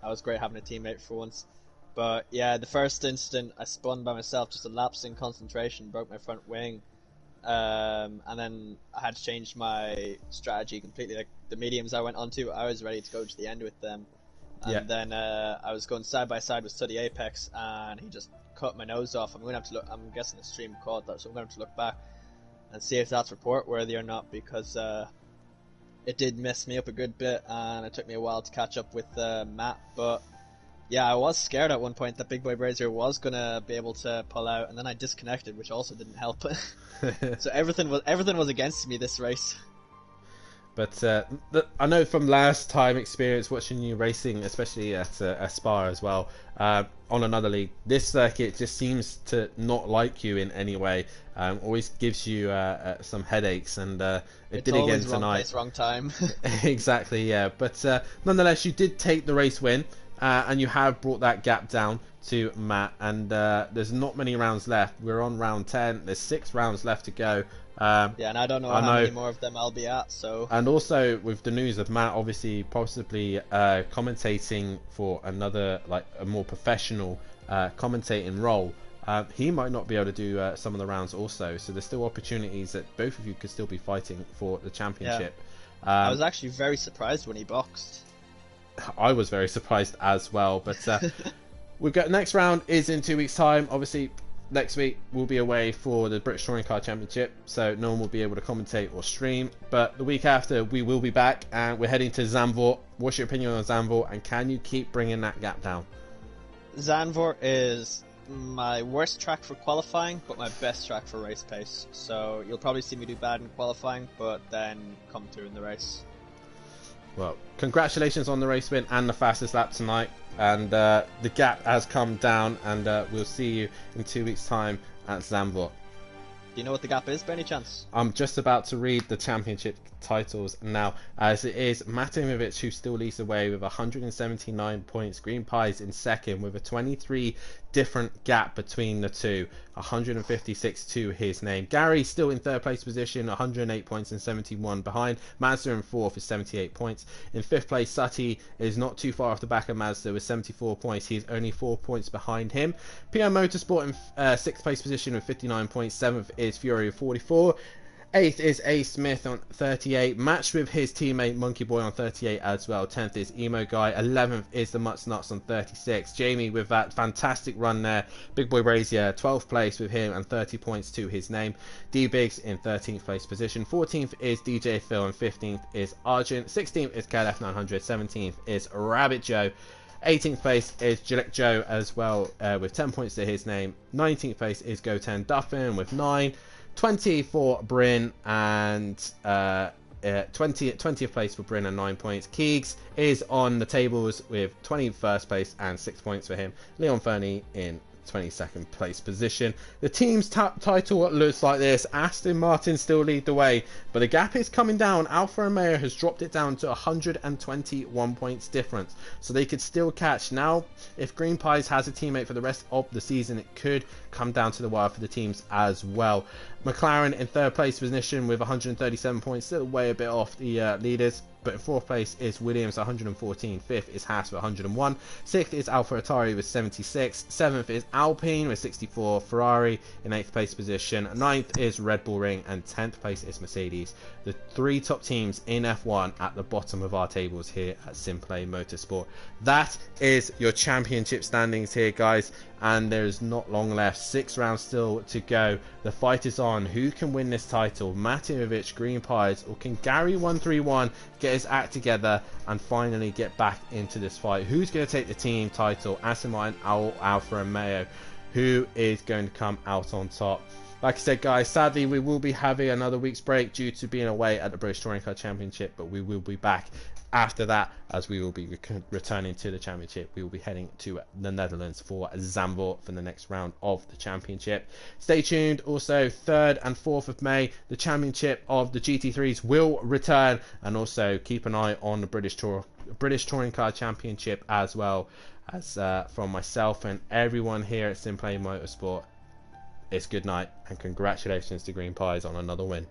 was great having a teammate for once. But yeah, the first incident I spun by myself, just a lapse in concentration, broke my front wing. And then I had to change my strategy completely. Like the mediums I went onto, I was ready to go to the end with them. And then I was going side by side with Study Apex, and he just cut my nose off. I'm going to have to look. I'm guessing the stream caught that, so I'm going to have to look back and see if that's report worthy or not, because it did mess me up a good bit, and it took me a while to catch up with Matt. But yeah, I was scared at one point that Big Boy Brazier was gonna be able to pull out, and then I disconnected, which also didn't help. So everything was against me this race. But I know from last time experience watching you racing, especially at Aspire as well, on another league, this circuit just seems to not like you in any way. Always gives you some headaches, and it did again tonight. Wrong place, wrong time. Exactly, yeah. But nonetheless, you did take the race win, and you have brought that gap down to Matt. And there's not many rounds left. We're on round 10. There's 6 rounds left to go. Yeah, and I don't know how many more of them I'll be at. So. And also with the news of Matt, obviously, possibly commentating for another, like a more professional commentating role, he might not be able to do some of the rounds also. So there's still opportunities that both of you could still be fighting for the championship. Yeah. I was actually very surprised when he boxed. I was very surprised as well, but we've got next round is in 2 weeks' time. Obviously, next week we'll be away for the British Touring Car Championship, so no one will be able to commentate or stream. But the week after, we will be back, and we're heading to Zandvoort. What's your opinion on Zandvoort, and can you keep bringing that gap down? Zandvoort is my worst track for qualifying, but my best track for race pace. So you'll probably see me do bad in qualifying, but then come through in the race. Well, congratulations on the race win and the fastest lap tonight. And the gap has come down, and we'll see you in 2 weeks' time at Zandvoort. Do you know what the gap is, by any chance? I'm just about to read the championship titles now, as it is Matimovic who still leads the way with 179 points. Green Pies in second with a 23 different gap between the two, 156 to his name. Gary still in third place position, 108 points and 71 behind. Mazda in fourth with 78 points. In fifth place, Sutty is not too far off the back of Mazda with 74 points. He's only 4 points behind him. PR Motorsport in sixth place position with 59 points. Seventh is Fury with 44. 8th is A Smith on 38, matched with his teammate Monkey Boy on 38 as well. 10th is Emo Guy. 11th is the Mutts Nuts on 36. Jamie with that fantastic run there. Big Boy Brazier 12th place with him and 30 points to his name. D Biggs in 13th place position. 14th is DJ Phil and 15th is Argent. 16th is KLF 900. 17th is Rabbit Joe. 18th place is Gillette Joe as well with 10 points to his name. 19th place is Goten Duffin with 9. 20 for Bryn, and 20th place for Bryn and 9 points. Keegs is on the tables with 21st place and 6 points for him. Leon Fernie in 22nd place position. The team's title looks like this. Aston Martin still lead the way, but the gap is coming down. Alfa Romeo has dropped it down to 121 points difference, so they could still catch. Now, if Green Pies has a teammate for the rest of the season, it could come down to the wire for the teams as well. McLaren in third place position with 137 points, still way a bit off the leaders. But in fourth place is Williams 114, fifth is Haas with 101, sixth is Alfa Atari with 76, seventh is Alpine with 64, Ferrari in 8th place position, 9th is Red Bull Ring, and 10th place is Mercedes. The 3 top teams in F1 at the bottom of our tables here at Simplay Motorsport. That is your championship standings here, guys, and there's not long left. 6 rounds still to go. The fight is on. Who can win this title? Matimovic, Green Pies, or can Gary 131 get his act together and finally get back into this fight? Who's going to take the team title? Aston Martin, Alfa Romeo? Who is going to come out on top? Like I said, guys, sadly we will be having another week's break due to being away at the British Touring Car Championship, but we will be back after that, as we will be returning to the championship. We will be heading to the Netherlands for Zandvoort for the next round of the championship. Stay tuned. Also, 3rd and 4th of May, the championship of the GT3s will return, and also keep an eye on the British Touring Car Championship as well, as from myself and everyone here at Simplay Motorsport. it's good night, and congratulations to Green Pies on another win.